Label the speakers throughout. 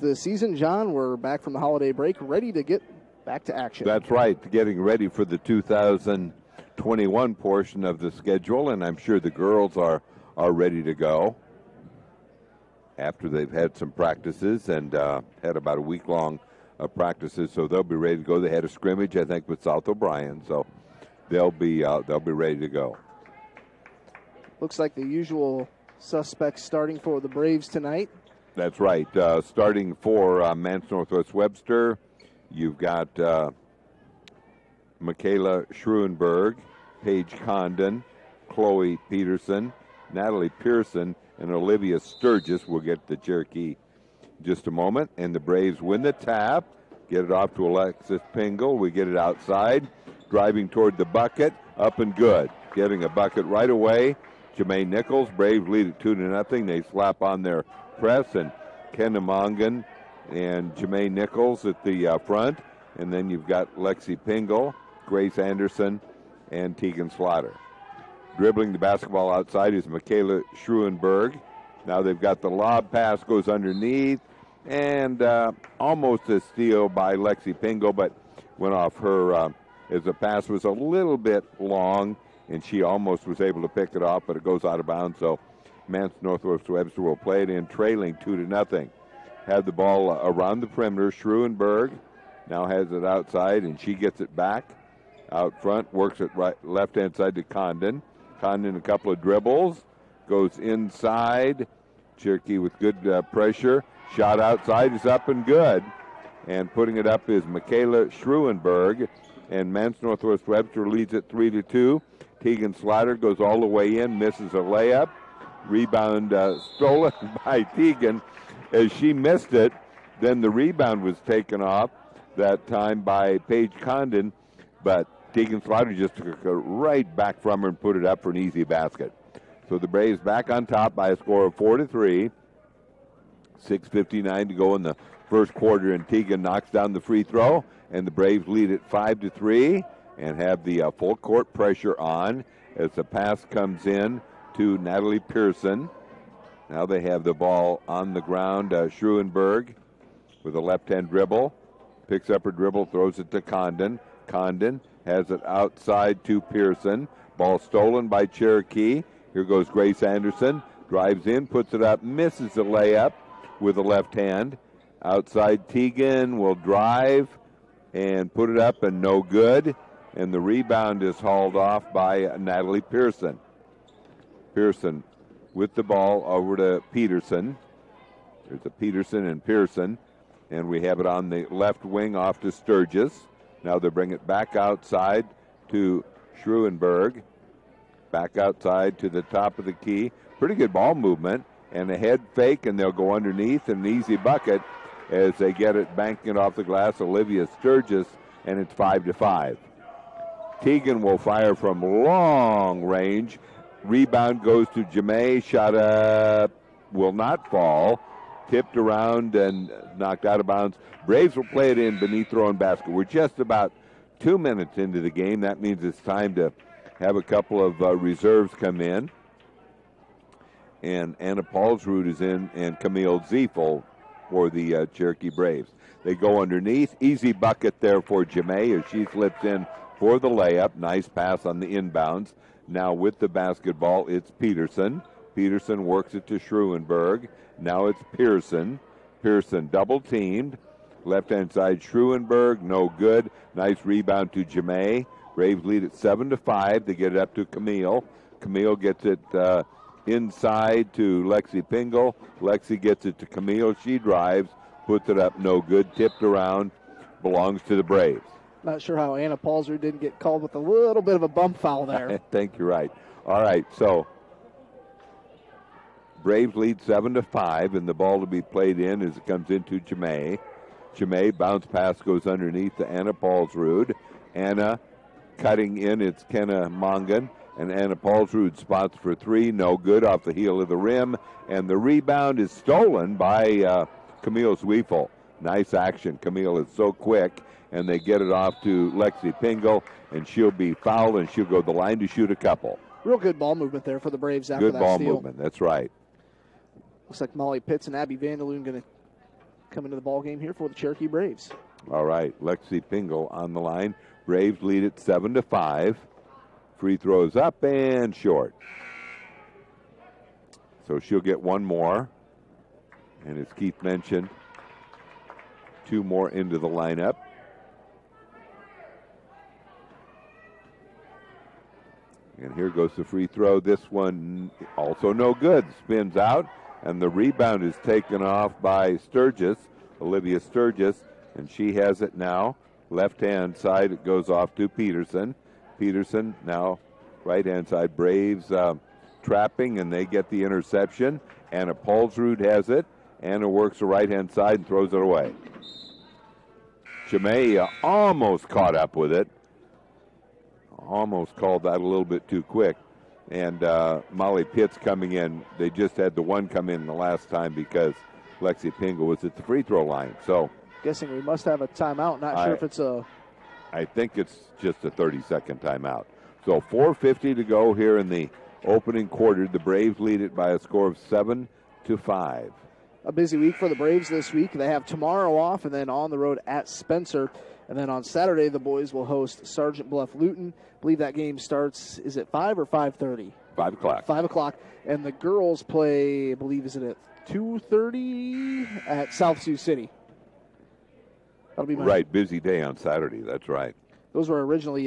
Speaker 1: the season, John. We're back from the holiday break, ready to get back to action.
Speaker 2: That's right, getting ready for the 2021 portion of the schedule, and I'm sure the girls are ready to go after they've had some practices and had about a week-long practices, so they'll be ready to go. They had a scrimmage, I think, with South O'Brien, so they'll be ready to go.
Speaker 1: Looks like the usual suspects starting for the Braves tonight.
Speaker 2: That's right. Starting for Manson-Northwest Webster, you've got Michaela Schruenberg, Paige Condon, Chloe Peterson, Natalie Pearson, and Olivia Sturgis. We'll get to Cherokee in just a moment. And the Braves win the tap, get it off to Alexis Pingle. We get it outside, driving toward the bucket, up and good. Getting a bucket right away. Jermaine Nichols, Braves lead it 2-0. They slap on their press, and Ken Amongan and Jermaine Nichols at the front. And then you've got Lexi Pingle, Grace Anderson, and Tegan Slaughter. Dribbling the basketball outside is Michaela Schruenberg. Now they've got the lob pass, goes underneath, and almost a steal by Lexi Pingle, but went off her as the pass was a little bit long, and she almost was able to pick it off, but it goes out of bounds. So Manson-Northwest Webster will play it in, trailing 2-0. Had the ball around the perimeter. Schruenberg now has it outside, and she gets it back out front, works it right left-hand side to Condon. Condon a couple of dribbles, goes inside. Cherokee with good pressure. Shot outside is up and good. And putting it up is Michaela Schruenberg. And Manson-Northwest Webster leads it 3-2. Tegan Slaughter goes all the way in, misses a layup. Rebound stolen by Tegan as she missed it. Then the rebound was taken off that time by Paige Condon, but Tegan Slaughter just took it right back from her and put it up for an easy basket. So the Braves back on top by a score of 4-3. 6:59 to go in the first quarter, and Tegan knocks down the free throw, and the Braves lead it 5-3 and have the full court pressure on as the pass comes in to Natalie Pearson. Now they have the ball on the ground. Schruenberg with a left-hand dribble. Picks up her dribble, throws it to Condon. Condon has it outside to Pearson. Ball stolen by Cherokee. Here goes Grace Anderson. Drives in, puts it up, misses the layup with the left hand. Outside Tegan will drive and put it up, and no good. And the rebound is hauled off by Natalie Pearson. Pearson with the ball over to Peterson. There's a Peterson and Pearson. And we have it on the left wing off to Sturgis. Now they bring it back outside to Schruenberg. Back outside to the top of the key. Pretty good ball movement. And a head fake, and they'll go underneath, and an easy bucket as they get it, banking it off the glass. Olivia Sturgis, and it's 5-5. Tegan will fire from long range. Rebound goes to Jamae. Shot up, will not fall. Tipped around and knocked out of bounds. Braves will play it in beneath throwing basket. We're just about 2 minutes into the game. That means it's time to have a couple of reserves come in. And Anna Paulsrud is in, and Camille Ziefel for the Cherokee Braves. They go underneath. Easy bucket there for Jamae as she slips in for the layup. Nice pass on the inbounds. Now with the basketball, it's Peterson. Peterson works it to Schruenberg. Now it's Pearson. Pearson double-teamed. Left-hand side, Schruenberg, no good. Nice rebound to Jamae. Braves lead it 7-5. They get it up to Camille. Camille gets it inside to Lexi Pingle. Lexi gets it to Camille. She drives, puts it up, no good. Tipped around, belongs to the Braves.
Speaker 1: Not sure how Anna Paulser didn't get called with a little bit of a bump foul there.
Speaker 2: I think you're right. All right, so Braves lead 7-5, and the ball to be played in as it comes into Jamae. Jamae, bounce pass goes underneath to Anna Paulsrud. Anna cutting in, it's Kenna Mongan. And Anna Paulsrud spots for three, no good, off the heel of the rim. And the rebound is stolen by Camille Zwiefel. Nice action. Camille is so quick. And they get it off to Lexi Pingle, and she'll be fouled, and she'll go to the line to shoot a couple.
Speaker 1: Real good ball movement there for the Braves after that steal.
Speaker 2: Good ball movement, that's right.
Speaker 1: Looks like Molly Pitts and Abby Vanderloon going to come into the ball game here for the Cherokee Braves.
Speaker 2: All right, Lexi Pingle on the line. Braves lead it 7-5. Free throws up and short. So she'll get one more. And as Keith mentioned, 2 more into the lineup. And here goes the free throw. This one also no good. Spins out, and the rebound is taken off by Sturgis, Olivia Sturgis, and she has it now. Left-hand side, it goes off to Peterson. Peterson now right-hand side. Braves trapping, and they get the interception. Anna Paulsrud has it. Anna works the right-hand side and throws it away. Jemay almost caught up with it. Almost called that a little bit too quick. And Molly Pitts coming in. They just had the one come in the last time because Lexi Pingle was at the free throw line. So,
Speaker 1: guessing we must have a timeout. Not sure if it's a...
Speaker 2: I think it's just a 30-second timeout. So 4:50 to go here in the opening quarter. The Braves lead it by a score of 7-5.
Speaker 1: A busy week for the Braves this week. They have tomorrow off and then on the road at Spencer. And then on Saturday, the boys will host Sergeant Bluff Luton. I believe that game starts, is it 5 or 5:30?
Speaker 2: 5 o'clock.
Speaker 1: 5 o'clock. And the girls play, I believe, is it at 2:30 at South Sioux City? That'll be
Speaker 2: right. Busy day on Saturday. That's right.
Speaker 1: Those were originally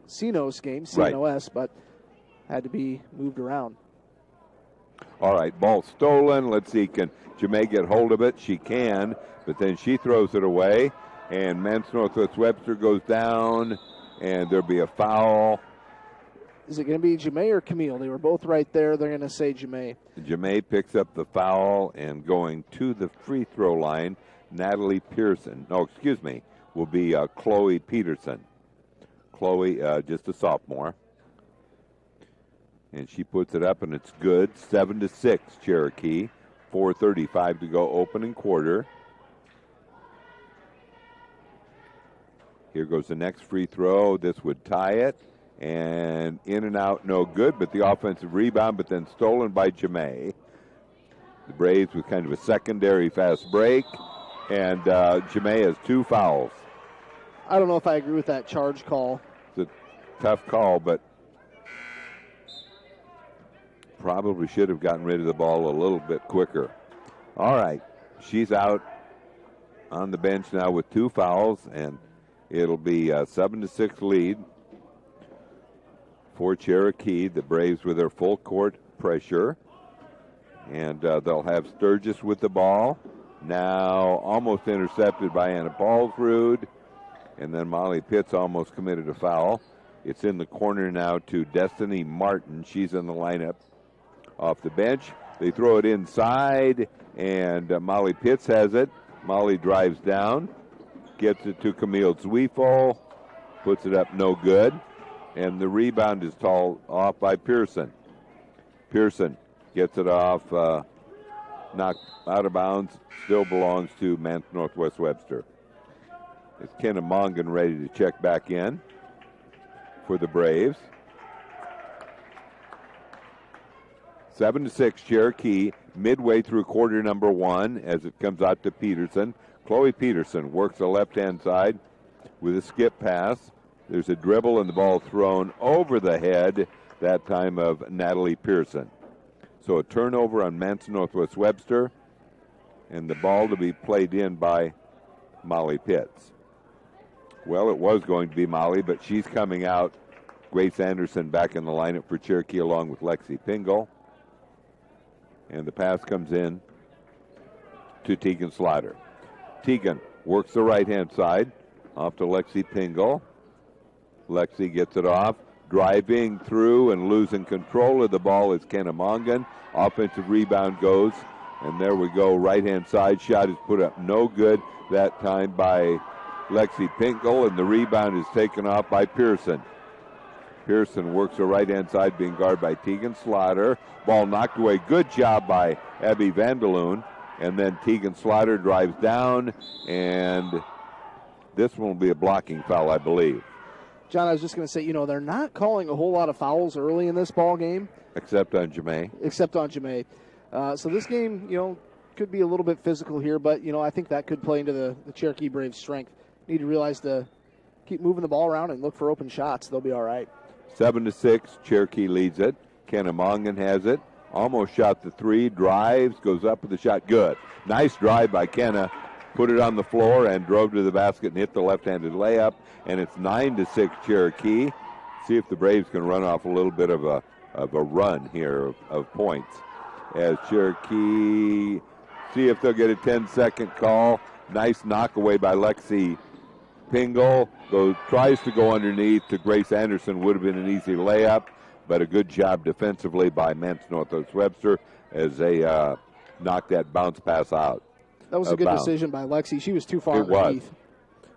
Speaker 1: CNOS games, CNOS, but had to be moved around.
Speaker 2: All right, ball stolen. Let's see, can Jemay get hold of it? She can, but then she throws it away. And Manson-Northwest Webster goes down, and there'll be a foul.
Speaker 1: Is it going to be Jemay or Camille? They were both right there. They're going to say Jemay.
Speaker 2: Jemay picks up the foul, and going to the free throw line, Natalie Pearson. No, excuse me, will be Chloe Peterson. Chloe, just a sophomore. And she puts it up, and it's good. 7-6, Cherokee. 4:35 to go, opening quarter. Here goes the next free throw. This would tie it. And in and out, no good, but the offensive rebound, but then stolen by Jemay. The Braves with kind of a secondary fast break. And Jemay has 2 fouls.
Speaker 1: I don't know if I agree with that charge call.
Speaker 2: It's a tough call, but probably should have gotten rid of the ball a little bit quicker. All right, she's out on the bench now with 2 fouls, and it'll be a 7-6 lead for Cherokee. The Braves with their full court pressure, and they'll have Sturgis with the ball. Now almost intercepted by Anna Paulsrud, and then Molly Pitts almost committed a foul. It's in the corner now to Destiny Martin. She's in the lineup off the bench. They throw it inside, and Molly Pitts has it. Molly drives down, gets it to Camille Zweifel, puts it up no good, and the rebound is off by Pearson. Pearson gets it off, knocked out of bounds, still belongs to Manson-Northwest Webster. Is Kenna Mongan ready to check back in for the Braves? 7-6 Cherokee, midway through quarter number 1 as it comes out to Peterson. Chloe Peterson works the left-hand side with a skip pass. There's a dribble and the ball thrown over the head, that time of Natalie Pearson. So a turnover on Manson-Northwest Webster, and the ball to be played in by Molly Pitts. Well, it was going to be Molly, but she's coming out. Grace Anderson back in the lineup for Cherokee along with Lexi Pingle. And the pass comes in to Tegan Slaughter. Tegan works the right-hand side off to Lexi Pingle. Lexi gets it off. Driving through and losing control of the ball is Kenna Mongan. Offensive rebound goes, and there we go. Right-hand side shot is put up no good. That time by Lexi Pingle, and the rebound is taken off by Pearson. Pearson works the right-hand side, being guarded by Tegan Slaughter. Ball knocked away. Good job by Abby Vandeloon. And then Tegan Slaughter drives down, and this one will be a blocking foul, I believe.
Speaker 1: John, I was just going to say, they're not calling a whole lot of fouls early in this ball game.
Speaker 2: Except on Jemay.
Speaker 1: So this game, could be a little bit physical here, but, I think that could play into the Cherokee Braves' strength. Need to realize to keep moving the ball around and look for open shots. They'll be all right.
Speaker 2: 7-6, Cherokee leads it. Kennemongan has it. Almost shot the three, drives, goes up with the shot. Good. Nice drive by Kenna. Put it on the floor and drove to the basket and hit the left-handed layup. And it's 9-6 Cherokee. See if the Braves can run off a little bit of a run here of points. As Cherokee, see if they'll get a 10-second call. Nice knockaway by Lexi Pingle. Tries to go underneath to Grace Anderson. Would have been an easy layup, but a good job defensively by Manson-NW Webster as they knocked that bounce pass out.
Speaker 1: That was a good decision by Lexi. She was too far underneath.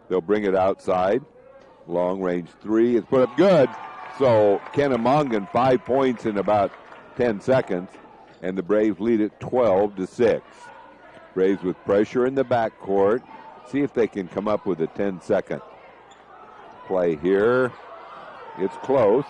Speaker 2: They'll bring it outside. Long range three. It's put up good. So Kennemongan 5 points in about 10 seconds, and the Braves lead it 12-6. Braves with pressure in the backcourt. See if they can come up with a 10-second play here. It's close,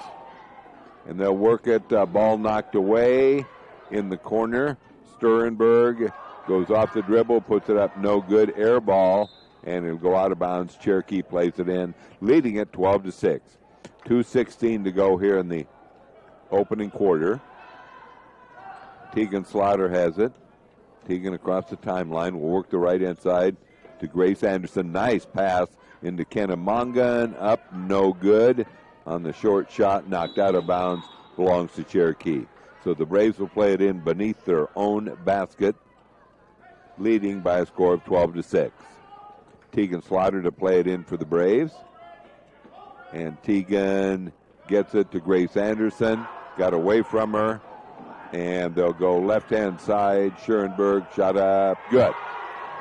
Speaker 2: and they'll work it. Ball knocked away in the corner. Sternberg goes off the dribble, puts it up, no good. Air ball, and it'll go out of bounds. Cherokee plays it in, leading it 12-6. 2:16 to go here in the opening quarter. Tegan Slaughter has it. Tegan across the timeline will work the right-hand side to Grace Anderson. Nice pass into Kennemongan. Up, no good. On the short shot, knocked out of bounds, belongs to Cherokee. So the Braves will play it in beneath their own basket, leading by a score of 12-6. Tegan Slaughter to play it in for the Braves. And Tegan gets it to Grace Anderson. Got away from her. And they'll go left-hand side. Schoenberg shot up. Good.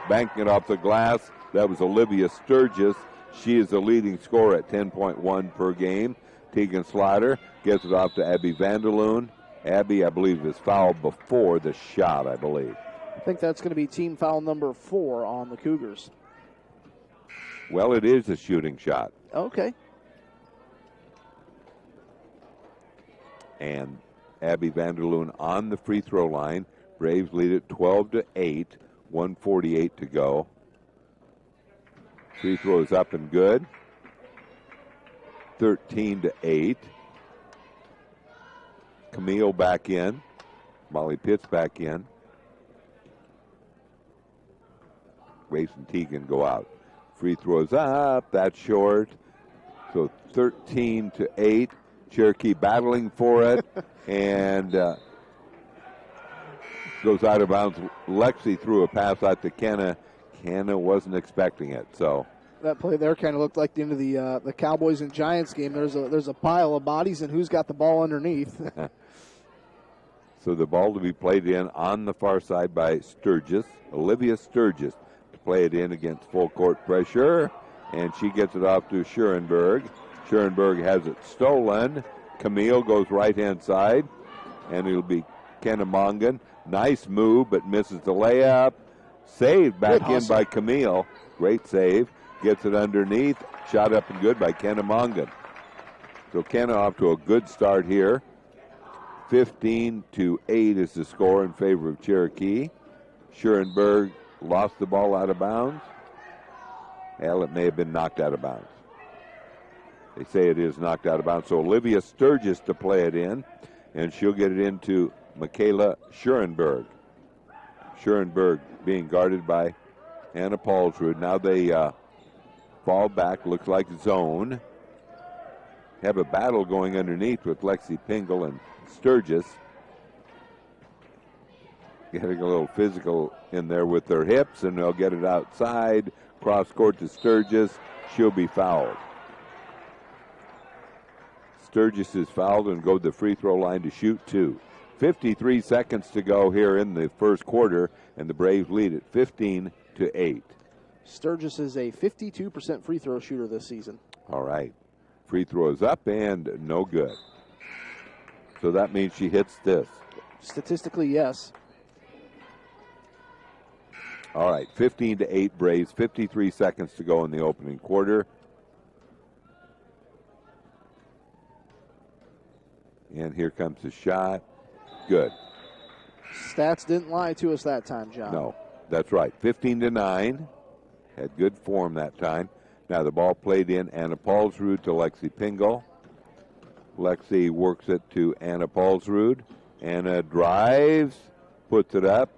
Speaker 2: Banking it off the glass. That was Olivia Sturgis. She is the leading scorer at 10.1 per game. Tegan Slaughter gets it off to Abby Vanderloon. Abby, I believe, is fouled before the shot, I believe.
Speaker 1: I think that's going to be team foul number 4 on the Cougars.
Speaker 2: Well, it is a shooting shot.
Speaker 1: Okay.
Speaker 2: And Abby Vanderloon on the free throw line. Braves lead it 12-8, 1:48 to go. Free throw is up and good. 13-8. Camille back in. Molly Pitts back in. Grace and Tegan go out. Free throws up. That's short. So 13-8. Cherokee battling for it. And goes out of bounds. Lexi threw a pass out to Kenna. Kenna wasn't expecting it. So
Speaker 1: that play there kind of looked like the end of the Cowboys and Giants game. There's a pile of bodies, and who's got the ball underneath?
Speaker 2: So the ball to be played in on the far side by Sturgis, Olivia Sturgis, to play it in against full court pressure, and she gets it off to Schoenberg. Schoenberg has it stolen. Camille goes right-hand side, and it'll be Kennemongan. Nice move, but misses the layup. Saved back in by Camille. Great save. Gets it underneath. Shot up and good by Kennemongan. So Kenna off to a good start here. 15-8 is the score in favor of Cherokee. Schoenberg lost the ball out of bounds. Well, it may have been knocked out of bounds. They say it is knocked out of bounds. So Olivia Sturgis to play it in, and she'll get it into Michaela Schoenberg. Schoenberg being guarded by Anna Paulsrud. Now they fall back, looks like zone. Have a battle going underneath with Lexi Pingle and Sturgis. Getting a little physical in there with their hips, and they'll get it outside. Cross court to Sturgis. She'll be fouled. Sturgis is fouled and go to the free throw line to shoot 2. 53 seconds to go here in the first quarter, and the Braves lead it 15-8.
Speaker 1: Sturgis is a 52% free throw shooter this season.
Speaker 2: All right. Free throw is up and no good. So that means she hits this.
Speaker 1: Statistically, yes.
Speaker 2: All right, 15-8 Braves, 53 seconds to go in the opening quarter. And here comes the shot. Good.
Speaker 1: Stats didn't lie to us that time, John.
Speaker 2: No, that's right. 15-9. Had good form that time. Now the ball played in Anna Paulsrud to Lexi Pingle. Lexi works it to Anna Paulsrud. Anna drives, puts it up.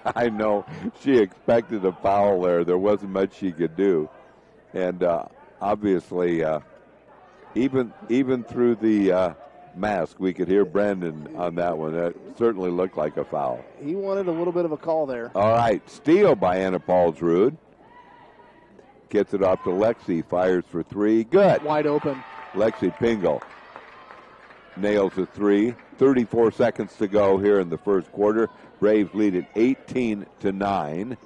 Speaker 2: I know she expected a foul there. There wasn't much she could do. And obviously, even through the mask, we could hear Brandon on that one. That certainly looked like a foul.
Speaker 1: He wanted a little bit of a call there.
Speaker 2: All right, steal by Anna Paulsrud. Gets it off to Lexi, fires for three. Good.
Speaker 1: Wide open.
Speaker 2: Lexi Pingle nails a three. 34 seconds to go here in the first quarter. Braves lead it 18-9.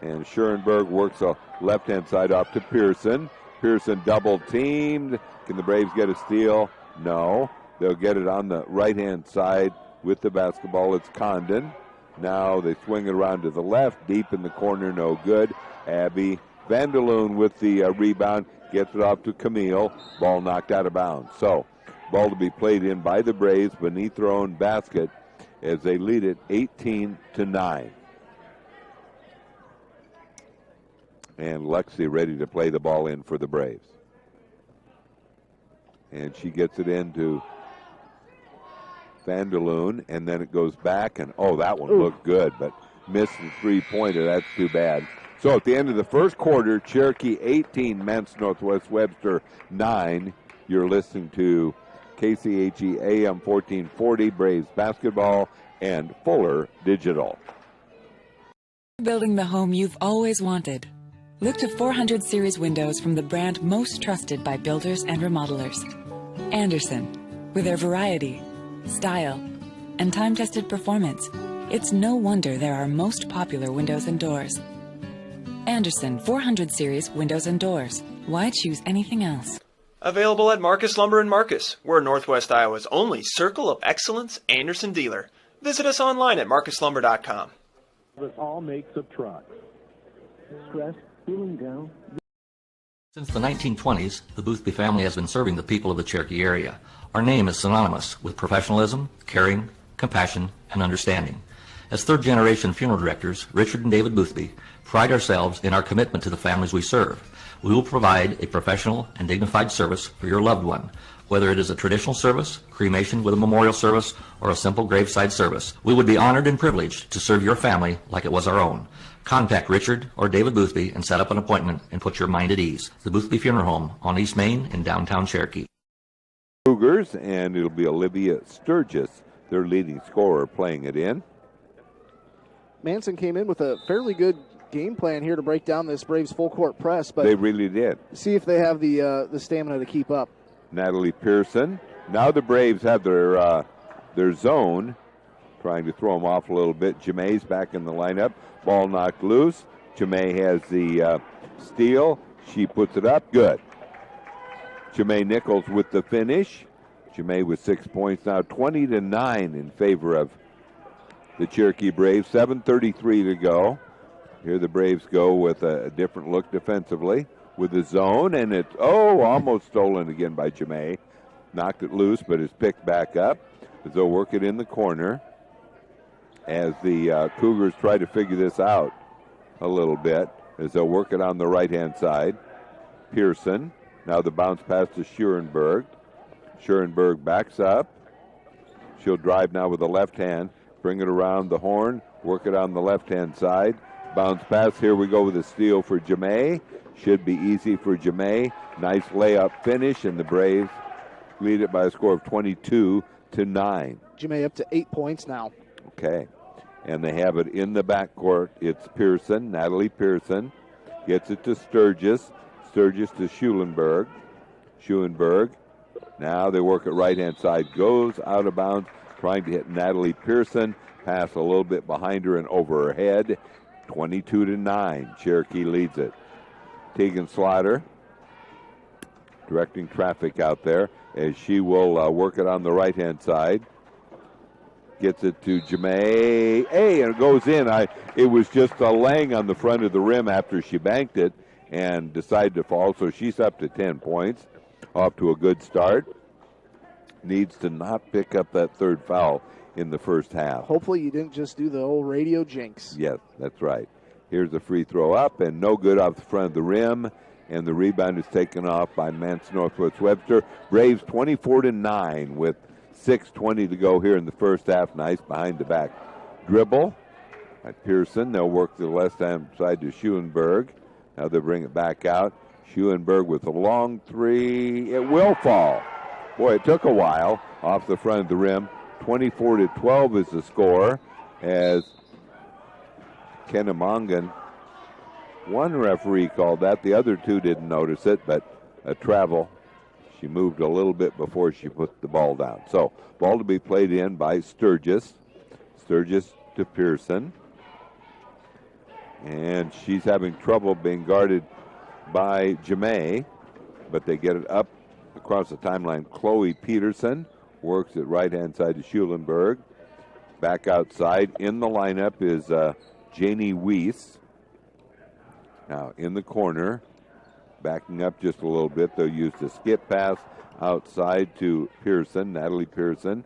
Speaker 2: And Schoenberg works a left-hand side off to Pearson. Pearson double-teamed. Can the Braves get a steal? No. They'll get it on the right-hand side with the basketball. It's Condon. Now they swing it around to the left. Deep in the corner, no good. Abby Vanderloon with the rebound. Gets it off to Camille. Ball knocked out of bounds. So, ball to be played in by the Braves beneath their own basket as they lead it 18-9. And Lexi ready to play the ball in for the Braves. And she gets it into Vanderloon, and then it goes back, and that one looked good, but missed the three-pointer. That's too bad. So at the end of the first quarter, Cherokee 18, Mance Northwest Webster 9. You're listening to KCHE AM 1440, Braves basketball, and Fuller Digital.
Speaker 3: Building the home you've always wanted. Look to 400 series windows from the brand most trusted by builders and remodelers. Andersen. With their variety, style, and time-tested performance, it's no wonder they're our most popular windows and doors. Andersen 400 series windows and doors. Why choose anything else?
Speaker 4: Available at Marcus Lumber in Marcus. We're Northwest Iowa's only Circle of Excellence Andersen dealer. Visit us online at marcuslumber.com.
Speaker 5: With all makes of trucks. Stress, feeling down.
Speaker 6: Since the 1920s, the Boothby family has been serving the people of the Cherokee area. Our name is synonymous with professionalism, caring, compassion, and understanding. As third-generation funeral directors, Richard and David Boothby pride ourselves in our commitment to the families we serve. We will provide a professional and dignified service for your loved one, whether it is a traditional service, cremation with a memorial service, or a simple graveside service. We would be honored and privileged to serve your family like it was our own. Contact Richard or David Boothby and set up an appointment and put your mind at ease. The Boothby Funeral Home on East Main in downtown Cherokee.
Speaker 2: Cougars, and it'll be Olivia Sturgis, their leading scorer, playing it in.
Speaker 1: Manson came in with a fairly good game plan here to break down this Braves full court press, but
Speaker 2: they really did.
Speaker 1: See if they have the stamina to keep up.
Speaker 2: Natalie Pearson. Now the Braves have their zone, trying to throw them off a little bit. Jamay's back in the lineup. Ball knocked loose. Jamay has the steal. She puts it up. Good. Jamay Nichols with the finish. Jamay with 6 points now, 20-9 in favor of the Cherokee Braves. 7:33 to go. Here the Braves go with a different look defensively with the zone, and it's almost stolen again by Jamay. Knocked it loose, but is picked back up as they'll work it in the corner as the Cougars try to figure this out a little bit as they'll work it on the right-hand side. Pearson. Now the bounce pass to Schoenberg. Schoenberg backs up. She'll drive now with the left hand. Bring it around the horn. Work it on the left-hand side. Bounce pass. Here we go with a steal for Jamay. Should be easy for Jamay. Nice layup finish, and the Braves lead it by a score of 22-9.
Speaker 1: Jamay up to 8 points now.
Speaker 2: Okay. And they have it in the backcourt. It's Pearson, Natalie Pearson. Gets it to Sturgis. Sturgis to Schulenberg. Schulenberg. Now they work it right-hand side. Goes out of bounds. Trying to hit Natalie Pearson. Pass a little bit behind her and over her head. 22-9. Cherokee leads it. Tegan Slaughter directing traffic out there as she will work it on the right-hand side. Gets it to Jamay. Hey, and it goes in. It was just laying on the front of the rim after she banked it and decided to fall, so she's up to 10 points. Off to a good start. needs to not pick up that third foul in the first half.
Speaker 1: Hopefully you didn't just do the old radio jinx.
Speaker 2: Yes, that's right. Here's the free throw up, and no good off the front of the rim, and the rebound is taken off by Manson-Northwest Webster. Braves 24-9 with 6:20 to go here in the first half. Nice behind-the-back dribble by Pearson. They'll work to the left-hand side to Schuenberg. Now they bring it back out. Schuenberg with a long three. It will fall. Boy, it took a while off the front of the rim. 24-12 is the score as Kennemongan, one referee called that. The other two didn't notice it, but a travel. She moved a little bit before she put the ball down. So, ball to be played in by Sturgis. Sturgis to Pearson. And she's having trouble being guarded by Jamay, but they get it up across the timeline. Chloe Peterson works at right-hand side to Schulenberg. Back outside in the lineup is Janie Weiss. Now in the corner, backing up just a little bit, they'll use the skip pass outside to Pearson, Natalie Pearson.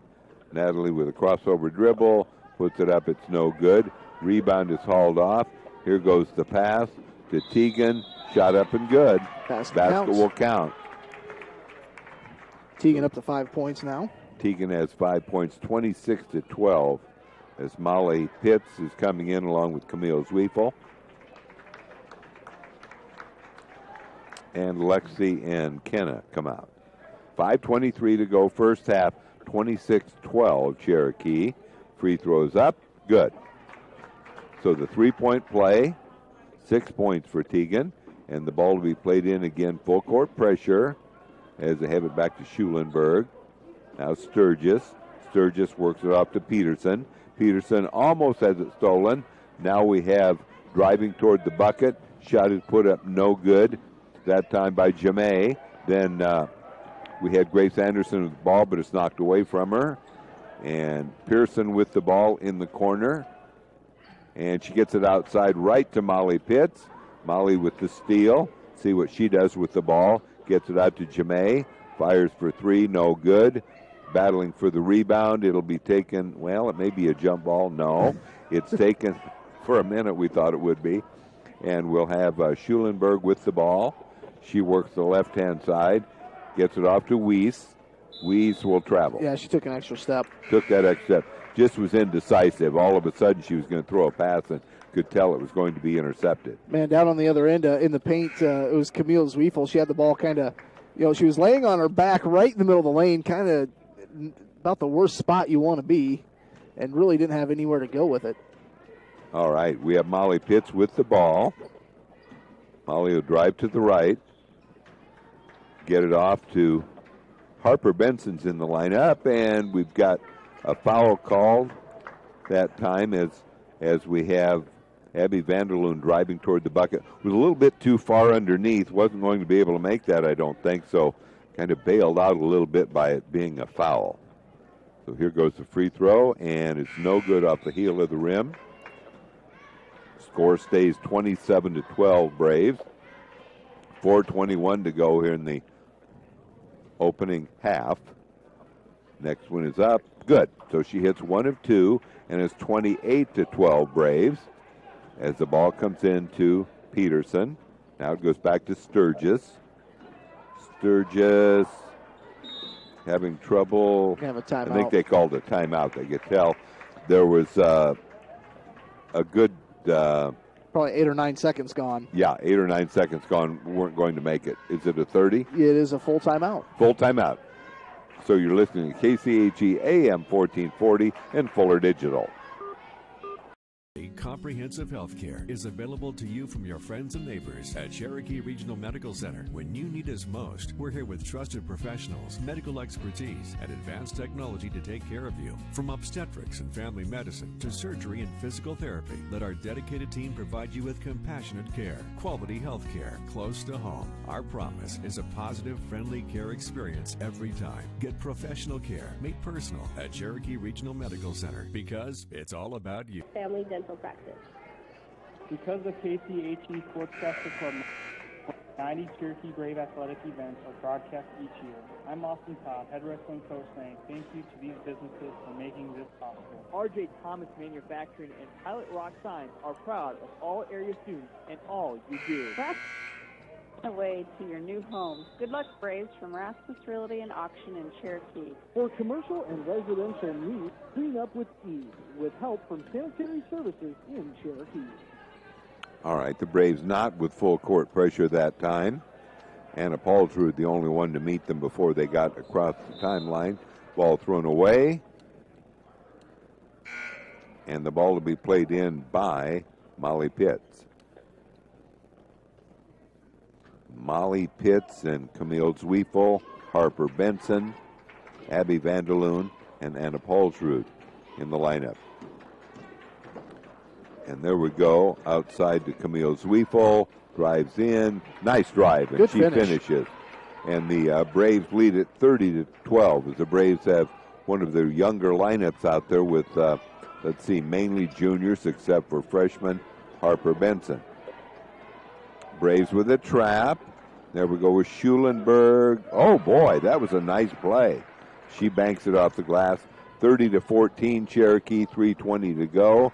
Speaker 2: Natalie with a crossover dribble, puts it up, it's no good. Rebound is hauled off. Here goes the pass to Teagan, shot up and good. Basket will count.
Speaker 1: Teagan up to 5 points now.
Speaker 2: Teagan has 5 points, 26-12, as Molly Pitts is coming in along with Camille Zwiefel. And Lexi and Kenna come out. 5:23 to go first half, 26-12 Cherokee. Free throws up, good. So the three-point play, 6 points for Teagan, and the ball to be played in again, full court pressure as they have it back to Schulenberg. Now Sturgis. Sturgis works it off to Peterson. Peterson almost has it stolen. Now we have driving toward the bucket. Shot is put up, no good. That time by Jamay. Then we had Grace Anderson with the ball, but it's knocked away from her. And Pearson with the ball in the corner. And she gets it outside right to Molly Pitts. Molly with the steal. See what she does with the ball. Gets it out to Jamay. Fires for three, no good. Battling for the rebound. It'll be taken, well, it may be a jump ball. No, it's taken for a minute, we thought it would be. And we'll have Schulenberg with the ball. She works the left-hand side. Gets it off to Weiss. Weiss will travel.
Speaker 1: Yeah, she took an extra step.
Speaker 2: Took that extra step. Just was indecisive. All of a sudden, she was going to throw a pass and could tell it was going to be intercepted.
Speaker 1: Man, down on the other end in the paint, it was Camille Zwiefel. She had the ball kind of, she was laying on her back right in the middle of the lane, kind of about the worst spot you want to be, and really didn't have anywhere to go with it.
Speaker 2: All right, we have Molly Pitts with the ball. Molly will drive to the right. Get it off to Harper Benson's in the lineup, and we've got a foul called that time as we have Abby Vanderloon driving toward the bucket. Was a little bit too far underneath. Wasn't going to be able to make that, I don't think, so kind of bailed out a little bit by it being a foul. So here goes the free throw, and it's no good off the heel of the rim. Score stays 27-12 Braves. 4:21 to go here in the opening half. Next one is up. Good. So she hits one of two, and it's 28-12 Braves as the ball comes in to Peterson. Now it goes back to Sturgis. Sturgis having trouble.
Speaker 1: Have a timeout.
Speaker 2: I think they called a timeout. They could tell there was a good...
Speaker 1: probably 8 or 9 seconds gone.
Speaker 2: Yeah, 8 or 9 seconds gone. We weren't going to make it. Is it a 30?
Speaker 1: It is a full timeout.
Speaker 2: Full timeout. So you're listening to KCHE AM 1440 and Fuller Digital.
Speaker 7: Comprehensive health care is available to you from your friends and neighbors at Cherokee Regional Medical Center. When you need us most, we're here with trusted professionals, medical expertise, and advanced technology to take care of you. From obstetrics and family medicine to surgery and physical therapy, let our dedicated team provide you with compassionate care, quality health care close to home. Our promise is a positive, friendly care experience every time. Get professional care made personal at Cherokee Regional Medical Center because it's all about you.
Speaker 8: Family dental practice.
Speaker 5: Because the KCHE Sportscaster Club
Speaker 8: 90 Cherokee Brave athletic events are broadcast each year. I'm Austin Todd, head wrestling coach, saying thank you to these businesses for making this possible.
Speaker 9: RJ Thomas Manufacturing and Pilot Rock Signs are proud of all area students and all you do.
Speaker 10: Away to your new home. Good luck, Braves, from Rasmus Realty and Auction in Cherokee.
Speaker 5: For commercial and residential needs, clean up with ease with help from sanitary services in Cherokee.
Speaker 2: All right, the Braves not with full court pressure that time. Anna Paulsrud, the only one to meet them before they got across the timeline. Ball thrown away. And the ball to be played in by Molly Pitts. Molly Pitts and Camille Zwiefel, Harper Benson, Abby Vanderloon, and Anna Paulsrud in the lineup. And there we go, outside to Camille Zwiefel, drives in, nice drive, and she finishes. And the Braves lead it 30-12, as the Braves have one of their younger lineups out there with, mainly juniors, except for freshman Harper Benson. Braves with a trap. There we go with Schulenberg. Oh, boy, that was a nice play. She banks it off the glass. 30-14, Cherokee, 3:20 to go.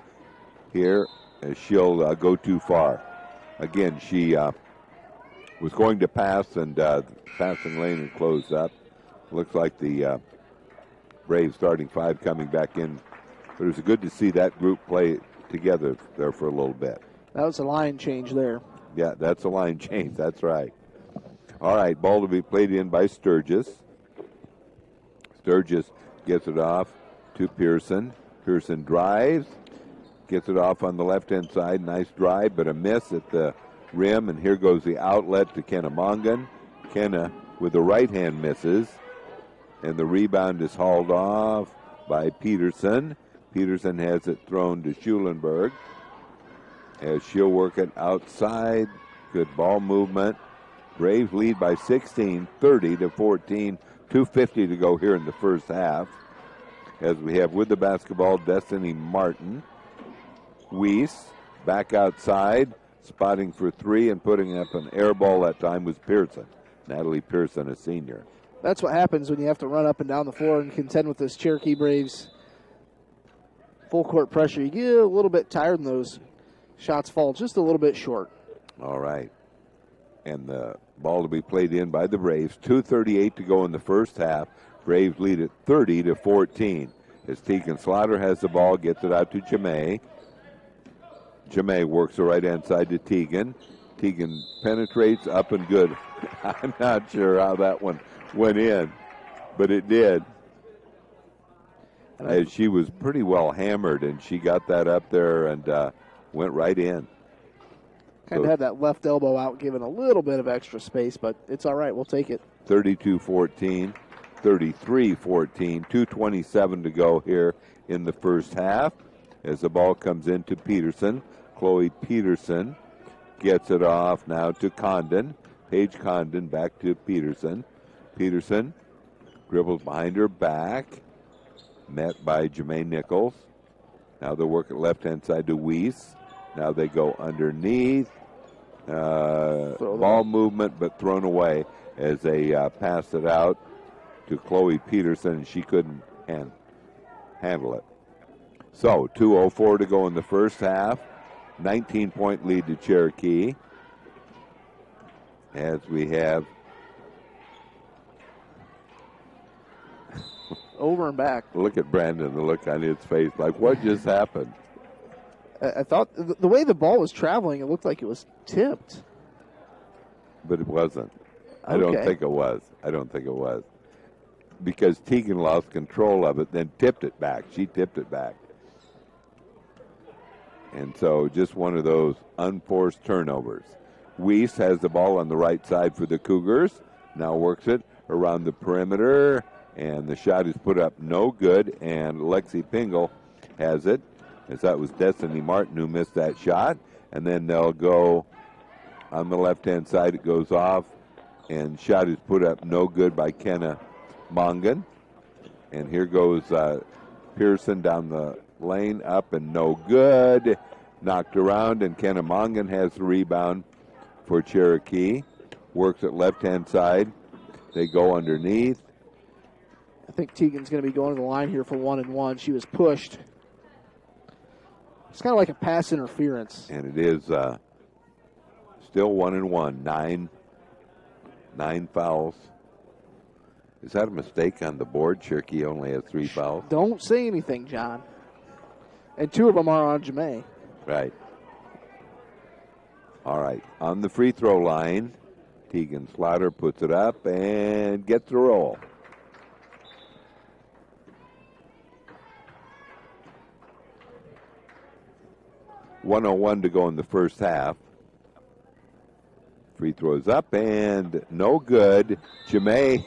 Speaker 2: Here, as she'll go too far. Again, she was going to pass, and the passing lane and closed up. Looks like the Braves starting five coming back in. But it was good to see that group play together there for a little bit.
Speaker 1: That was a line change there.
Speaker 2: Yeah, that's a line change. That's right. All right, ball to be played in by Sturgis. Sturgis gets it off to Pearson. Pearson drives, gets it off on the left-hand side. Nice drive, but a miss at the rim. And here goes the outlet to Kenna Mongan. Kenna with the right hand misses. And the rebound is hauled off by Peterson. Peterson has it thrown to Schulenberg, as she'll work it outside. Good ball movement. Braves lead by 16, 30-14. 2:50 to go here in the first half. As we have with the basketball, Destiny Martin. Weiss back outside, spotting for three and putting up an air ball that time was Pearson. Natalie Pearson, a senior.
Speaker 1: That's what happens when you have to run up and down the floor and contend with this Cherokee Braves full court pressure. You get a little bit tired and those shots fall just a little bit short.
Speaker 2: All right. And the ball to be played in by the Braves. 2:38 to go in the first half. Braves lead it 30-14. As Tegan Slaughter has the ball, gets it out to Jamay. Jamay works the right-hand side to Tegan. Tegan penetrates up and good. I'm not sure how that one went in, but it did. As she was pretty well hammered, and she got that up there and went right in.
Speaker 1: Kind of had that left elbow out, giving a little bit of extra space, but it's all right. We'll take it.
Speaker 2: 32-14, 33-14, 2:27 to go here in the first half. As the ball comes into Peterson, Chloe Peterson gets it off now to Condon. Paige Condon back to Peterson. Peterson dribbles behind her back, met by Jermaine Nichols. Now they'll work at left-hand side to Weiss. Now they go underneath. Ball movement, but thrown away as they pass it out to Chloe Peterson, and she couldn't handle it. So 2:04 to go in the first half. 19-point lead to Cherokee. As we have
Speaker 1: over and back.
Speaker 2: Look at Brandon, the look on his face, like what just happened?
Speaker 1: I thought the way the ball was traveling, it looked like it was tipped.
Speaker 2: But it wasn't. I don't think it was. Because Tegan lost control of it, then tipped it back. She tipped it back. And so just one of those unforced turnovers. Weiss has the ball on the right side for the Cougars. Now works it around the perimeter. And the shot is put up no good. And Lexi Pingle has it, as that was Destiny Martin who missed that shot. And then they'll go on the left-hand side. It goes off. And shot is put up no good by Kenna Mongan. And here goes Pearson down the lane, up and no good. Knocked around, and Kenna Mongan has the rebound for Cherokee. Works at left-hand side. They go underneath.
Speaker 1: I think Teagan's going to be going to the line here for 1-1. She was pushed. It's kind of like a pass interference.
Speaker 2: And it is still 1-1. Nine fouls. Is that a mistake on the board? Cherokee only has 3 fouls.
Speaker 1: Don't say anything, John. And 2 of them are on Jemay.
Speaker 2: Right. All right. On the free throw line, Tegan Slaughter puts it up and gets the roll. .101 to go in the first half. Free throws up and no good. Jemay.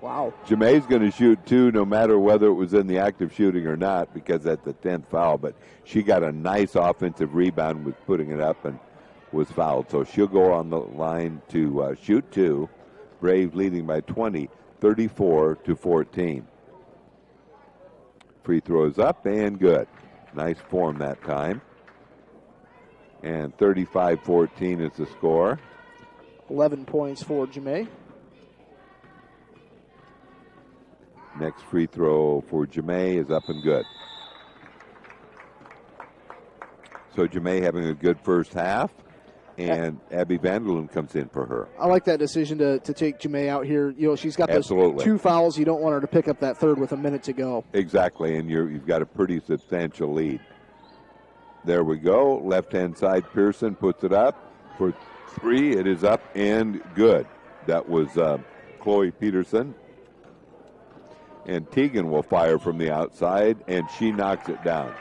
Speaker 1: Wow.
Speaker 2: Jemay's going to shoot 2 no matter whether it was in the act of shooting or not because that's the 10th foul. But she got a nice offensive rebound with putting it up and was fouled. So she'll go on the line to shoot 2. Braves leading by 20, 34-14. Free throws up and good. Nice form that time. And 35-14 is the score.
Speaker 1: 11 points for Jemay.
Speaker 2: Next free throw for Jemay is up and good. So Jemay having a good first half, and Abby Vanderloon comes in for her.
Speaker 1: I like that decision to take Jemay out here. You know, she's got those
Speaker 2: Absolutely.
Speaker 1: 2 fouls. You don't want her to pick up that third with a minute to go.
Speaker 2: Exactly, and you've got a pretty substantial lead. There we go. Left-hand side, Pearson puts it up for 3. It is up and good. That was Chloe Peterson. And Teagan will fire from the outside, and she knocks it down.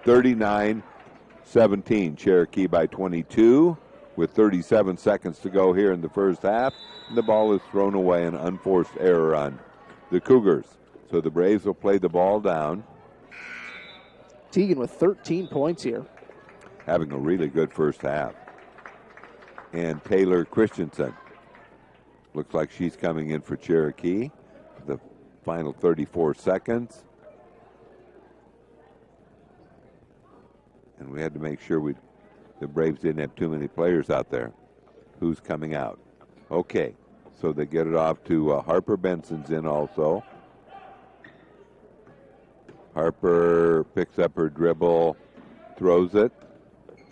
Speaker 2: 39-17, Cherokee by 22 with 37 seconds to go here in the first half. And the ball is thrown away, an unforced error on the Cougars. So the Braves will play the ball down.
Speaker 1: Teagan with 13 points here.
Speaker 2: Having a really good first half. And Taylor Christensen. Looks like she's coming in for Cherokee. The final 34 seconds. And we had to make sure the Braves didn't have too many players out there. Who's coming out? Okay, so they get it off to Harper Benson's in also. Harper picks up her dribble, throws it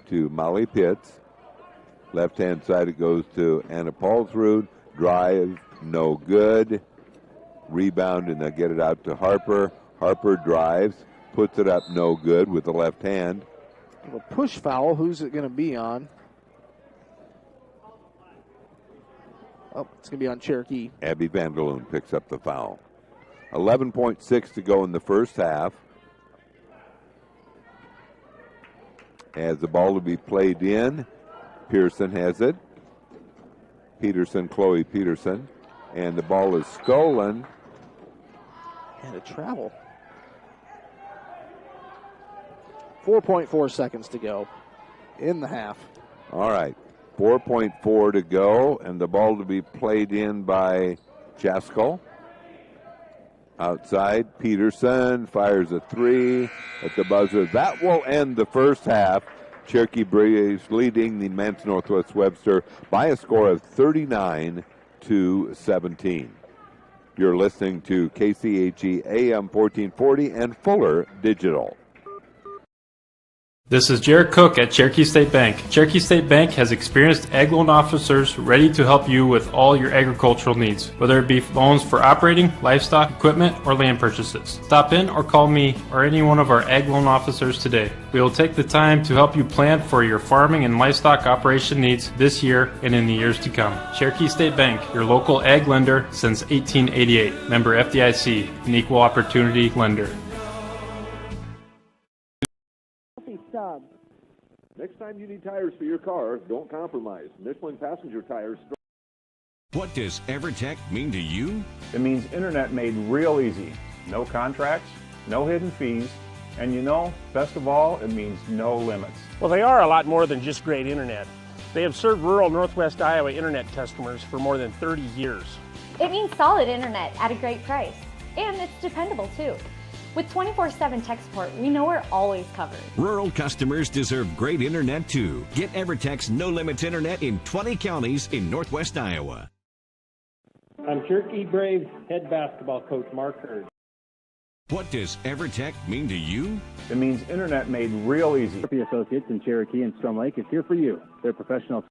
Speaker 2: to Molly Pitts. Left-hand side it goes to Anna Paulsrud. Drive, no good. Rebound, and they'll get it out to Harper. Harper drives, puts it up, no good with the left hand.
Speaker 1: A push foul. Who's it going to be on? Oh, it's going to be on Cherokee.
Speaker 2: Abby Vanderloon picks up the foul. 11.6 to go in the first half. As the ball to be played in, Pearson has it. Peterson, Chloe Peterson. And the ball is stolen.
Speaker 1: And a travel. 4.4 seconds to go in the half.
Speaker 2: All right. 4.4 to go, and the ball to be played in by Jaskell. Outside, Peterson fires a 3 at the buzzer. That will end the first half. Cherokee Braves leading the Manson-Northwest Webster by a score of 39-17. You're listening to KCHE AM 1440 and Fuller Digital.
Speaker 11: This is Jared Cook at Cherokee State Bank. Cherokee State Bank has experienced ag loan officers ready to help you with all your agricultural needs, whether it be loans for operating, livestock, equipment, or land purchases. Stop in or call me or any one of our ag loan officers today. We will take the time to help you plan for your farming and livestock operation needs this year and in the years to come. Cherokee State Bank, your local ag lender since 1888. Member FDIC, an equal opportunity lender.
Speaker 12: Sub. Next time you need tires for your car, don't compromise. Michelin passenger tires.
Speaker 7: What does EverTech mean to you?
Speaker 13: It means internet made real easy. No contracts, no hidden fees, and best of all, it means no limits.
Speaker 14: Well, they are a lot more than just great internet. They have served rural Northwest Iowa internet customers for more than 30 years.
Speaker 15: It means solid internet at a great price, and it's dependable too. With 24/7 tech support, we know we're always covered.
Speaker 16: Rural customers deserve great internet too. Get EverTech's no limits internet in 20 counties in Northwest Iowa.
Speaker 17: I'm Cherokee Braves head basketball coach Mark Hurd.
Speaker 16: What does EverTech mean to you?
Speaker 13: It means internet made real easy.
Speaker 18: Cherokee Associates in Cherokee and Storm Lake is here for you. They're professional.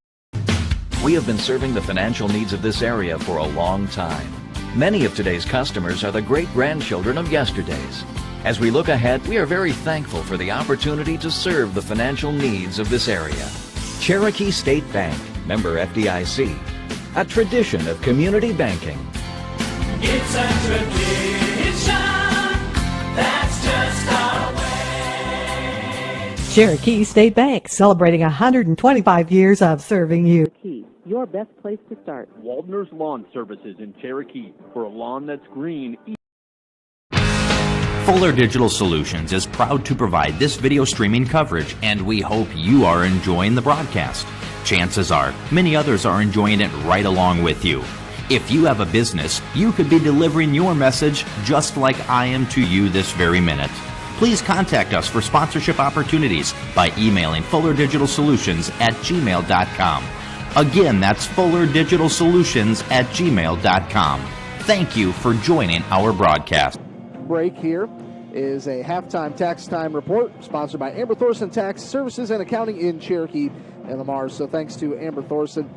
Speaker 19: We have been serving the financial needs of this area for a long time. Many of today's customers are the great-grandchildren of yesterday's. As we look ahead, we are very thankful for the opportunity to serve the financial needs of this area. Cherokee State Bank, member FDIC, a tradition of community banking.
Speaker 20: It's a tradition, that's just our way.
Speaker 21: Cherokee State Bank, celebrating 125 years of serving you.
Speaker 9: Your best place to start.
Speaker 22: Waldner's Lawn Services in Cherokee. For a lawn that's green.
Speaker 23: Fuller Digital Solutions is proud to provide this video streaming coverage, and we hope you are enjoying the broadcast. Chances are, many others are enjoying it right along with you. If you have a business, you could be delivering your message just like I am to you this very minute. Please contact us for sponsorship opportunities by emailing fullerdigitalsolutions@gmail.com. Again, that's fullerdigitalsolutions@gmail.com. Thank you for joining our broadcast.
Speaker 1: Break here is a halftime tax time report sponsored by Amber Thorson Tax Services and Accounting in Cherokee and Lamar's. So thanks to Amber Thorson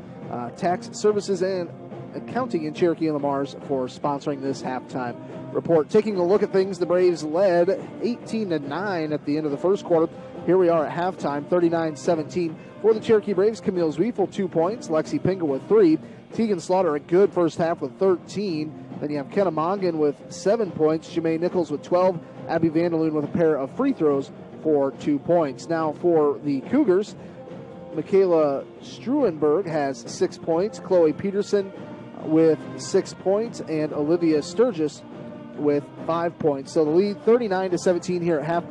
Speaker 1: Tax Services and Accounting in Cherokee and Lamar's for sponsoring this halftime report. Taking a look at things, the Braves led 18-9 at the end of the first quarter. Here we are at halftime, 39-17. For the Cherokee Braves, Camille Zwiefel, 2 points. Lexi Pinga with 3. Tegan Slaughter, a good first half with 13. Then you have Kenna Mongan with 7 points. Jermaine Nichols with 12. Abby Vanderloon with a pair of free throws for 2 points. Now for the Cougars, Michaela Struenberg has 6 points. Chloe Peterson with 6 points. And Olivia Sturgis with 5 points. So the lead 39-17 here at half.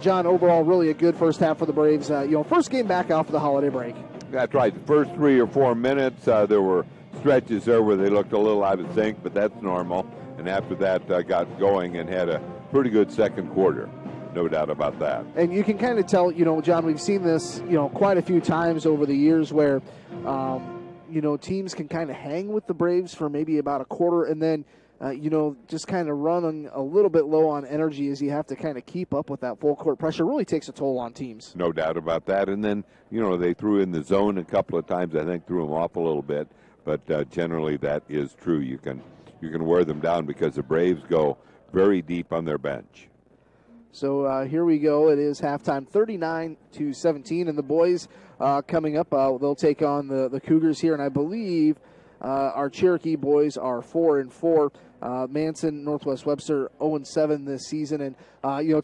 Speaker 1: John, overall, really a good first half for the Braves. First game back after the holiday break.
Speaker 2: That's right. The first 3 or 4 minutes, there were stretches there where they looked a little out of sync, but that's normal. And after that, got going and had a pretty good second quarter. No doubt about that.
Speaker 1: And you can kind of tell, John, we've seen this, quite a few times over the years where, teams can kind of hang with the Braves for maybe about a quarter and then, just kind of running a little bit low on energy as you have to kind of keep up with that full court pressure. It really takes a toll on teams.
Speaker 2: No doubt about that. And then, they threw in the zone a couple of times. I think threw them off a little bit. But generally that is true. You can wear them down because the Braves go very deep on their bench.
Speaker 1: So here we go. It is halftime, 39-17. And the boys coming up, they'll take on the Cougars here. And I believe our Cherokee boys are 4-4. Manson, Northwest Webster, 0-7 this season. And,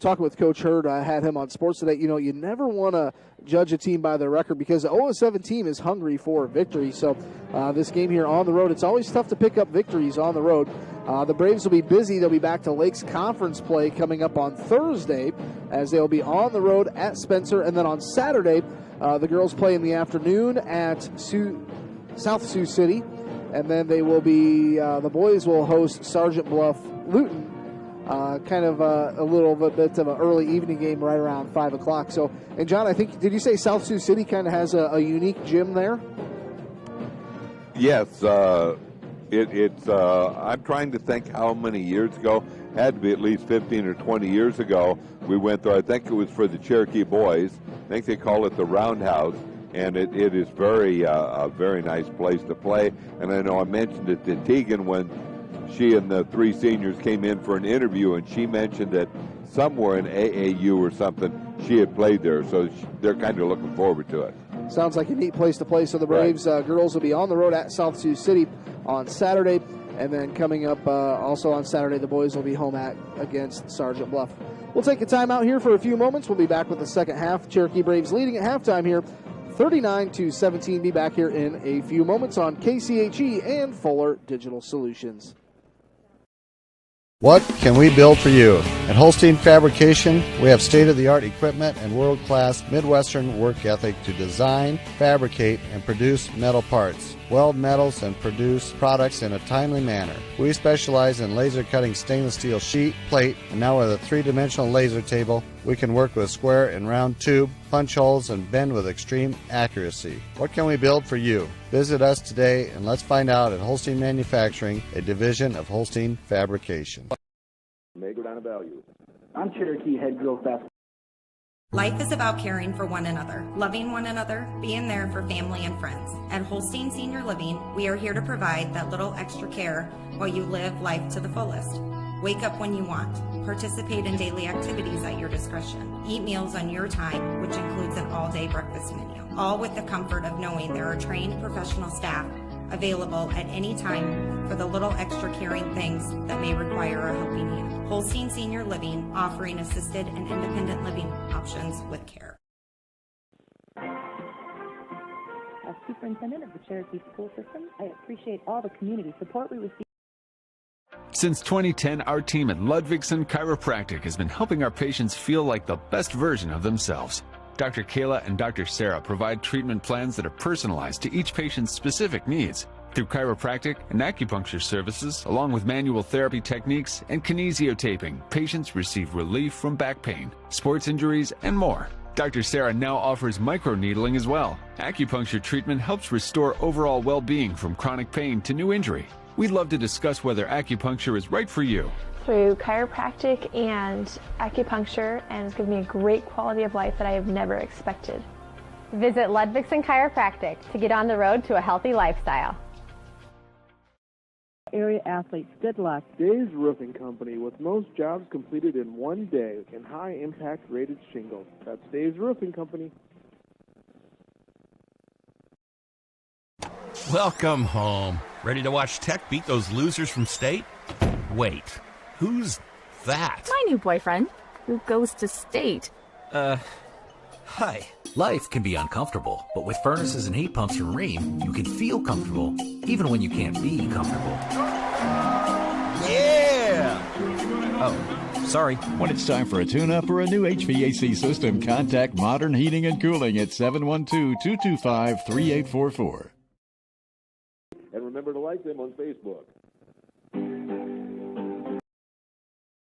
Speaker 1: talking with Coach Hurd, I had him on Sports Today, you never want to judge a team by their record because the 0-7 team is hungry for victory. So this game here on the road, it's always tough to pick up victories on the road. The Braves will be busy. They'll be back to Lakes Conference play coming up on Thursday as they'll be on the road at Spencer. And then on Saturday, the girls play in the afternoon at South Sioux City. And then they will be, the boys will host Sergeant Bluff Luton, kind of a little bit of an early evening game right around 5 o'clock. So, and John, I think, did you say South Sioux City kind of has a unique gym there?
Speaker 2: Yes. I'm trying to think how many years ago. Had to be at least 15 or 20 years ago. We went there. I think it was for the Cherokee boys. I think they call it the Roundhouse. And it is a very nice place to play. And I know I mentioned it to Tegan when she and the 3 seniors came in for an interview, and she mentioned that somewhere in AAU or something she had played there. So they're kind of looking forward to it.
Speaker 1: Sounds like a neat place to play. So the Braves girls will be on the road at South Sioux City on Saturday. And then coming up also on Saturday, the boys will be home against Sergeant Bluff. We'll take a time out here for a few moments. We'll be back with the second half. Cherokee Braves leading at halftime here, 39-17. Be back here in a few moments on KCHE and Fuller Digital Solutions.
Speaker 3: What can we build for you? At Holstein Fabrication, we have state-of-the-art equipment and world-class Midwestern work ethic to design, fabricate, and produce metal parts, weld metals, and produce products in a timely manner. We specialize in laser cutting stainless steel sheet, plate, and now with a three-dimensional laser table, we can work with square and round tube, punch holes, and bend with extreme accuracy. What can we build for you? Visit us today and let's find out at Holstein Manufacturing, a division of Holstein Fabrication.
Speaker 12: May go down a value.
Speaker 4: I'm Cherokee head growth fast.
Speaker 6: Life is about caring for one another, loving one another, being there for family and friends. At Holstein Senior Living, we are here to provide that little extra care while you live life to the fullest. Wake up when you want. Participate in daily activities at your discretion. Eat meals on your time, which includes an all-day breakfast menu. All with the comfort of knowing there are trained professional staff available at any time for the little extra caring things that may require a helping hand. Holstein Senior Living, offering assisted and independent living options with care.
Speaker 24: As superintendent of the Cherokee school system, I appreciate all the community support we receive.
Speaker 25: Since 2010, our team at Ludwigson Chiropractic has been helping our patients feel like the best version of themselves. Dr. Kayla and Dr. Sarah provide treatment plans that are personalized to each patient's specific needs. Through chiropractic and acupuncture services, along with manual therapy techniques and kinesiotaping, patients receive relief from back pain, sports injuries, and more. Dr. Sarah now offers microneedling as well. Acupuncture treatment helps restore overall well-being from chronic pain to new injury. We'd love to discuss whether acupuncture is right for you.
Speaker 26: Through chiropractic and acupuncture, and it's given me a great quality of life that I have never expected.
Speaker 15: Visit Ludwigson Chiropractic to get on the road to a healthy lifestyle.
Speaker 5: Area athletes, good luck. Days Roofing Company, with most jobs completed in one day and high impact rated shingles. That's Days Roofing Company.
Speaker 27: Welcome home. Ready to watch Tech beat those losers from state? Wait, who's that?
Speaker 28: My new boyfriend, who goes to state.
Speaker 29: Hi. Life can be uncomfortable, but with furnaces and heat pumps from Rheem, you can feel comfortable, even when you can't be comfortable. Yeah!
Speaker 30: Oh, sorry. When it's time for a tune-up or a new HVAC system, contact Modern Heating and Cooling at 712-225-3844.
Speaker 12: And remember to like them on Facebook.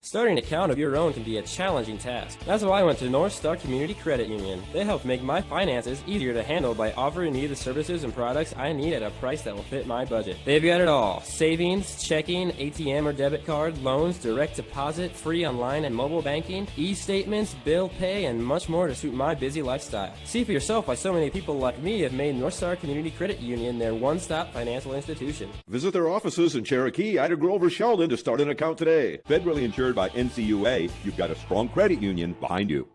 Speaker 31: Starting an account of your own can be a challenging task. That's why I went to North Star Community Credit Union. They help make my finances easier to handle by offering me the services and products I need at a price that will fit my budget. They've got it all: savings, checking, ATM or debit card, loans, direct deposit, free online and mobile banking, e-statements, bill pay, and much more to suit my busy lifestyle. See for yourself why so many people like me have made North Star Community Credit Union their one-stop financial institution.
Speaker 12: Visit their offices in Cherokee, Ida Grove, or Sheldon to start an account today. Federally insured by NCUA, you've got a strong credit union behind you.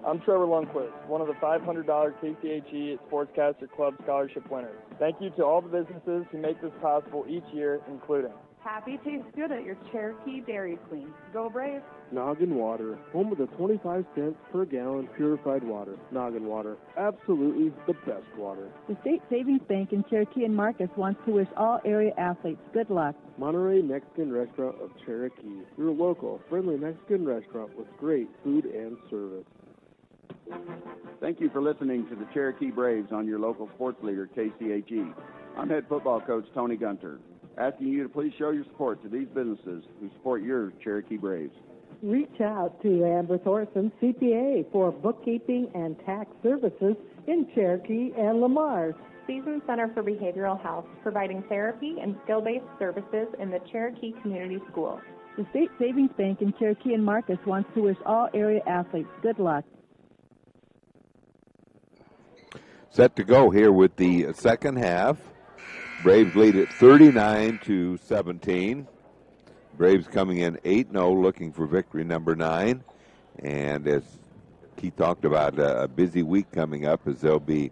Speaker 8: I'm Trevor Lundquist, one of the $500 KCHE Sportscaster Club Scholarship winners. Thank you to all the businesses who make this possible each year, including
Speaker 10: Happy tastes good at your Cherokee Dairy Queen. Go Braves!
Speaker 5: Noggin Water, home of the 25 cents per gallon purified water. Noggin Water, absolutely the best water.
Speaker 32: The State Savings Bank in Cherokee and Marcus wants to wish all area athletes good luck.
Speaker 5: Monterey Mexican Restaurant of Cherokee, your local, friendly Mexican restaurant with great food and service.
Speaker 33: Thank you for listening to the Cherokee Braves on your local sports leader, KCHE. I'm head football coach Tony Gunter, asking you to please show your support to these businesses who support your Cherokee Braves.
Speaker 34: Reach out to Amber Thorson, CPA, for bookkeeping and tax services in Cherokee and Lamar.
Speaker 35: Season Center for Behavioral Health, providing therapy and skill-based services in the Cherokee Community Schools.
Speaker 32: The State Savings Bank in Cherokee and Marcus wants to wish all area athletes good luck.
Speaker 2: Set to go here with the second half. Braves lead at 39-17. Braves coming in 8-0, looking for victory number 9. And as Keith talked about, a busy week coming up as they'll be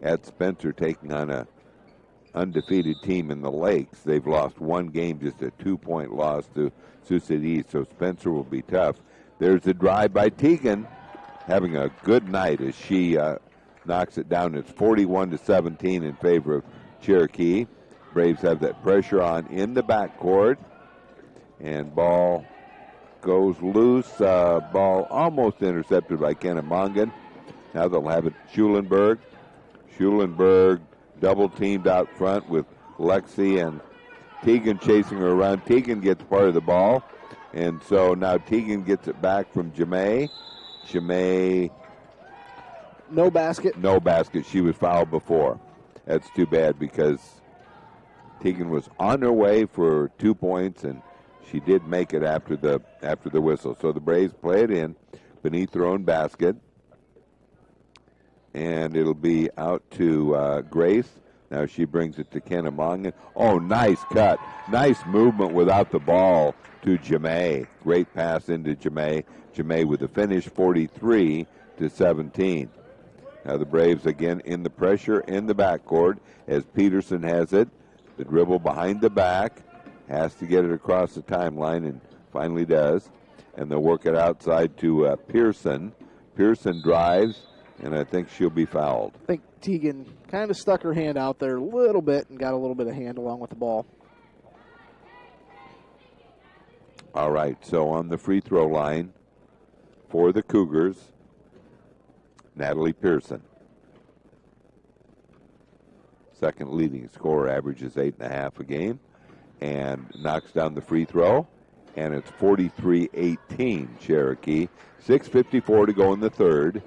Speaker 2: at Spencer taking on a undefeated team in the Lakes. They've lost one game, just a 2-point loss to Sioux City East, so Spencer will be tough. There's the drive by Teagan, having a good night as she knocks it down. It's 41-17 in favor of Cherokee. Braves have that pressure on in the backcourt. And ball goes loose. Ball almost intercepted by Kennemongan. Now they'll have it Schulenberg. Schulenberg double teamed out front with Lexi and Teagan chasing her around. Teagan gets part of the ball. And so now Teagan gets it back from Jemay. Jemay.
Speaker 1: No basket.
Speaker 2: No basket. She was fouled before. That's too bad because Teagan was on her way for 2 points, and she did make it after the whistle. So the Braves play it in beneath their own basket. And it'll be out to Grace. Now she brings it to Kennemongan. Oh, nice cut. Nice movement without the ball to Jemay. Great pass into Jemay. Jemay with the finish, 43-17. Now the Braves again in the pressure in the backcourt as Peterson has it. The dribble behind the back. Has to get it across the timeline and finally does. And they'll work it outside to Pearson. Pearson drives, and I think she'll be fouled.
Speaker 1: I think Teagan kind of stuck her hand out there a little bit and got a little bit of hand along with the ball.
Speaker 2: All right, so on the free throw line for the Cougars, Natalie Pearson. Second leading scorer, averages 8.5 a game, and knocks down the free throw, and it's 43-18 Cherokee. 6:54 to go in the third.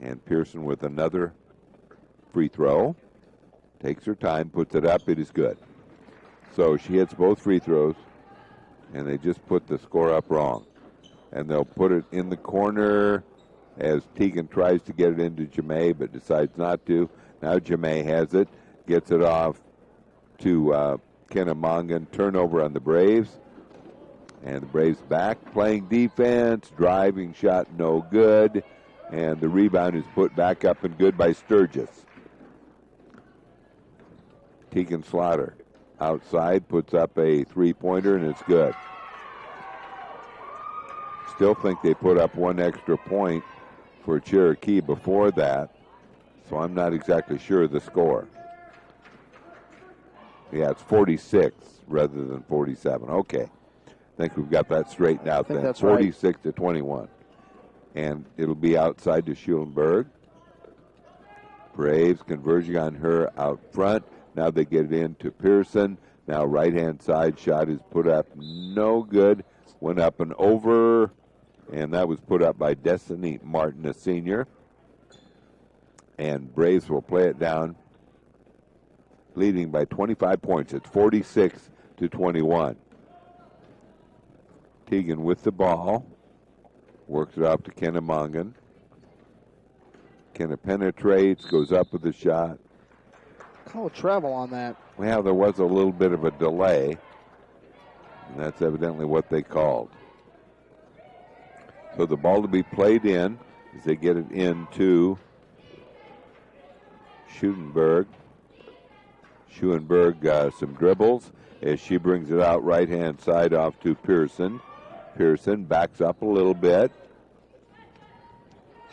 Speaker 2: And Pearson with another free throw. Takes her time, puts it up, it is good. So she hits both free throws, and they just put the score up wrong. And they'll put it in the corner as Teagan tries to get it into Jemay, but decides not to. Now Jemay has it, gets it off to Kennemongan. Turnover on the Braves. And the Braves back playing defense. Driving shot no good. And the rebound is put back up and good by Sturgis. Teagan Slaughter outside puts up a three-pointer, and it's good. Still think they put up one extra point for Cherokee before that, so I'm not exactly sure of the score. Yeah, it's 46 rather than 47. Okay. I think we've got that straightened out then.
Speaker 1: That's
Speaker 2: 46-21. Right. And it'll be outside to Schulenberg. Braves converging on her out front. Now they get it in to Pearson. Now right-hand side shot is put up. No good. Went up and over. And that was put up by Destiny Martin, a senior. And Braves will play it down, leading by 25 points. It's 46-21. Teagan with the ball. Works it out to Kennemongan. Kenna penetrates, goes up with the shot.
Speaker 1: Call a travel on that.
Speaker 2: Well, there was a little bit of a delay, and that's evidently what they called. So the ball to be played in as they get it into Schulenberg. Schulenberg some dribbles as she brings it out right-hand side off to Pearson. Pearson backs up a little bit.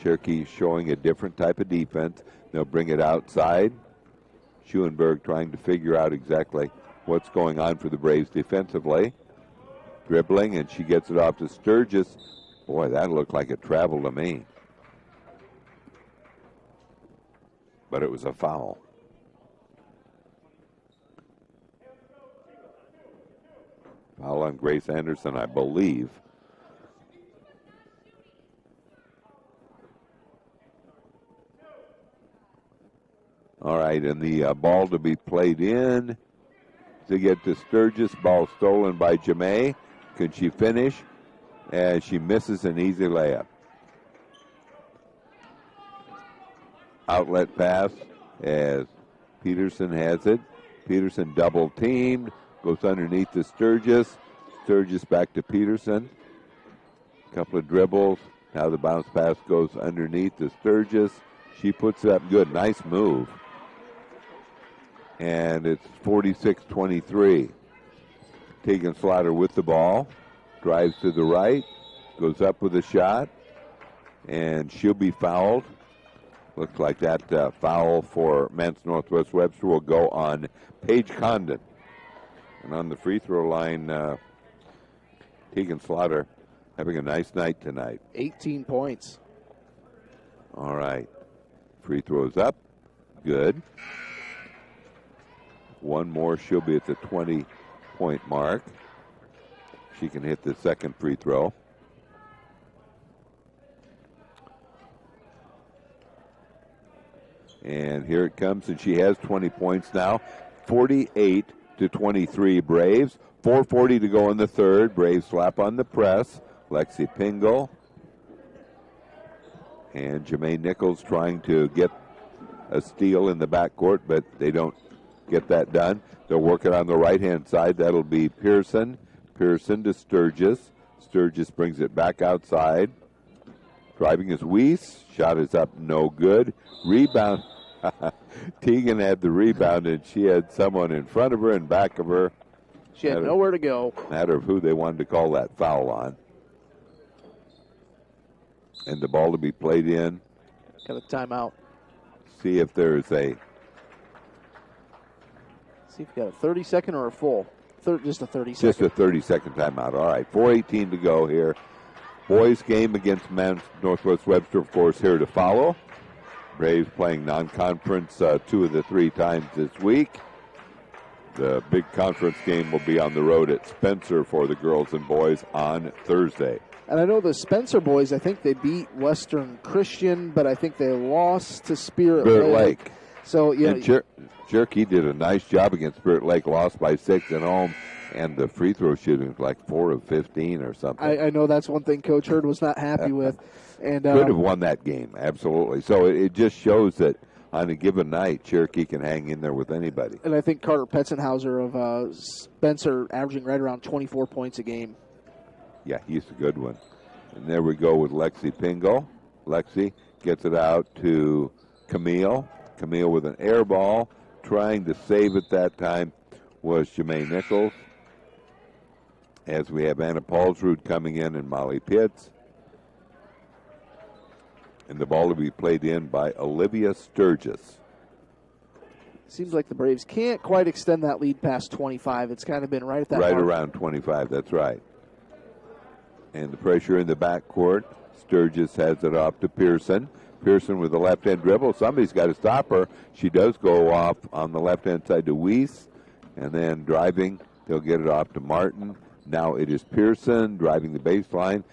Speaker 2: Cherokee showing a different type of defense. They'll bring it outside. Schulenberg trying to figure out exactly what's going on for the Braves defensively. Dribbling, and she gets it off to Sturgis. Boy, that looked like a travel to me. But it was a foul. Foul on Grace Anderson, I believe. All right, and the ball to be played in to get to Sturgis. Ball stolen by Jemay. Can she finish? As she misses an easy layup. Outlet pass as Peterson has it. Peterson double teamed. Goes underneath to Sturgis. Sturgis back to Peterson. Couple of dribbles. Now the bounce pass goes underneath to Sturgis. She puts it up good. Nice move. And it's 46-23. Teagan Slaughter with the ball. Drives to the right. Goes up with a shot. And she'll be fouled. Looks like that foul for Manson Northwest Webster will go on Paige Condon. And on the free throw line, Tegan Slaughter having a nice night tonight.
Speaker 1: 18 points.
Speaker 2: All right. Free throws up. Good. One more. She'll be at the 20-point mark. She can hit the second free throw. And here it comes, and she has 20 points now. 48-23 Braves. 4:40 to go in the third. Braves slap on the press. Lexi Pingle and Jermaine Nichols trying to get a steal in the backcourt, but they don't get that done. They'll work it on the right-hand side. That'll be Pearson. Pearson to Sturgis. Sturgis brings it back outside. Driving is Weiss. Shot is up, no good. Rebound. Tegan had the rebound, and she had someone in front of her and back of her.
Speaker 1: She had nowhere to go.
Speaker 2: Matter of who they wanted to call that foul on. And the ball to be played in.
Speaker 1: Got a timeout.
Speaker 2: See if there's a...
Speaker 1: See if you got a 30-second or a full. Just a 30-second.
Speaker 2: Just a 30-second timeout. All right, 4:18 to go here. Boys game against Northwest Webster, of course, here to follow. Braves playing non-conference 2 of the 3 times this week. The big conference game will be on the road at Spencer for the girls and boys on Thursday.
Speaker 1: And I know the Spencer boys, I think they beat Western Christian, but I think they lost to Spirit Lake. So, yeah.
Speaker 2: And Cherokee did a nice job against Spirit Lake, lost by 6 at home, and the free throw shooting was like 4 of 15 or something.
Speaker 1: I know that's one thing Coach Hurd was not happy with. And
Speaker 2: could have won that game, absolutely. So it just shows that on a given night, Cherokee can hang in there with anybody.
Speaker 1: And I think Carter Petzenhauser of Spencer averaging right around 24 points a game.
Speaker 2: Yeah, he's a good one. And there we go with Lexi Pingle. Lexi gets it out to Camille. Camille with an air ball. Trying to save it that time was Jermaine Nichols. As we have Anna Paulsrud coming in and Molly Pitts. And the ball to be played in by Olivia Sturgis.
Speaker 1: Seems like the Braves can't quite extend that lead past 25. It's kind of been right at that mark.
Speaker 2: Around 25, that's right. And the pressure in the backcourt. Sturgis has it off to Pearson. Pearson with a left-hand dribble. Somebody's got to stop her. She does go off on the left-hand side to Weiss. And then driving, they'll get it off to Martin. Now it is Pearson driving the baseline.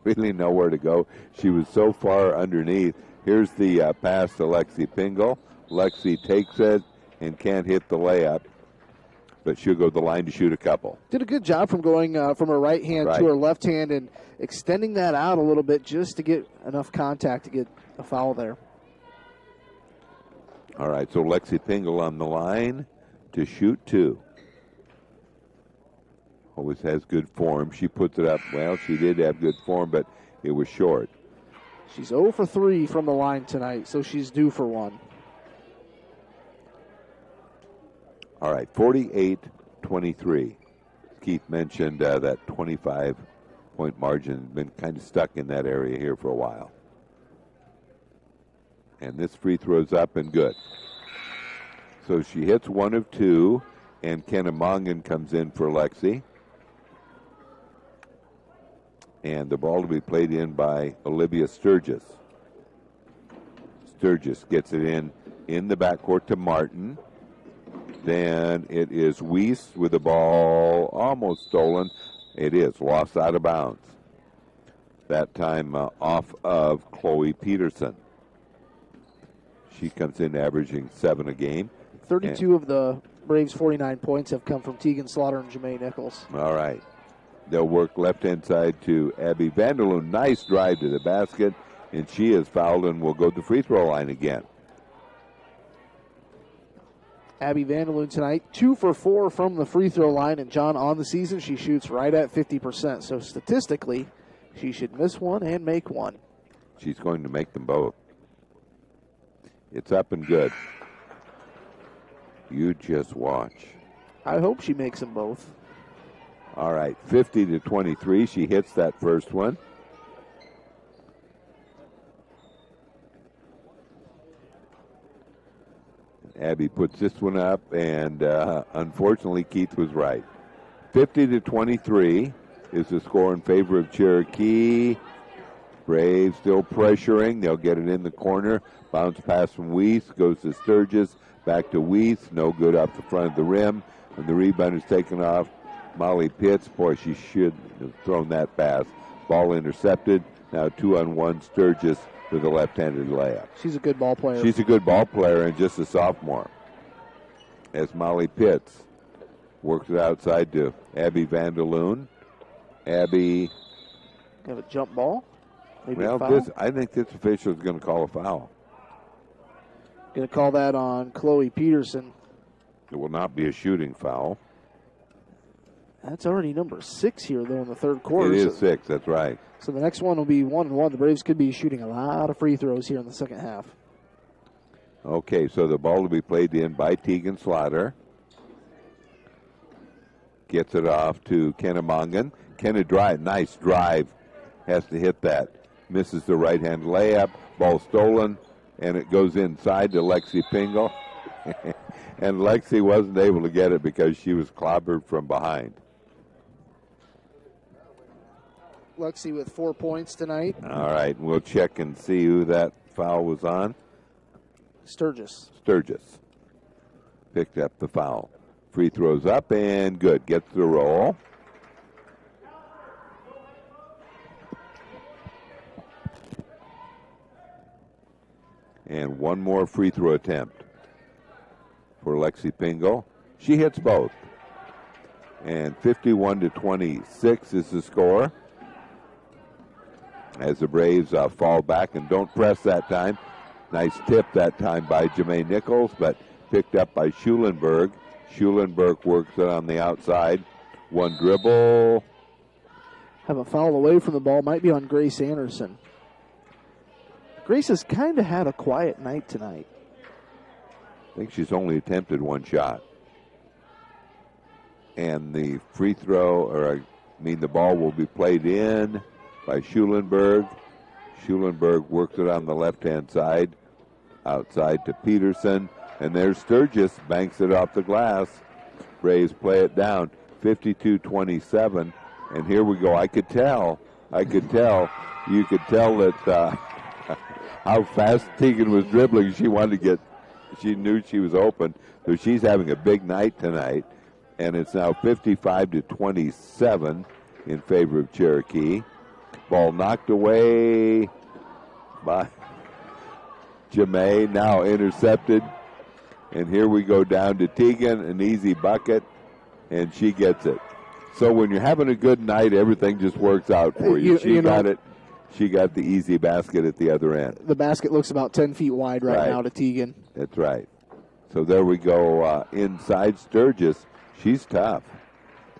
Speaker 2: Really nowhere to go. She was so far underneath. Here's the pass to Lexi Pingle. Lexi takes it and can't hit the layup, but she'll go to the line to shoot a couple.
Speaker 1: Did a good job from going from her right hand to her left hand and extending that out a little bit just to get enough contact to get a foul there.
Speaker 2: All right, so Lexi Pingle on the line to shoot 2. Always has good form. She puts it up. Well, she did have good form, but it was short.
Speaker 1: She's 0 for 3 from the line tonight, so she's due for 1.
Speaker 2: All right, 48-23. Keith mentioned that 25-point margin has been kind of stuck in that area here for a while. And this free throw's up and good. So she hits 1 of 2, and Kenna Mongan comes in for Lexi. And the ball to be played in by Olivia Sturgis. Sturgis gets it in the backcourt to Martin. Then it is Weiss with the ball almost stolen. It is lost out of bounds. That time off of Chloe Peterson. She comes in averaging 7 a game.
Speaker 1: 32 of the Braves' 49 points have come from Tegan Slaughter and Jermaine Nichols.
Speaker 2: All right. They'll work left-hand side to Abby Vanderloon. Nice drive to the basket, and she is fouled and will go to the free throw line again.
Speaker 1: Abby Vanderloon tonight, 2 for 4 from the free throw line, and John, on the season, she shoots right at 50%. So statistically, she should miss 1 and make 1.
Speaker 2: She's going to make them both. It's up and good. You just watch.
Speaker 1: I hope she makes them both.
Speaker 2: All right, 50-23. She hits that first one. Abby puts this one up, and unfortunately Keith was right. 50-23 is the score in favor of Cherokee. Braves still pressuring. They'll get it in the corner. Bounce pass from Weiss. Goes to Sturgis. Back to Weiss. No good up the front of the rim. And the rebound is taken off Molly Pitts. Boy, she should have thrown that pass. Ball intercepted. Now 2-on-1 Sturgis with a left-handed layup.
Speaker 1: She's a good ball player.
Speaker 2: She's a good ball player and just a sophomore. As Molly Pitts works it outside to Abby Vanderloon. Abby.
Speaker 1: Got a jump ball. Maybe
Speaker 2: Well,
Speaker 1: a foul.
Speaker 2: I think this official is going to call a foul.
Speaker 1: Going to call that on Chloe Peterson.
Speaker 2: It will not be a shooting foul.
Speaker 1: That's already number 6 here, though, in the third quarter.
Speaker 2: It is 6, that's right.
Speaker 1: So the next one will be 1-1. The Braves could be shooting a lot of free throws here in the second half.
Speaker 2: Okay, so the ball to be played in by Tegan Slaughter. Gets it off to Kennemongan. Kenna Drive, nice drive. Has to hit that. Misses the right-hand layup. Ball stolen, and it goes inside to Lexi Pingle. And Lexi wasn't able to get it because she was clobbered from behind.
Speaker 1: Lexi with 4 points tonight.
Speaker 2: All right, we'll check and see who that foul was on.
Speaker 1: Sturgis.
Speaker 2: Sturgis picked up the foul. Free throws up and good. Gets the roll. And one more free throw attempt for Lexi Pingle. She hits both. And 51-26 is the score. As the Braves fall back and don't press that time. Nice tip that time by Jermaine Nichols, but picked up by Schulenberg. Schulenberg works it on the outside. One dribble.
Speaker 1: Have a foul away from the ball. Might be on Grace Anderson. Grace has kind of had a quiet night tonight.
Speaker 2: I think she's only attempted one shot. And the free throw, the ball will be played in by Schulenberg. Schulenberg works it on the left-hand side, outside to Peterson. And there's Sturgis, banks it off the glass. Braves play it down, 52-27. And here we go. You could tell that how fast Tegan was dribbling. She knew she was open. So she's having a big night tonight. And it's now 55-27 in favor of Cherokee. Ball knocked away by Jamae, now intercepted. And here we go down to Tegan, an easy bucket, and she gets it. So when you're having a good night, everything just works out for you. She got it. She got the easy basket at the other end.
Speaker 1: The basket looks about 10 feet wide right now to Tegan.
Speaker 2: That's right. So there we go inside Sturgis. She's tough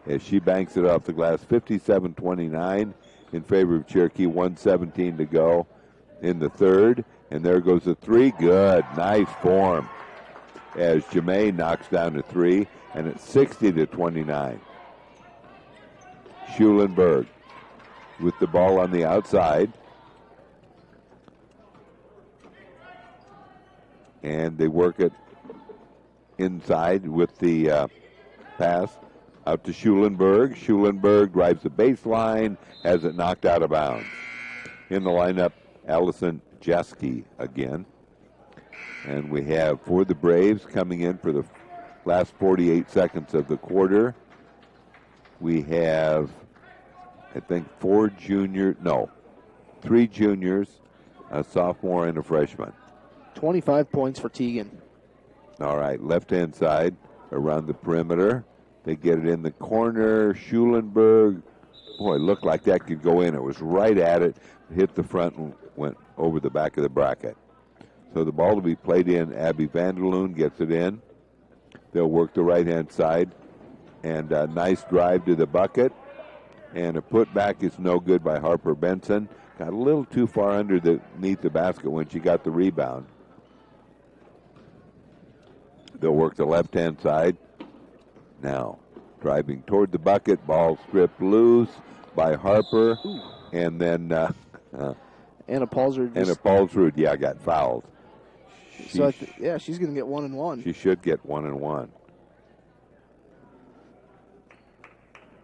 Speaker 2: as she banks it off the glass. 57-29 in favor of Cherokee. 1:17 to go in the third. And there goes a three. Good. Nice form as Jamae knocks down a three. And it's 60-29. Schulenberg with the ball on the outside. And they work it inside with the pass out to Schulenberg. Schulenberg drives the baseline, has it knocked out of bounds. In the lineup, Allison Jeske again. And we have, for the Braves, coming in for the last 48 seconds of the quarter, we have, I think, three juniors, a sophomore and a freshman.
Speaker 1: 25 points for Tegan.
Speaker 2: All right, left-hand side around the perimeter. They get it in the corner. Schulenberg, boy, it looked like that could go in. It was right at it, hit the front and went over the back of the bracket. So the ball to be played in. Abby Vanderloon gets it in. They'll work the right-hand side. And a nice drive to the bucket. And a putback is no good by Harper Benson. Got a little too far underneath the basket when she got the rebound. They'll work the left-hand side. Now, driving toward the bucket, ball stripped loose by Harper. And then
Speaker 1: Anna Paulsrud.
Speaker 2: Got fouled.
Speaker 1: So, yeah, she's going to get 1 and 1.
Speaker 2: She should get 1 and 1.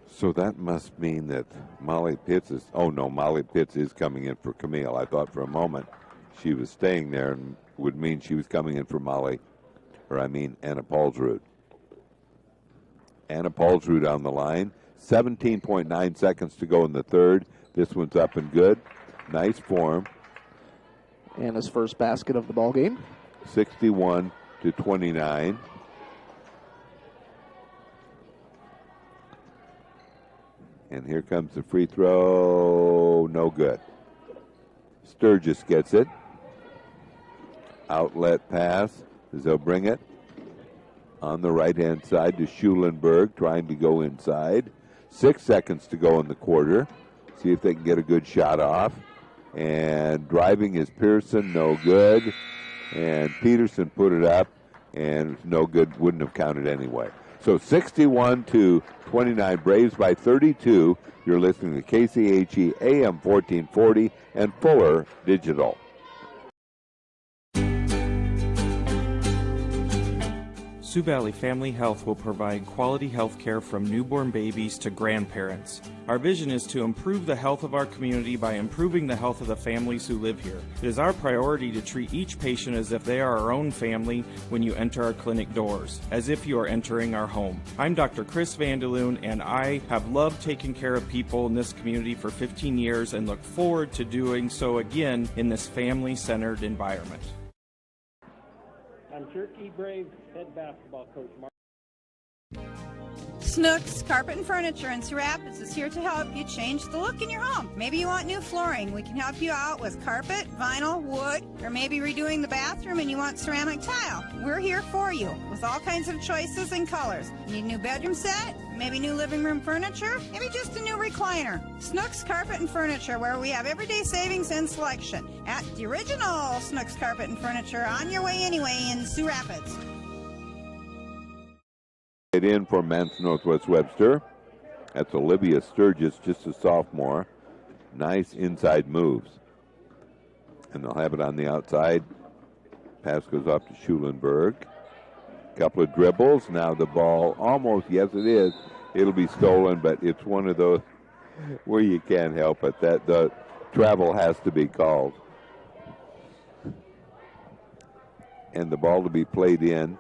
Speaker 2: So that must mean that Molly Pitts is, oh no, Molly Pitts is coming in for Camille. I thought for a moment she was staying there and would mean she was coming in for Anna Paulsrud. Anna Paulsrud on the line. 17.9 seconds to go in the third. This one's up and good. Nice form.
Speaker 1: Anna's first basket of the ball game.
Speaker 2: 61-29. And here comes the free throw. No good. Sturgis gets it. Outlet pass. They'll bring it on the right-hand side to Schulenberg, trying to go inside. 6 seconds to go in the quarter. See if they can get a good shot off. And driving is Pearson, no good. And Peterson put it up, and it's no good, wouldn't have counted anyway. So 61-29, Braves by 32. You're listening to KCHE AM 1440 and Fuller Digital.
Speaker 3: Sioux Valley Family Health will provide quality health care from newborn babies to grandparents. Our vision is to improve the health of our community by improving the health of the families who live here. It is our priority to treat each patient as if they are our own family when you enter our clinic doors, as if you are entering our home. I'm Dr. Chris Vandeloon, and I have loved taking care of people in this community for 15 years and look forward to doing so again in this family-centered environment.
Speaker 4: I'm Cherokee Braves head basketball coach Mark.
Speaker 7: Snooks Carpet and Furniture in Sioux Rapids is here to help you change the look in your home. Maybe you want new flooring. We can help you out with carpet, vinyl, wood, or maybe redoing the bathroom and you want ceramic tile. We're here for you with all kinds of choices and colors. Need a new bedroom set? Maybe new living room furniture? Maybe just a new recliner. Snooks Carpet and Furniture, where we have everyday savings and selection at the original Snooks Carpet and Furniture, on your way anyway in Sioux Rapids.
Speaker 2: In for Manson-Northwest Webster. That's Olivia Sturgis, just a sophomore. Nice inside moves. And they'll have it on the outside. Pass goes off to Schulenberg. Couple of dribbles. Now the ball almost, yes it is. It'll be stolen, but it's one of those where you can't help it. That the travel has to be called. And the ball to be played in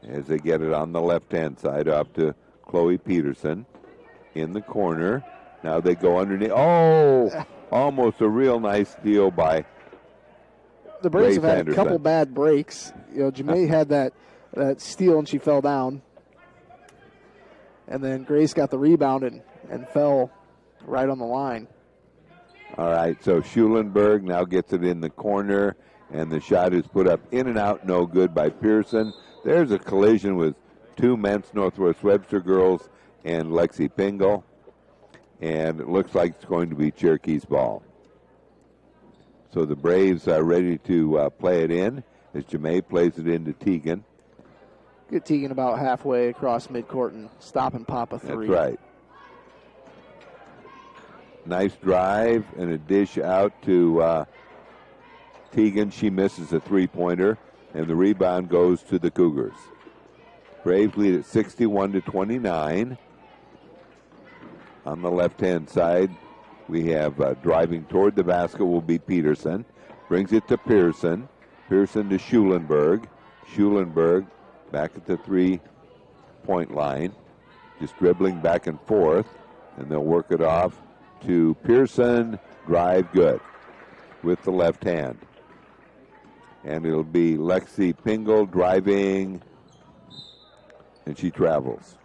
Speaker 2: as they get it on the left-hand side off to Chloe Peterson in the corner. Now they go underneath. Oh, almost a real nice steal by
Speaker 1: the Braves have had
Speaker 2: Anderson.
Speaker 1: A couple bad breaks. You know, Jamae had that steal and she fell down. And then Grace got the rebound and fell right on the line.
Speaker 2: All right, so Schulenberg now gets it in the corner, and the shot is put up in and out, no good by Pearson. There's a collision with two Manson-Northwest Webster girls and Lexi Pingle, and it looks like it's going to be Cherokee's ball. So the Braves are ready to play it in as Jamae plays it into Teagan.
Speaker 1: Get Teagan about halfway across midcourt and stop and pop a three.
Speaker 2: That's right. Nice drive and a dish out to Teagan. She misses a three-pointer, and the rebound goes to the Cougars. Braves lead at 61-29. On the left-hand side, we have driving toward the basket will be Peterson. Brings it to Pearson. Pearson to Schulenberg. Schulenberg back at the three-point line. Just dribbling back and forth, and they'll work it off to Pearson. Drive good with the left hand. And it'll be Lexi Pingle driving, and she travels.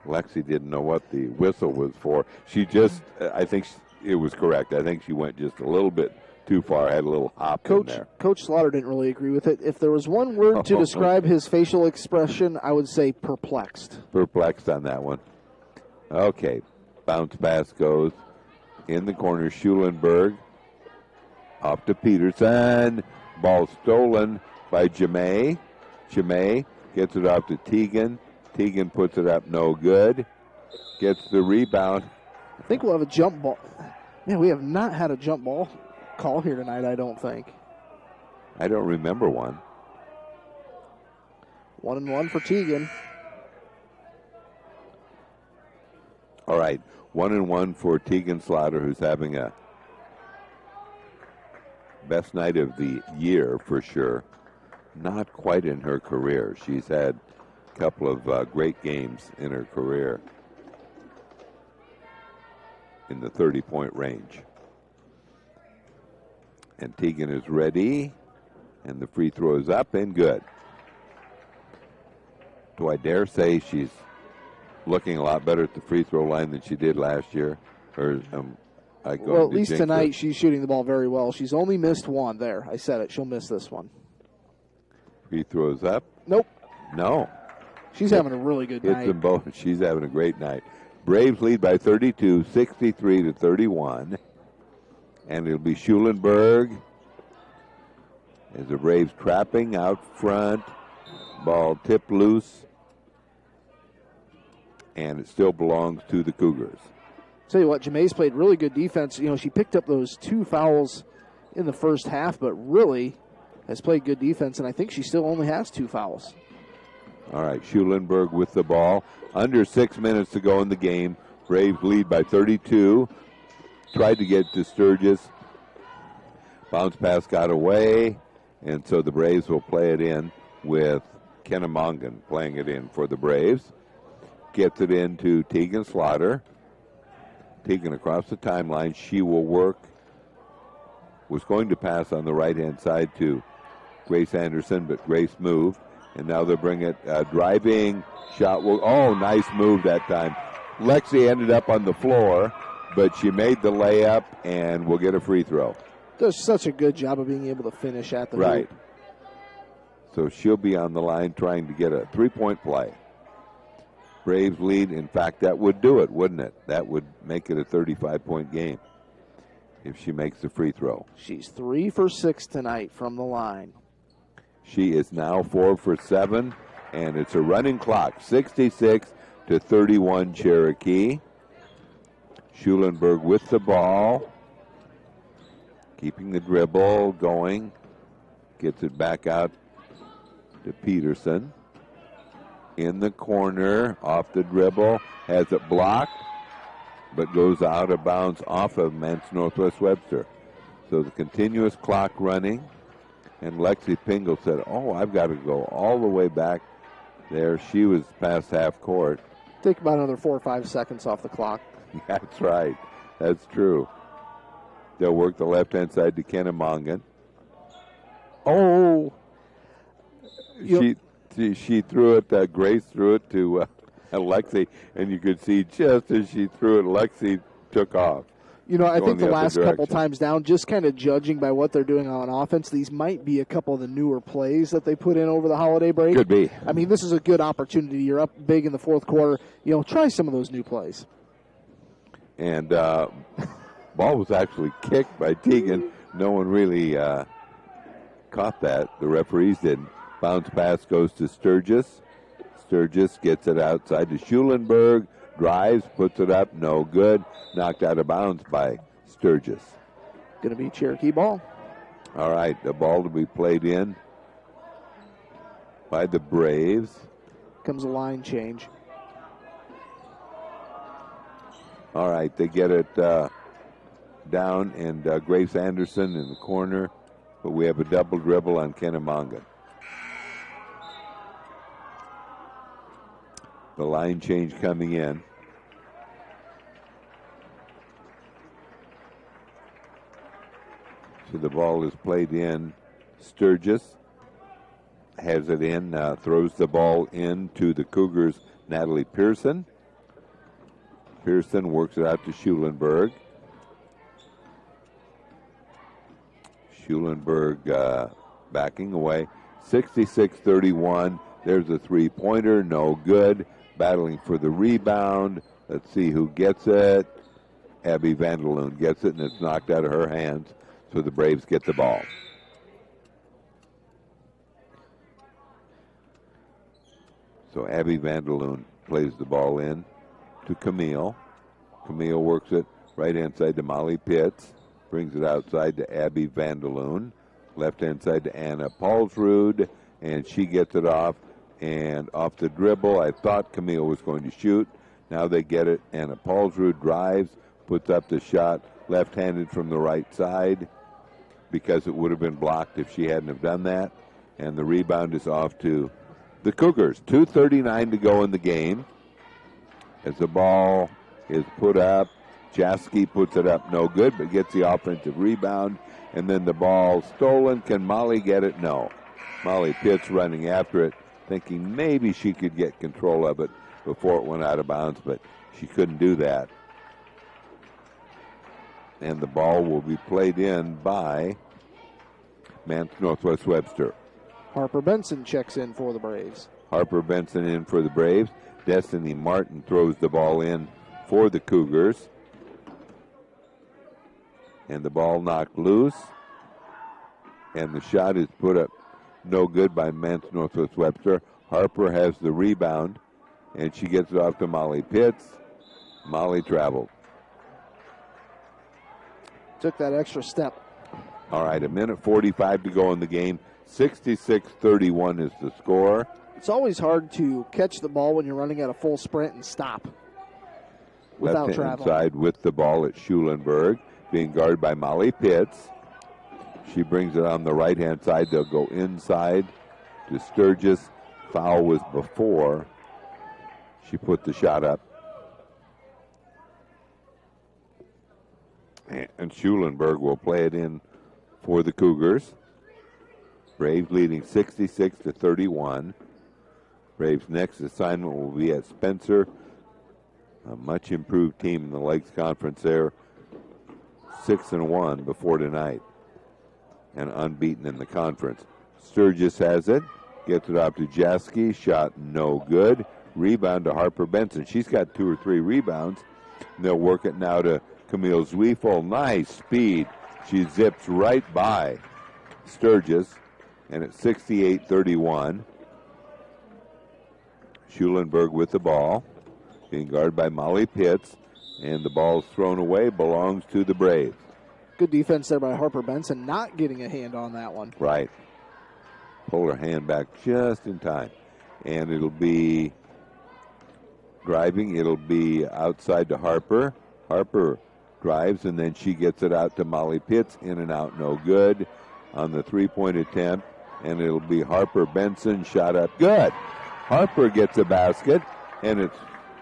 Speaker 2: Lexi didn't know what the whistle was for. She just, I think it was correct. I think she went just a little bit too far, had a little hop in there.
Speaker 1: Coach Slaughter didn't really agree with it. If there was one word to describe his facial expression, I would say perplexed.
Speaker 2: Perplexed on that one. Okay, bounce pass goes in the corner. Schulenberg off to Peterson. Ball stolen by Jamae. Jamae gets it off to Teagan. Teagan puts it up, no good. Gets the rebound.
Speaker 1: I think we'll have a jump ball. Man, we have not had a jump ball call here tonight, I don't think.
Speaker 2: I don't remember one.
Speaker 1: 1-1 for Teagan.
Speaker 2: All right, 1-1 for Teagan Slaughter, who's having a best night of the year for sure. Not quite in her career. She's had a couple of great games in her career in the 30-point range. And Teagan is ready, and the free throw is up and good. Do I dare say she's looking a lot better at the free throw line than she did last year? Or
Speaker 1: well, at least tonight she's shooting the ball very well. She's only missed one there. I said it. She'll miss this one.
Speaker 2: Free throws up?
Speaker 1: Nope.
Speaker 2: No.
Speaker 1: She's having a really good night.
Speaker 2: Hits them both. She's having a great night. Braves lead by 32, 63-31. And it'll be Schulenberg as the Braves trapping out front. Ball tipped loose. And it still belongs to the Cougars.
Speaker 1: Tell you what, Jamaise played really good defense. You know, she picked up those 2 fouls in the first half, but really has played good defense, and I think she still only has 2 fouls.
Speaker 2: All right, Schulenberg with the ball. Under 6 minutes to go in the game. Braves lead by 32. Tried to get to Sturgis. Bounce pass got away, and so the Braves will play it in with Kennemongan playing it in for the Braves. Gets it into Teagan Slaughter. Teagan across the timeline. She will work. Was going to pass on the right-hand side to Grace Anderson, but Grace moved. And now they'll bring it. Driving shot. Nice move that time. Lexi ended up on the floor, but she made the layup and will get a free throw.
Speaker 1: Does such a good job of being able to finish at the
Speaker 2: right.
Speaker 1: hoop.
Speaker 2: So she'll be on the line trying to get a 3-point play. Braves lead. In fact, that would do it, wouldn't it? That would make it a 35-point game if she makes the free throw.
Speaker 1: She's 3 for 6 tonight from the line.
Speaker 2: She is now 4 for 7, and it's a running clock. 66-31 Cherokee. Schulenberg with the ball. Keeping the dribble going. Gets it back out to Peterson. In the corner, off the dribble, has it blocked, but goes out of bounds off of Manson-Northwest Webster. So the continuous clock running, and Lexi Pingle said, I've got to go all the way back there. She was past half court.
Speaker 1: Take about another 4 or 5 seconds off the clock.
Speaker 2: That's right. That's true. They'll work the left-hand side to Kennemongan. She threw it, Grace threw it to Lexi, and you could see just as she threw it, Lexi took off.
Speaker 1: You know, I think the last couple times down, just kind of judging by what they're doing on offense, these might be a couple of the newer plays that they put in over the holiday break.
Speaker 2: Could be.
Speaker 1: I mean, this is a good opportunity. You're up big in the fourth quarter. You know, try some of those new plays.
Speaker 2: And ball was actually kicked by Teagan. No one really caught that. The referees didn't. Bounce pass goes to Sturgis. Sturgis gets it outside to Schulenberg. Drives, puts it up, no good. Knocked out of bounds by Sturgis.
Speaker 1: Going to be Cherokee ball.
Speaker 2: All right, the ball to be played in by the Braves.
Speaker 1: Comes a line change.
Speaker 2: All right, they get it down, and Grace Anderson in the corner, but we have a double dribble on Kennemongan. The line change coming in. So the ball is played in. Sturgis has it in, throws the ball in to the Cougars' Natalie Pearson. Pearson works it out to Schulenberg. Schulenberg backing away. 66-31. There's a three-pointer, no good. Battling for the rebound. Let's see who gets it. Abby Vanderloon gets it, and it's knocked out of her hands. So the Braves get the ball. So Abby Vanderloon plays the ball in to Camille. Camille works it Right-hand side to Molly Pitts. Brings it outside to Abby Vandeloon. Left-hand side to Anna Paulsrud, and she gets it off. And off the dribble, I thought Camille was going to shoot. Now they get it. Anna Paulsrud drives, puts up the shot, left-handed from the right side, because it would have been blocked if she hadn't have done that. And the rebound is off to the Cougars. 2:39 to go in the game. As the ball is put up, Jasky puts it up, no good, but gets the offensive rebound. And then the ball stolen. Can Molly get it? No. Molly Pitts running after it, thinking maybe she could get control of it before it went out of bounds, but she couldn't do that. And the ball will be played in by Manson-Northwest Webster.
Speaker 1: Harper Benson checks in for the Braves.
Speaker 2: Harper Benson in for the Braves. Destiny Martin throws the ball in for the Cougars. And the ball knocked loose. And the shot is put up no good by Manson-Northwest Webster. Harper has the rebound, and she gets it off to Molly Pitts. Molly traveled.
Speaker 1: Took that extra step.
Speaker 2: All right, 1:45 to go in the game. 66-31 is the score.
Speaker 1: It's always hard to catch the ball when you're running at a full sprint and stop without
Speaker 2: Left-hand
Speaker 1: traveling.
Speaker 2: side with the ball at Schulenberg, being guarded by Molly Pitts. She brings it on the right-hand side. They'll go inside to Sturgis. Foul was before she put the shot up. And Schulenberg will play it in for the Cougars. Braves leading 66-31. Braves' next assignment will be at Spencer, a much improved team in the Lakes Conference there. 6-1 before tonight, and unbeaten in the conference. Sturgis has it, gets it off to Jasky, shot no good. Rebound to Harper Benson. She's got 2 or 3 rebounds. And they'll work it now to Camille Zwiefel. Nice speed. She zips right by Sturgis, and it's 68-31. Schulenberg with the ball, being guarded by Molly Pitts, and the ball's thrown away, belongs to the Braves.
Speaker 1: Good defense there by Harper Benson, not getting a hand on that one.
Speaker 2: Right. Pulled her hand back just in time. And it'll be driving. It'll be outside to Harper. Harper drives, and then she gets it out to Molly Pitts. In and out, no good on the three-point attempt. And it'll be Harper Benson, shot up, good. Harper gets a basket, and it's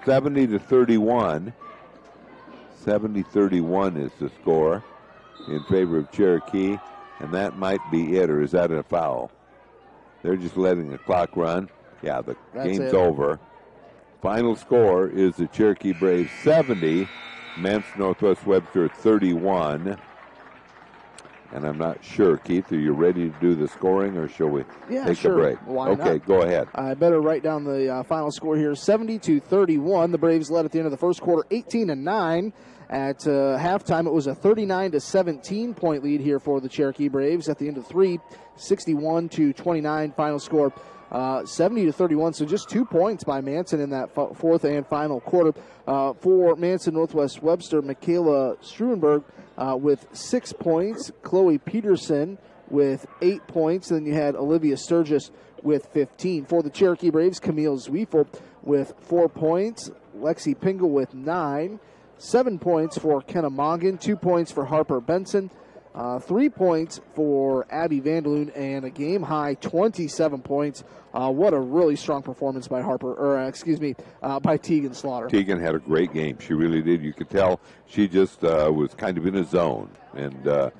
Speaker 2: 70-31. 70-31 is the score in favor of Cherokee, and that might be it, or is that a foul? They're just letting the clock run. Yeah, the game's over. Final score is the Cherokee Braves 70, Manson-Northwest Webster 31. And I'm not sure, Keith, are you ready to do the scoring, or shall we take a break?
Speaker 1: Why not?
Speaker 2: Okay, go ahead.
Speaker 1: I better write down the final score here. 70-31. The Braves led at the end of the first quarter, 18-9. At halftime, it was a 39-17 point lead here for the Cherokee Braves. At the end of 3, 61-29 final score. 70-31, so just 2 points by Manson in that fourth and final quarter. For Manson-Northwest Webster, Michaela Struenberg with 6 points. Chloe Peterson with 8 points. Then you had Olivia Sturgis with 15. For the Cherokee Braves, Camille Zwiefel with 4 points. Lexi Pingle with 9. 7 points for Kenna Mongan. 2 points for Harper Benson. 3 points for Abby Vandeloon, and a game-high 27 points. What a really strong performance by by Tegan Slaughter.
Speaker 2: Tegan had a great game. She really did. You could tell she just was kind of in a zone. And the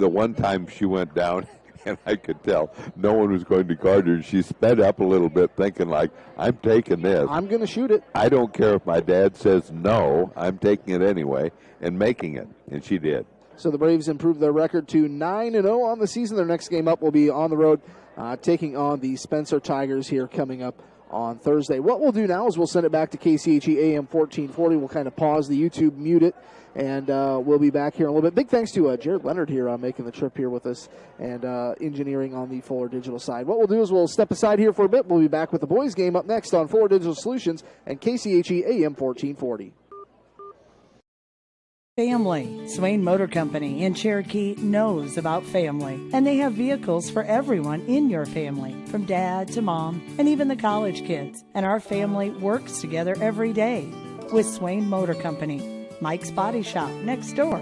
Speaker 2: one time she went down, and I could tell no one was going to guard her, she sped up a little bit, thinking like, I'm taking this.
Speaker 1: I'm going to shoot it.
Speaker 2: I don't care if my dad says no. I'm taking it anyway and making it. And she did.
Speaker 1: So the Braves improved their record to 9-0 on the season. Their next game up will be on the road, taking on the Spencer Tigers here coming up on Thursday. What we'll do now is we'll send it back to KCHE AM 1440. We'll kind of pause the YouTube, mute it, and we'll be back here in a little bit. Big thanks to Jared Leonard here making the trip here with us and engineering on the Fuller Digital side. What we'll do is we'll step aside here for a bit. We'll be back with the boys game up next on Fuller Digital Solutions and KCHE AM 1440.
Speaker 34: Family. Swain Motor Company in Cherokee knows about family, and they have vehicles for everyone in your family, from dad to mom, and even the college kids. And our family works together every day with Swain Motor Company, Mike's Body Shop next door,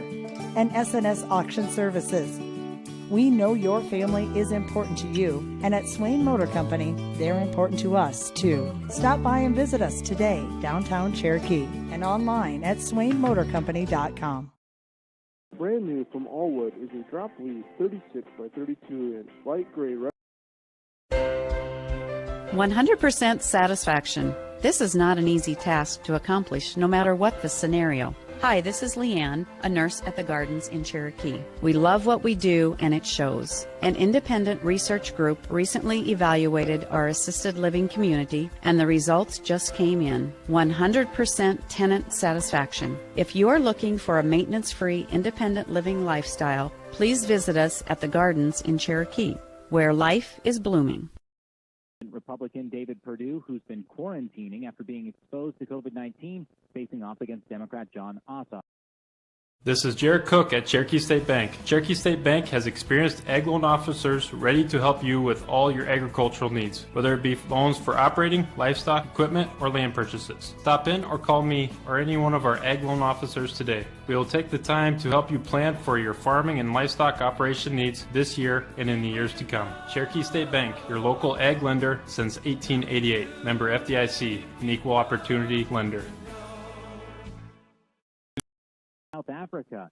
Speaker 34: and SNS Auction Services. We know your family is important to you, and at Swain Motor Company, they're important to us, too. Stop by and visit us today, downtown Cherokee, and online at swainmotorcompany.com.
Speaker 5: Brand new from Allwood is a drop leaf 36 by 32 inch light gray.
Speaker 6: 100% satisfaction. This is not an easy task to accomplish, no matter what the scenario. Hi, this is Leanne, a nurse at the Gardens in Cherokee. We love what we do, and it shows. An independent research group recently evaluated our assisted living community, and the results just came in. 100% tenant satisfaction. If you are looking for a maintenance-free, independent living lifestyle, please visit us at the Gardens in Cherokee, where life is blooming.
Speaker 9: Republican David Perdue, who's been quarantining after being exposed to COVID-19, facing off against Democrat John Ossoff.
Speaker 11: This is Jared Cook at Cherokee State Bank. Cherokee State Bank has experienced ag loan officers ready to help you with all your agricultural needs, whether it be loans for operating, livestock, equipment, or land purchases. Stop in or call me or any one of our ag loan officers today. We will take the time to help you plan for your farming and livestock operation needs this year and in the years to come. Cherokee State Bank, your local ag lender since 1888. Member FDIC, an equal opportunity lender.
Speaker 9: South Africa.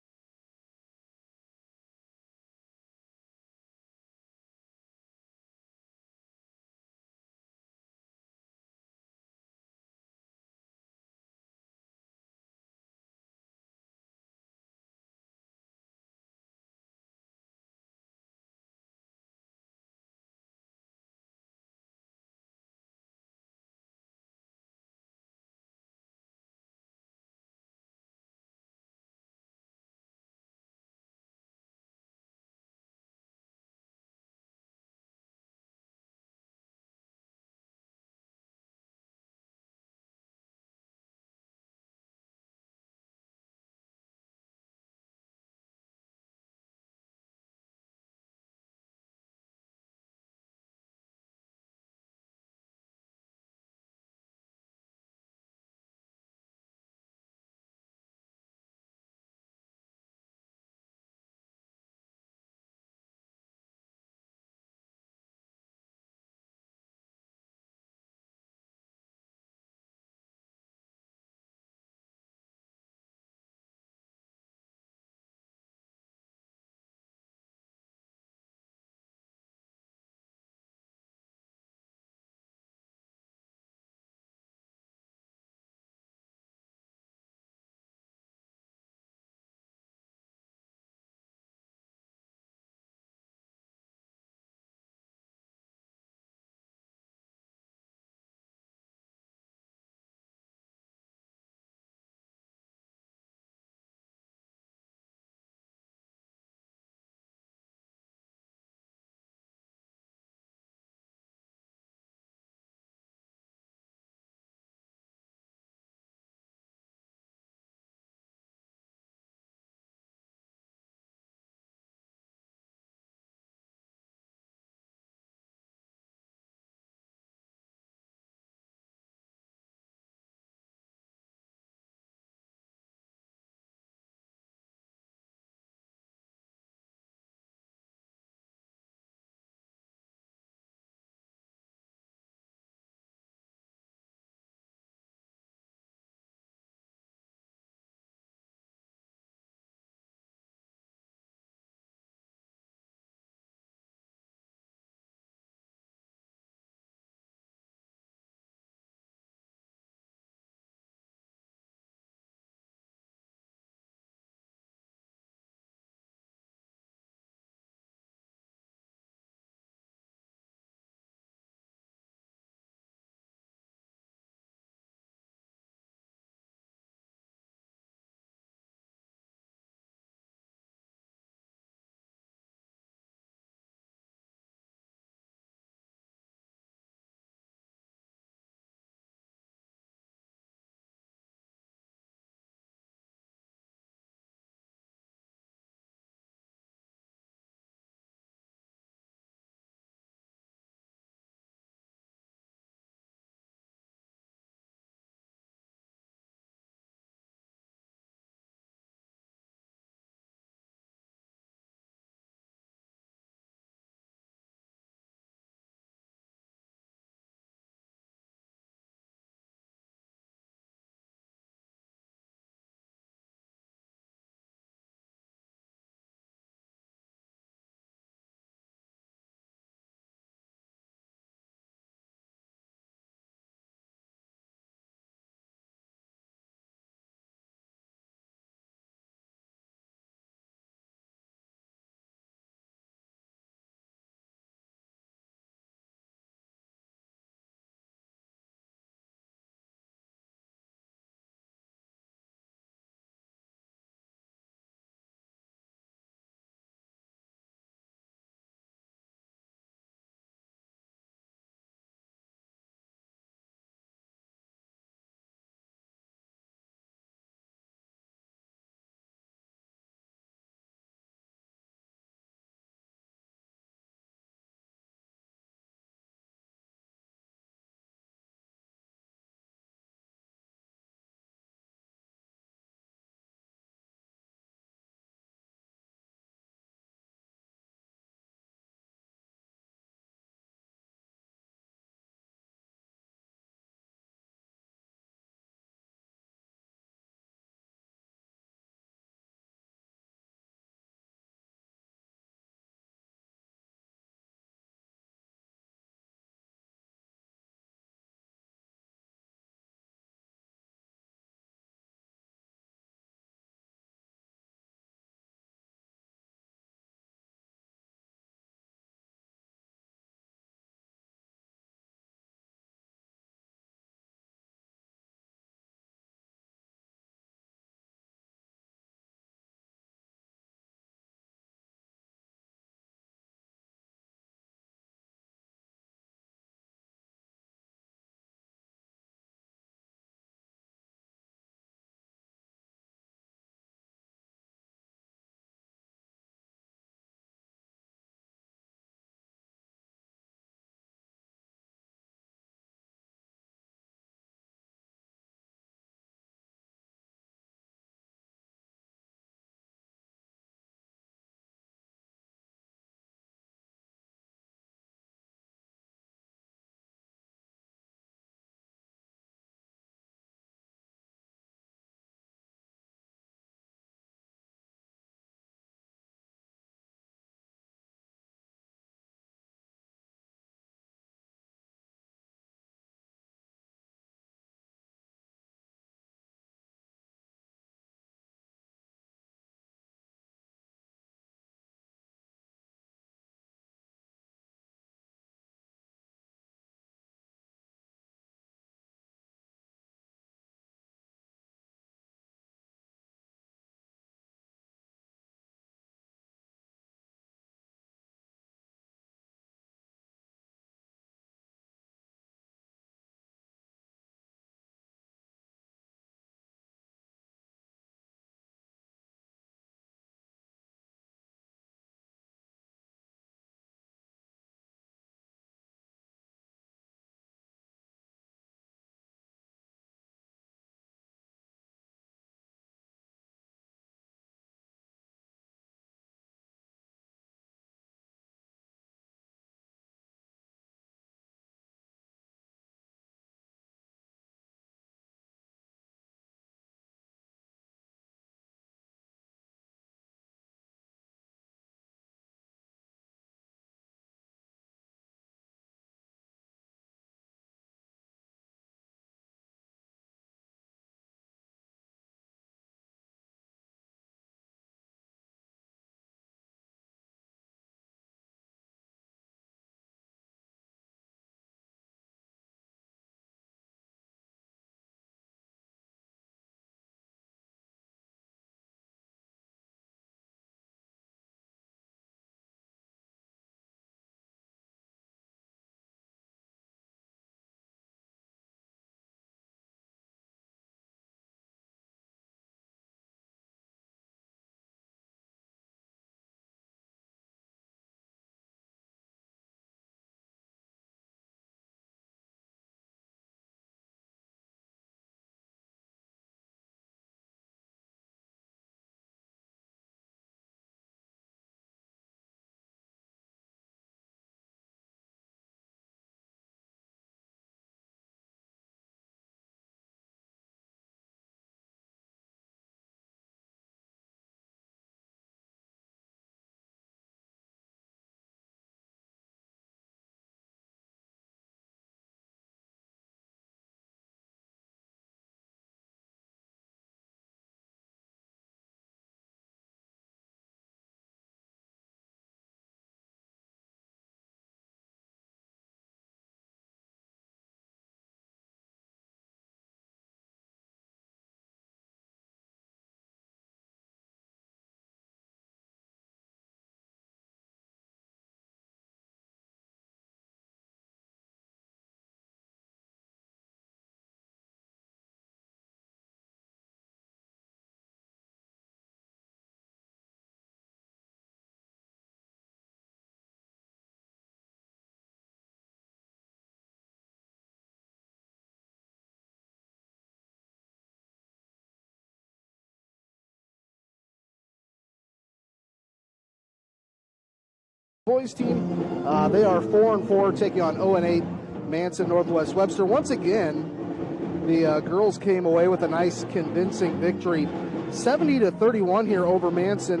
Speaker 1: boys team. They are 4-4, taking on 0-8 Manson Northwest Webster. Once again, the girls came away with a nice, convincing victory, 70-31 here over Manson.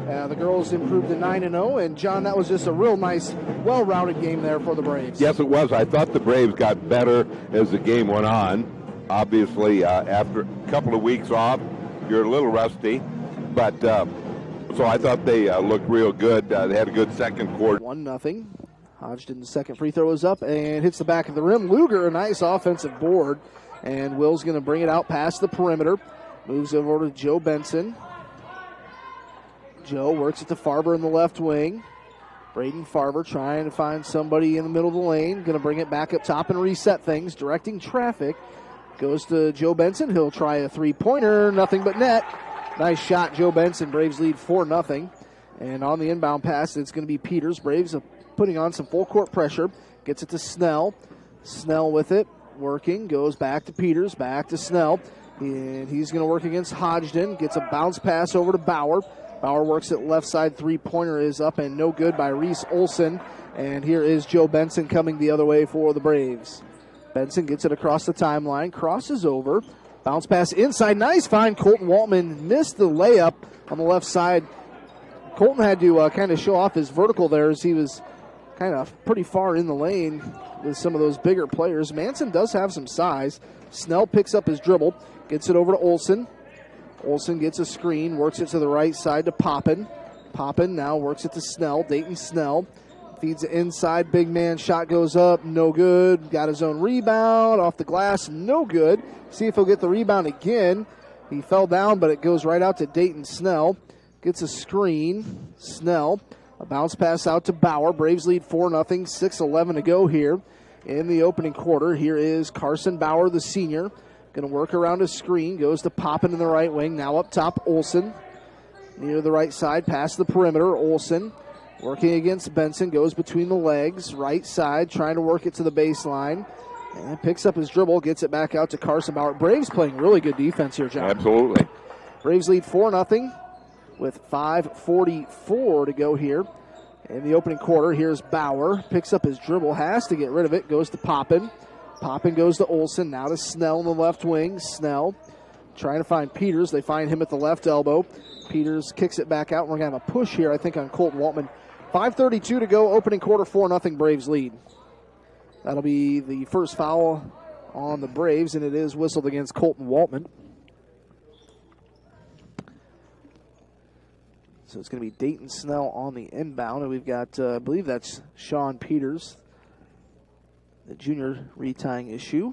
Speaker 1: The girls improved to 9-0, and John, that was just a real nice, well-rounded game there for the Braves.
Speaker 2: Yes, it was. I thought the Braves got better as the game went on. Obviously, after a couple of weeks off, you're a little rusty, but so I thought they looked real good. They had a good second quarter.
Speaker 1: 1-0. Hodgdon's second free throw is up and hits the back of the rim. Luger, a nice offensive board, and Will's going to bring it out past the perimeter. Moves over to Joe Benson. Joe works it to Farber in the left wing. Braden Farber trying to find somebody in the middle of the lane. Going to bring it back up top and reset things. Directing traffic. Goes to Joe Benson. He'll try a three-pointer. Nothing but net. Nice shot, Joe Benson. Braves lead 4-0. And on the inbound pass, it's going to be Peters. Braves putting on some full court pressure. Gets it to Snell. Snell with it. Working. Goes back to Peters. Back to Snell. And he's going to work against Hodgdon. Gets a bounce pass over to Bauer. Bauer works it left side. Three-pointer is up and no good by Reese Olson. And here is Joe Benson coming the other way for the Braves. Benson gets it across the timeline. Crosses over. Bounce pass inside. Nice find. Colton Waltman missed the layup on the left side. Colton had to kind of show off his vertical there as he was kind of pretty far in the lane with some of those bigger players. Manson does have some size. Snell picks up his dribble. Gets it over to Olson. Olson gets a screen, works it to the right side to Poppin. Poppin now works it to Snell, Dayton Snell. Feeds it inside, big man, shot goes up, no good. Got his own rebound, off the glass, no good. See if he'll get the rebound again. He fell down, but it goes right out to Dayton Snell. Gets a screen, Snell. A bounce pass out to Bauer. Braves lead 4-0, 6:11 to go here in the opening quarter. Here is Carson Bauer, the senior. Going to work around a screen. Goes to Poppin in the right wing. Now up top, Olson. Near the right side, past the perimeter. Olson working against Benson. Goes between the legs. Right side, trying to work it to the baseline. And picks up his dribble. Gets it back out to Carson Bauer. Braves playing really good defense here, John.
Speaker 2: Absolutely.
Speaker 1: Braves lead 4-0 with 5:44 to go here in the opening quarter. Here's Bauer. Picks up his dribble. Has to get rid of it. Goes to Poppin. Poppin goes to Olson, now to Snell in the left wing. Snell trying to find Peters. They find him at the left elbow. Peters kicks it back out. We're going to have a push here, I think, on Colton Waltman. 5:32 to go, opening quarter, 4-0 Braves lead. That'll be the first foul on the Braves, and it is whistled against Colton Waltman. So it's going to be Dayton Snell on the inbound, and we've got, I believe that's Sean Peters, the junior retying issue.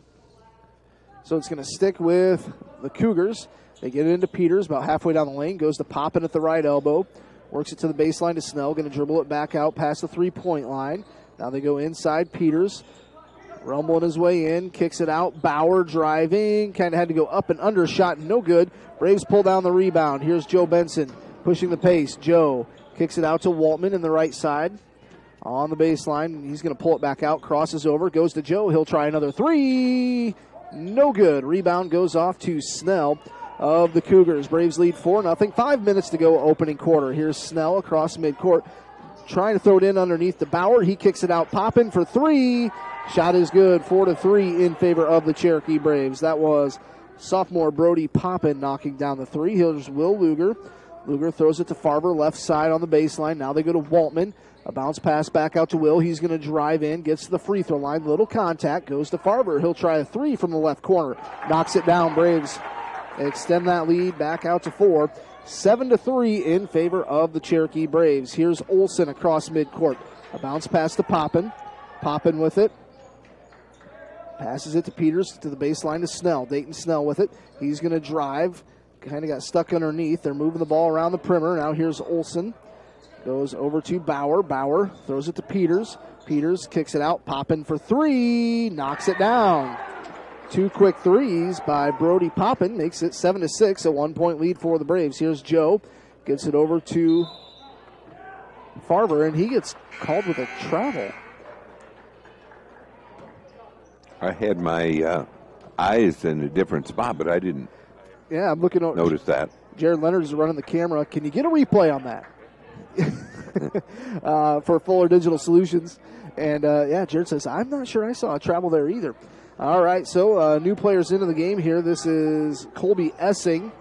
Speaker 1: So it's going to stick with the Cougars. They get it into Peters about halfway down the lane. Goes to Poppin at the right elbow. Works it to the baseline to Snell. Going to dribble it back out past the three-point line. Now they go inside. Peters rumbling his way in. Kicks it out. Bauer driving. Kind of had to go up and under. Shot no good. Braves pull down the rebound. Here's Joe Benson pushing the pace. Joe kicks it out to Waltman in the right side. On the baseline, he's going to pull it back out, crosses over, goes to Joe. He'll try another three. No good. Rebound goes off to Snell of the Cougars. Braves lead 4-0. 5 minutes to go, opening quarter. Here's Snell across midcourt, trying to throw it in underneath the Bauer. He kicks it out. Poppin for three. Shot is good. 4-3 in favor of the Cherokee Braves. That was sophomore Brody Poppin knocking down the three. Here's Will Luger. Luger throws it to Farber, left side on the baseline. Now they go to Waltman. A bounce pass back out to Will. He's going to drive in, gets to the free throw line. Little contact, goes to Farber. He'll try a three from the left corner. Knocks it down. Braves extend that lead back out to 4. 7-3 in favor of the Cherokee Braves. Here's Olson across midcourt. A bounce pass to Poppin. Poppin with it. Passes it to Peters to the baseline to Snell. Dayton Snell with it. He's going to drive. Kind of got stuck underneath. They're moving the ball around the perimeter. Now here's Olson. Goes over to Bauer. Bauer throws it to Peters. Peters kicks it out. Poppin for three. Knocks it down. 2 quick threes by Brody Poppin. Makes it 7-6. A 1-point lead for the Braves. Here's Joe. Gets it over to Farber, and he gets called with a travel.
Speaker 2: I had my eyes in a different spot, but I didn't
Speaker 1: I'm looking over.
Speaker 2: Notice that.
Speaker 1: Jared Leonard is running the camera. Can you get a replay on that? for Fuller Digital Solutions. And, Jared says, I'm not sure I saw a travel there either. All right, so new players into the game here. This is Colby Essing.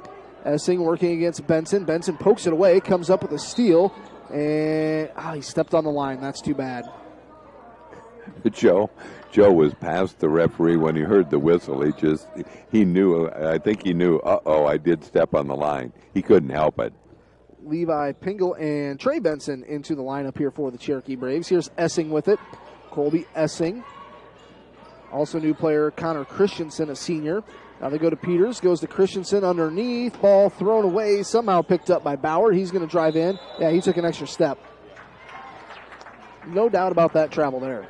Speaker 1: Essing working against Benson. Benson pokes it away, comes up with a steal, and he stepped on the line. That's too bad.
Speaker 2: Joe was past the referee when he heard the whistle. He knew, I think he knew, I did step on the line. He couldn't help it.
Speaker 1: Levi Pingle and Trey Benson into the lineup here for the Cherokee Braves. Here's Essing with it. Colby Essing. Also new player Connor Christensen, a senior. Now they go to Peters, goes to Christensen underneath. Ball thrown away, somehow picked up by Bauer. He's going to drive in. Yeah, he took an extra step. No doubt about that travel there.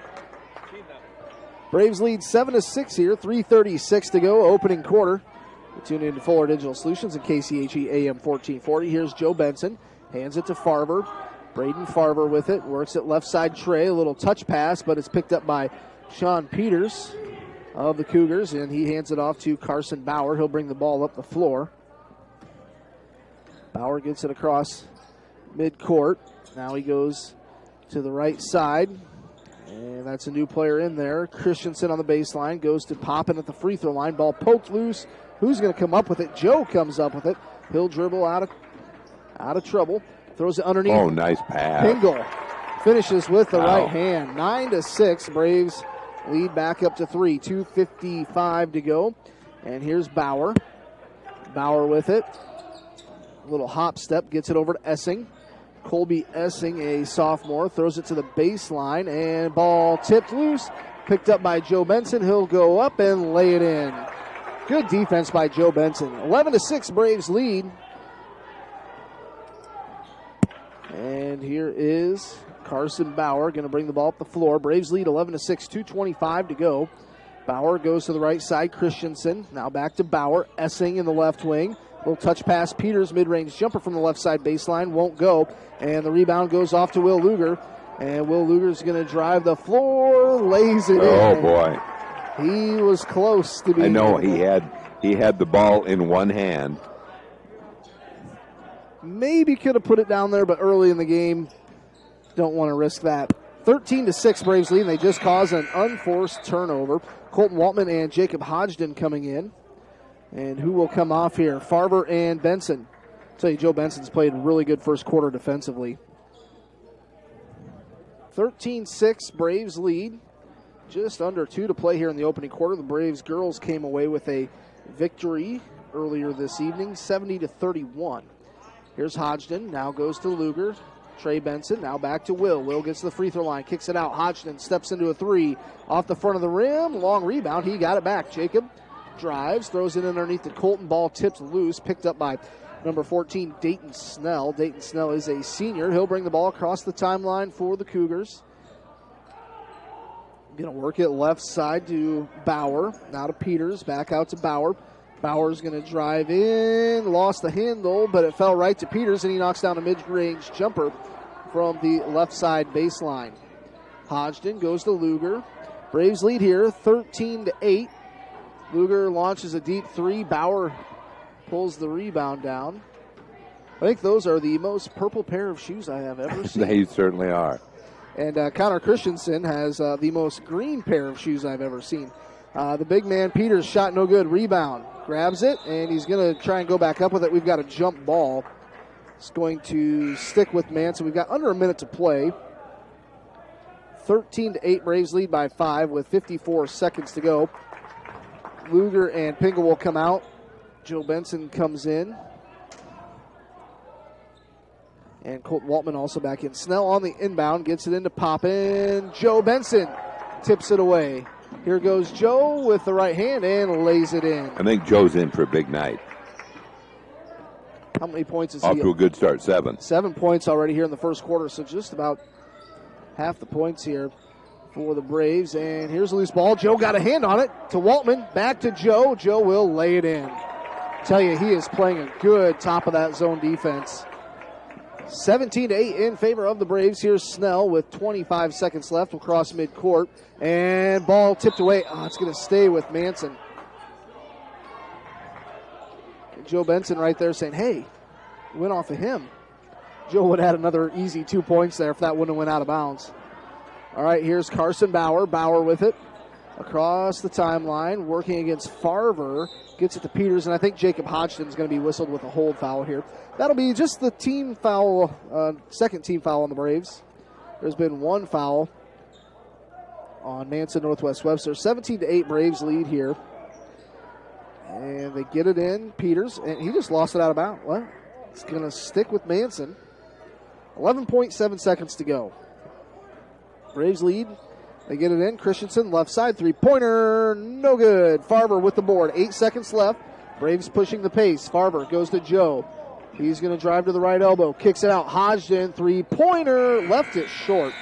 Speaker 1: Braves lead 7-6 here, 3:36 to go, opening quarter. We tune in to Fuller Digital Solutions and KCHE AM 1440. Here's Joe Benson, hands it to Farver. Braden Farver with it, works it left side Trey, a little touch pass, but it's picked up by Sean Peters of the Cougars, and he hands it off to Carson Bauer. He'll bring the ball up the floor. Bauer gets it across midcourt. Now he goes to the right side, and that's a new player in there. Christensen on the baseline, goes to Poppin at the free throw line. Ball poked loose. Who's going to come up with it? Joe comes up with it. He'll dribble out of trouble. Throws it underneath.
Speaker 2: Oh, nice pass.
Speaker 1: Pingle finishes with the right hand. 9-6. Braves lead back up to 3. 2:55 to go. And here's Bauer. Bauer with it. Little hop step. Gets it over to Essing. Colby Essing, a sophomore, throws it to the baseline. And ball tipped loose. Picked up by Joe Benson. He'll go up and lay it in. Good defense by Joe Benson. 11-6 Braves lead. And here is Carson Bauer going to bring the ball up the floor. Braves lead 11-6, 2:25 to go. Bauer goes to the right side. Christensen now back to Bauer. Essing in the left wing. Little touch pass. Peters mid-range jumper from the left side baseline. Won't go. And the rebound goes off to Will Luger. And Will Luger's going to drive the floor. Lays it in.
Speaker 2: Oh, boy.
Speaker 1: He was close to being.
Speaker 2: I know he had the ball in one hand.
Speaker 1: Maybe could have put it down there, but early in the game, don't want to risk that. 13-6 Braves lead, and they just caused an unforced turnover. Colton Waltman and Jacob Hodgden coming in. And who will come off here? Farver and Benson. I'll tell you, Joe Benson's played really good first quarter defensively. 13-6 Braves lead. Just under 2 to play here in the opening quarter. The Braves girls came away with a victory earlier this evening, 70-31. Here's Hodgden, now goes to Luger. Trey Benson, now back to Will. Will gets to the free throw line, kicks it out. Hodgden steps into a three. Off the front of the rim, long rebound. He got it back. Jacob drives, throws it underneath the Colton. Ball tips loose, picked up by number 14, Dayton Snell. Dayton Snell is a senior. He'll bring the ball across the timeline for the Cougars. Going to work it left side to Bauer. Now to Peters, back out to Bauer. Bauer's going to drive in, lost the handle, but it fell right to Peters, and he knocks down a mid-range jumper from the left side baseline. Hodgden goes to Luger. Braves lead here, 13-8. Luger launches a deep three. Bauer pulls the rebound down. I think those are the most purple pair of shoes I have ever seen.
Speaker 2: They certainly are.
Speaker 1: And Connor Christensen has the most green pair of shoes I've ever seen. The big man, Peters, shot no good. Rebound. Grabs it, and he's going to try and go back up with it. We've got a jump ball. It's going to stick with Manson. We've got under a minute to play. 13-8, Braves lead by 5 with 54 seconds to go. Luger and Pingle will come out. Joe Benson comes in. And Colt Waltman also back in. Snell on the inbound, gets it into Poppin. Joe Benson tips it away. Here goes Joe with the right hand and lays it in.
Speaker 2: I think Joe's in for a big night.
Speaker 1: How many points is
Speaker 2: Off
Speaker 1: he?
Speaker 2: to a good start, 7.
Speaker 1: 7 points already here in the first quarter, so just about half the points here for the Braves. And here's a loose ball. Joe got a hand on it to Waltman. Back to Joe. Joe will lay it in. Tell you, he is playing a good top of that zone defense. 17-8 in favor of the Braves. Here's Snell with 25 seconds left. Will cross midcourt. And ball tipped away. Oh, it's going to stay with Manson. And Joe Benson right there saying, hey, went off of him. Joe would have had another easy 2 points there if that wouldn't have went out of bounds. All right, here's Carson Bauer. Bauer with it across the timeline, working against Farver. Gets it to Peters, and I think Jacob Hodgson's going to be whistled with a hold foul here. That'll be just the team foul, second team foul on the Braves. There's been one foul on Manson Northwest Webster. 17-8 Braves lead here. And they get it in. Peters, and he just lost it out of bounds. Well, it's going to stick with Manson. 11.7 seconds to go. Braves lead. They get it in. Christensen, left side, three-pointer, no good. Farver with the board. 8 seconds left. Braves pushing the pace. Farver goes to Joe. He's going to drive to the right elbow. Kicks it out. Hodgson, three-pointer, left it short.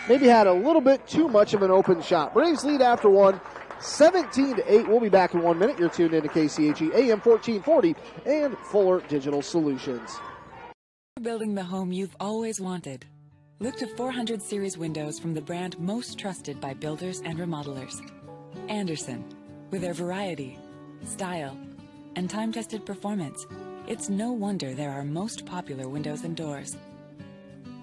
Speaker 1: Maybe had a little bit too much of an open shot. Braves lead after one. 17-8. We'll be back in 1 minute. You're tuned into KCHE AM 1440 and Fuller Digital Solutions.
Speaker 13: Building the home you've always wanted. Look to 400 series windows from the brand most trusted by builders and remodelers. Andersen. With their variety, style, and time-tested performance, it's no wonder they're our most popular windows and doors.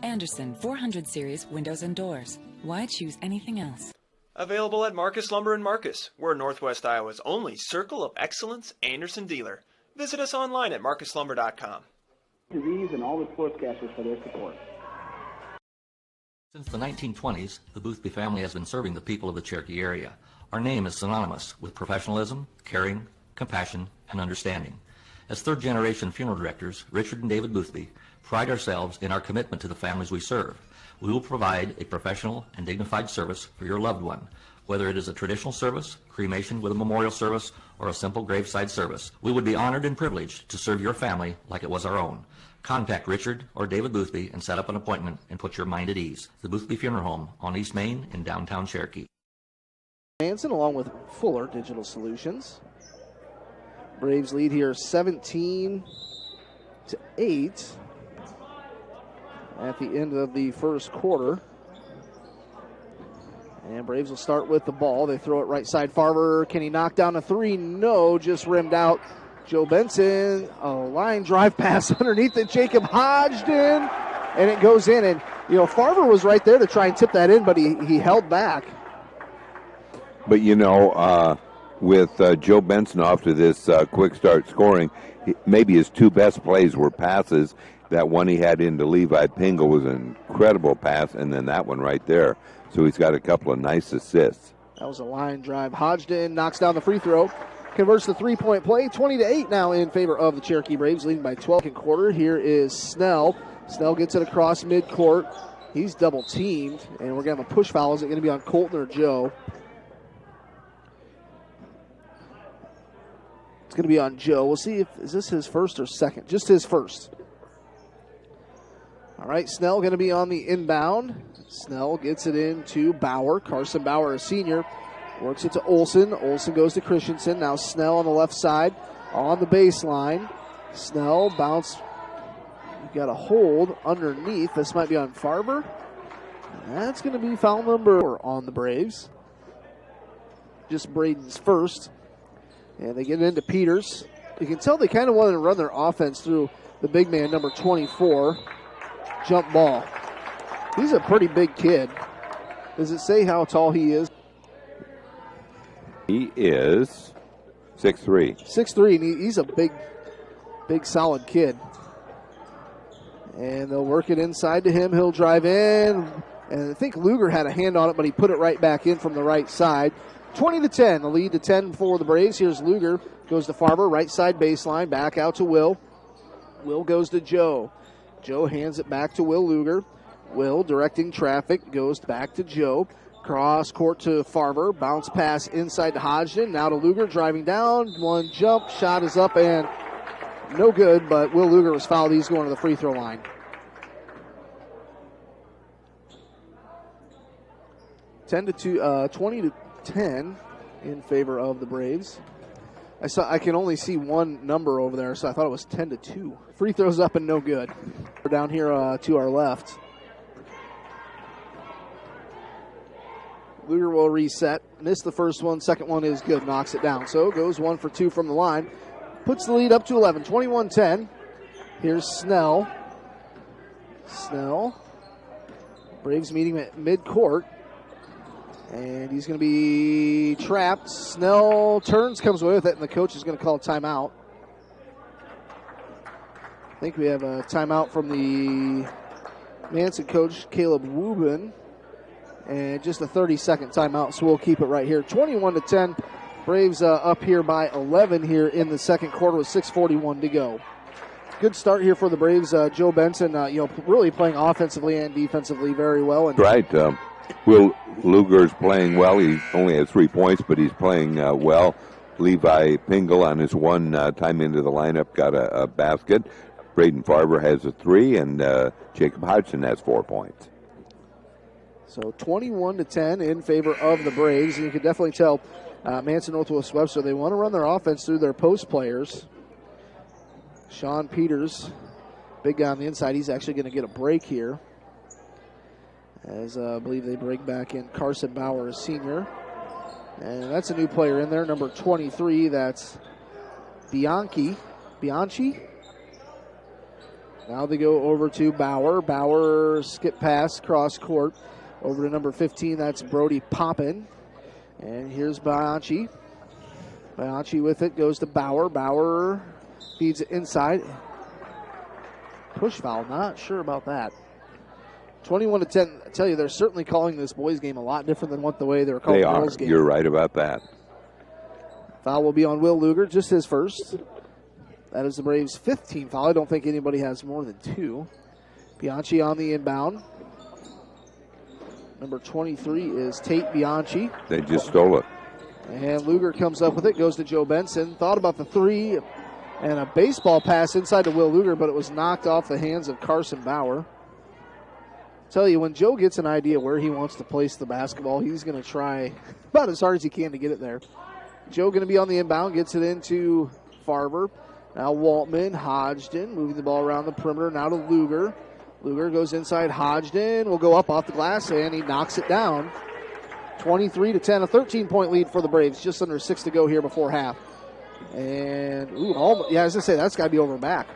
Speaker 13: Andersen 400 series windows and doors. Why choose anything else?
Speaker 14: Available at Marcus Lumber in Marcus. We're Northwest Iowa's only Circle of Excellence Andersen dealer. Visit us online at marcuslumber.com.
Speaker 15: To these and all the sportscasters for their support.
Speaker 29: Since the 1920s, the Boothby family has been serving the people of the Cherokee area. Our name is synonymous with professionalism, caring, compassion, and understanding. As third-generation funeral directors, Richard and David Boothby pride ourselves in our commitment to the families we serve. We will provide a professional and dignified service for your loved one, whether it is a traditional service, cremation with a memorial service, or a simple graveside service. We would be honored and privileged to serve your family like it was our own. Contact Richard or David Boothby and set up an appointment and put your mind at ease. The Boothby Funeral Home on East Main in downtown Cherokee.
Speaker 1: Manson along with Fuller Digital Solutions. Braves lead here 17-8 at the end of the first quarter. And Braves will start with the ball. They throw it right side. Farver, can he knock down a three? No, just rimmed out. Joe Benson, a line drive pass underneath it. Jacob Hodgson, and it goes in. And, you know, Farver was right there to try and tip that in, but he held back.
Speaker 2: But, you know, with Joe Benson off to this quick start scoring, maybe his two best plays were passes. That one he had into Levi Pingle was an incredible pass, and then that one right there. So he's got a couple of nice assists.
Speaker 1: That was a line drive. Hodgson knocks down the free throw. Converts the three-point play. 20-8 now in favor of the Cherokee Braves, leading by 12 in quarter. Here is Snell. Snell gets it across midcourt. He's double-teamed, and we're going to have a push foul. Is it going to be on Colton or Joe? It's going to be on Joe. We'll see is this his first or second? Just his first. All right, Snell going to be on the inbound. Snell gets it into Bauer. Carson Bauer, a senior. Works it to Olson. Olson goes to Christensen. Now Snell on the left side on the baseline. Snell bounce. You've got a hold underneath. This might be on Farver. That's going to be foul number 4 on the Braves. Just Braden's first. And they get it into Peters. You can tell they kind of wanted to run their offense through the big man, number 24. Jump ball. He's a pretty big kid. Does it say how tall he is?
Speaker 2: He is 6'3".
Speaker 1: 6'3", and he's a big, solid kid. And they'll work it inside to him. He'll drive in. And I think Luger had a hand on it, but he put it right back in from the right side. 20-10, the lead to 10 for the Braves. Here's Luger. Goes to Farver, right side baseline. Back out to Will. Will goes to Joe. Joe hands it back to Will Luger. Will directing traffic, goes back to Joe. Cross court to Farver. Bounce pass inside to Hodgson. Now to Luger driving down. One jump. Shot is up and no good, but Will Luger was fouled. He's going to the free throw line. $20 to 10 in favor of the Braves. I can only see one number over there, so I thought it was 10 to 2. Free throws up and no good. We're down here to our left. Luger will reset. Missed the first one. Second one is good. Knocks it down. So goes 1 for 2 from the line. Puts the lead up to 11. 21-10. Here's Snell. Snell. Braves meeting at midcourt. And he's going to be trapped. Snell turns, comes away with it, and the coach is going to call a timeout. I think we have a timeout from the Manson coach, Caleb Wubin. And just a 30-second timeout, so we'll keep it right here. 21-10. Braves up here by 11 here in the second quarter with 6:41 to go. Good start here for the Braves. Joe Benson, really playing offensively and defensively very well. And
Speaker 2: right. Will Luger's playing well. He only has 3 points, but he's playing well. Levi Pingle on his one time into the lineup got a basket. Braden Farber has a 3, and Jacob Hodgson has 4 points.
Speaker 1: So 21-10 in favor of the Braves. And you can definitely tell Manson Northwest Webster, they want to run their offense through their post players. Sean Peters, big guy on the inside, he's actually going to get a break here. As I believe they bring back in Carson Bauer, a senior. And that's a new player in there, number 23. That's Bianchi. Now they go over to Bauer. Bauer skip pass, cross court. Over to number 15, that's Brody Poppin. And here's Bianchi. Bianchi with it, goes to Bauer. Bauer feeds it inside. Push foul, not sure about that. 21-10. I tell you, they're certainly calling this boys game a lot different than the way they were calling the girls game.
Speaker 2: You're right about that.
Speaker 1: Foul will be on Will Luger, just his first. That is the Braves' 5th team foul. I don't think anybody has more than 2. Bianchi on the inbound. Number 23 is Tate Bianchi.
Speaker 2: They just stole it.
Speaker 1: And Luger comes up with it, goes to Joe Benson. Thought about the 3 and a baseball pass inside to Will Luger, but it was knocked off the hands of Carson Bauer. Tell you, when Joe gets an idea where he wants to place the basketball, he's going to try about as hard as he can to get it there. Joe going to be on the inbound, gets it into Farber. Now Waltman, Hodgson, moving the ball around the perimeter. Now to Luger. Luger goes inside. Hodgson will go up off the glass, and he knocks it down. 23-10, a 13-point lead for the Braves. Just under 6 to go here before half. And, I was going to say, that's got to be over and back.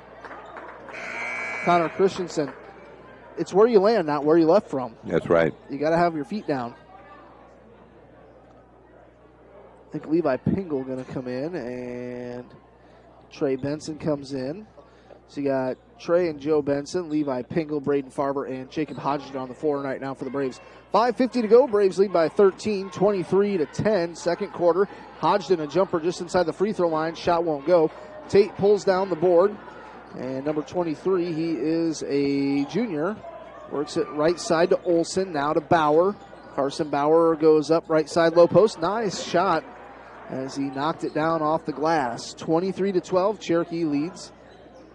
Speaker 1: Connor Christensen. It's where you land, not where you left from.
Speaker 2: That's right.
Speaker 1: You got to have your feet down. I think Levi Pingle going to come in, and Trey Benson comes in. So you got Trey and Joe Benson, Levi Pingle, Braden Farber, and Jacob Hodgson on the floor right now for the Braves. 5:50 to go. Braves lead by 13, 23-10. Second quarter. Hodgson, a jumper just inside the free throw line. Shot won't go. Tate pulls down the board. And number 23, he is a junior. Works it right side to Olsen. Now to Bauer. Carson Bauer goes up right side low post. Nice shot as he knocked it down off the glass. 23-12. Cherokee leads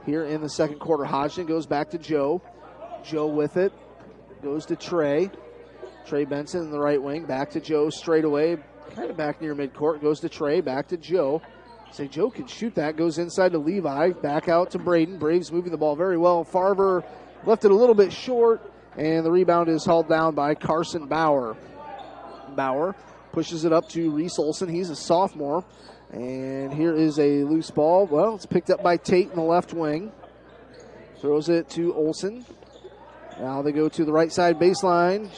Speaker 1: here in the second quarter. Hodgson goes back to Joe. Joe with it. Goes to Trey. Trey Benson in the right wing. Back to Joe straight away. Kind of back near midcourt. Goes to Trey. Back to Joe. Say Joe can shoot that. Goes inside to Levi. Back out to Braden. Braves moving the ball very well. Farber left it a little bit short. And the rebound is hauled down by Carson Bauer. Bauer pushes it up to Reese Olsen. He's a sophomore. And here is a loose ball. Well, it's picked up by Tate in the left wing. Throws it to Olsen. Now they go to the right side baseline.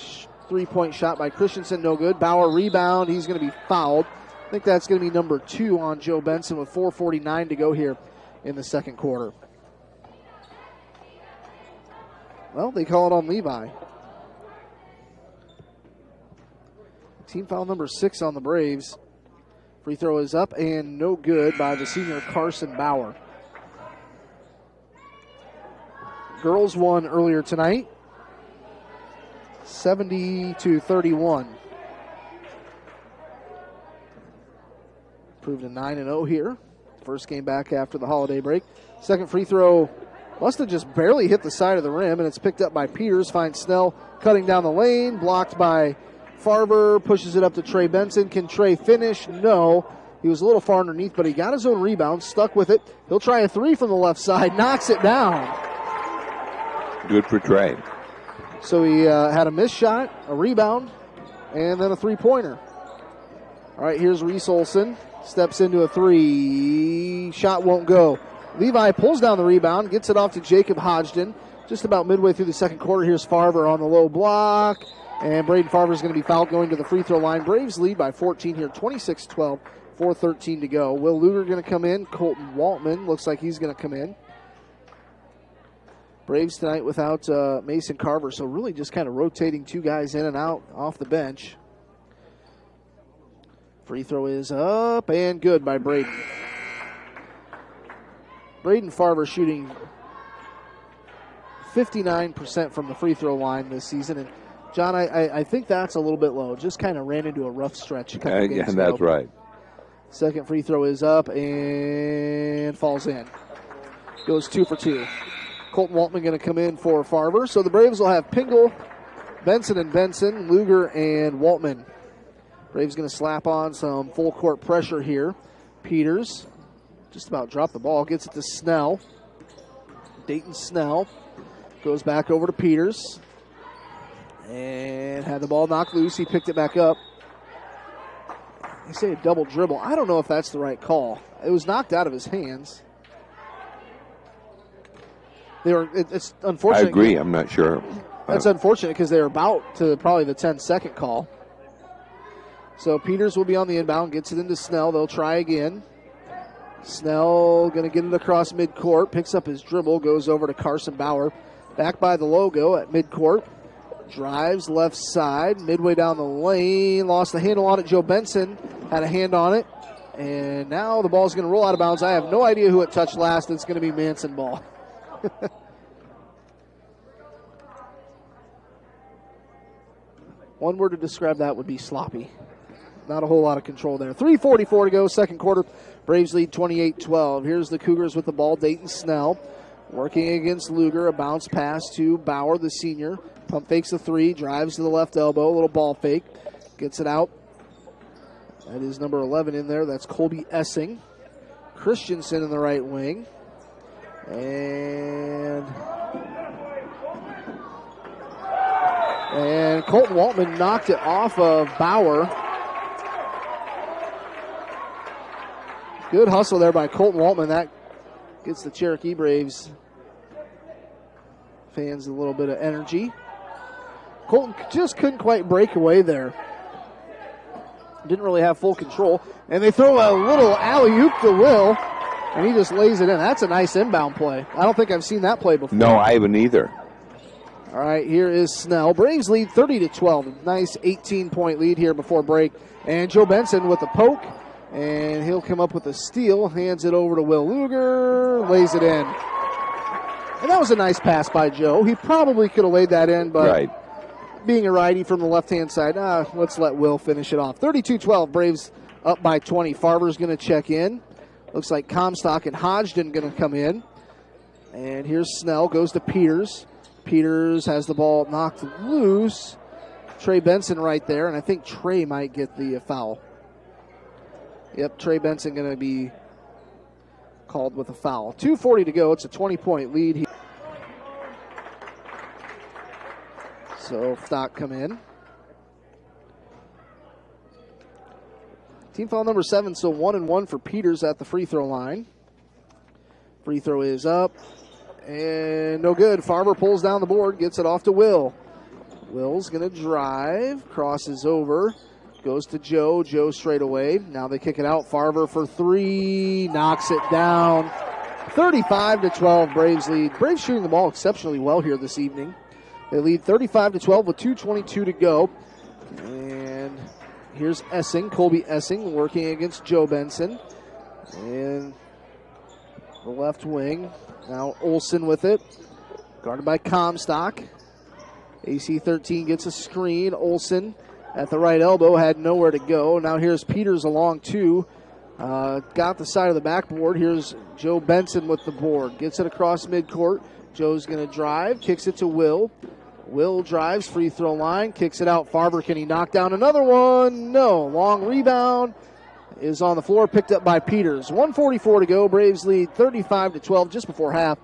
Speaker 1: 3-point shot by Christensen. No good. Bauer rebound. He's going to be fouled. I think that's going to be number 2 on Joe Benson with 4:49 to go here in the second quarter. Well, they call it on Levi. Team foul number 6 on the Braves. Free throw is up and no good by the senior Carson Bauer. Girls won earlier tonight, 70-31. Proved a 9-0 here. First game back after the holiday break. Second free throw must have just barely hit the side of the rim, and it's picked up by Peters. Finds Snell cutting down the lane. Blocked by Farber. Pushes it up to Trey Benson. Can Trey finish? No. He was a little far underneath, but he got his own rebound. Stuck with it. He'll try a 3 from the left side. Knocks it down.
Speaker 2: Good for Trey.
Speaker 1: So he had a missed shot, a rebound, and then a 3-pointer. All right, here's Reese Olsen. Steps into a 3. Shot won't go. Levi pulls down the rebound, gets it off to Jacob Hodgson. just about midway through the second quarter. Here's Farver on the low block, and Braden Farver is going to be fouled going to the free throw line. Braves lead by 14 here, 26-12, 4:13 to go. Will Luger going to come in. Colton Waltman looks like he's going to come in. Braves tonight without Mason Carver, so really just kind of rotating two guys in and out off the bench. Free throw is up and good by Braden. Braden Farver shooting 59% from the free throw line this season. And, John, I think that's a little bit low. Just kind of ran into a rough stretch.
Speaker 2: Yeah, that's right.
Speaker 1: Second free throw is up and falls in. Goes 2 for 2. Colton Waltman going to come in for Farver. So the Braves will have Pingle, Benson and Benson, Luger and Waltman. Braves going to slap on some full court pressure here. Peters just about dropped the ball. Gets it to Snell. Dayton Snell goes back over to Peters. And had the ball knocked loose. He picked it back up. They say a double dribble. I don't know if that's the right call. It was knocked out of his hands. It's unfortunate.
Speaker 2: I agree. I'm not sure.
Speaker 1: That's unfortunate because they're about to probably the 10-second call. So Peters will be on the inbound, gets it into Snell. They'll try again. Snell going to get it across midcourt, picks up his dribble, goes over to Carson Bauer. Back by the logo at midcourt. Drives left side, midway down the lane. Lost the handle on it. Joe Benson had a hand on it. And now the ball's going to roll out of bounds. I have no idea who it touched last. It's going to be Manson ball. One word to describe that would be sloppy. Not a whole lot of control there. 3:44 to go, second quarter. Braves lead 28-12. Here's the Cougars with the ball. Dayton Snell working against Luger. A bounce pass to Bauer, the senior. Pump fakes the three, drives to the left elbow. A little ball fake. Gets it out. That is number 11 in there. That's Colby Essing. Christensen in the right wing. And Colton Waltman knocked it off of Bauer. Good hustle there by Colton Waltman. That gets the Cherokee Braves fans a little bit of energy. Colton just couldn't quite break away there. Didn't really have full control. And they throw a little alley-oop to Will, and he just lays it in. That's a nice inbound play. I don't think I've seen that play before.
Speaker 2: No, I haven't either.
Speaker 1: All right, here is Snell. Braves lead 30-12. Nice 18-point lead here before break. And Joe Benson with the poke. And he'll come up with a steal. Hands it over to Will Luger. Lays it in. And that was a nice pass by Joe. He probably could have laid that in, but being a righty from the left-hand side, let's let Will finish it off. 32-12. Braves up by 20. Farver's going to check in. Looks like Comstock and Hodgson going to come in. And here's Snell. Goes to Peters. Peters has the ball knocked loose. Trey Benson right there, and I think Trey might get the foul. Yep, Trey Benson going to be called with a foul. 2:40 to go. It's a 20-point lead here. So Stock come in. Team foul number 7, so 1-1 for Peters at the free throw line. Free throw is up. And no good. Farver pulls down the board, gets it off to Will. Will's going to drive, crosses over, goes to Joe. Joe straight away. Now they kick it out. Farver for three, knocks it down. 35-12, Braves lead. Braves shooting the ball exceptionally well here this evening. They lead 35-12 with 2:22 to go. And here's Essing, Colby Essing, working against Joe Benson. And the left wing. Now Olsen with it. Guarded by Comstock. AC-13 gets a screen. Olsen at the right elbow had nowhere to go. Now here's Peters along two. Got the side of the backboard. Here's Joe Benson with the board. Gets it across midcourt. Joe's going to drive. Kicks it to Will. Will drives, free throw line. Kicks it out. Farver, can he knock down another one? No. Long rebound is on the floor, picked up by Peters. 1:44 to go. Braves lead 35-12 just before half.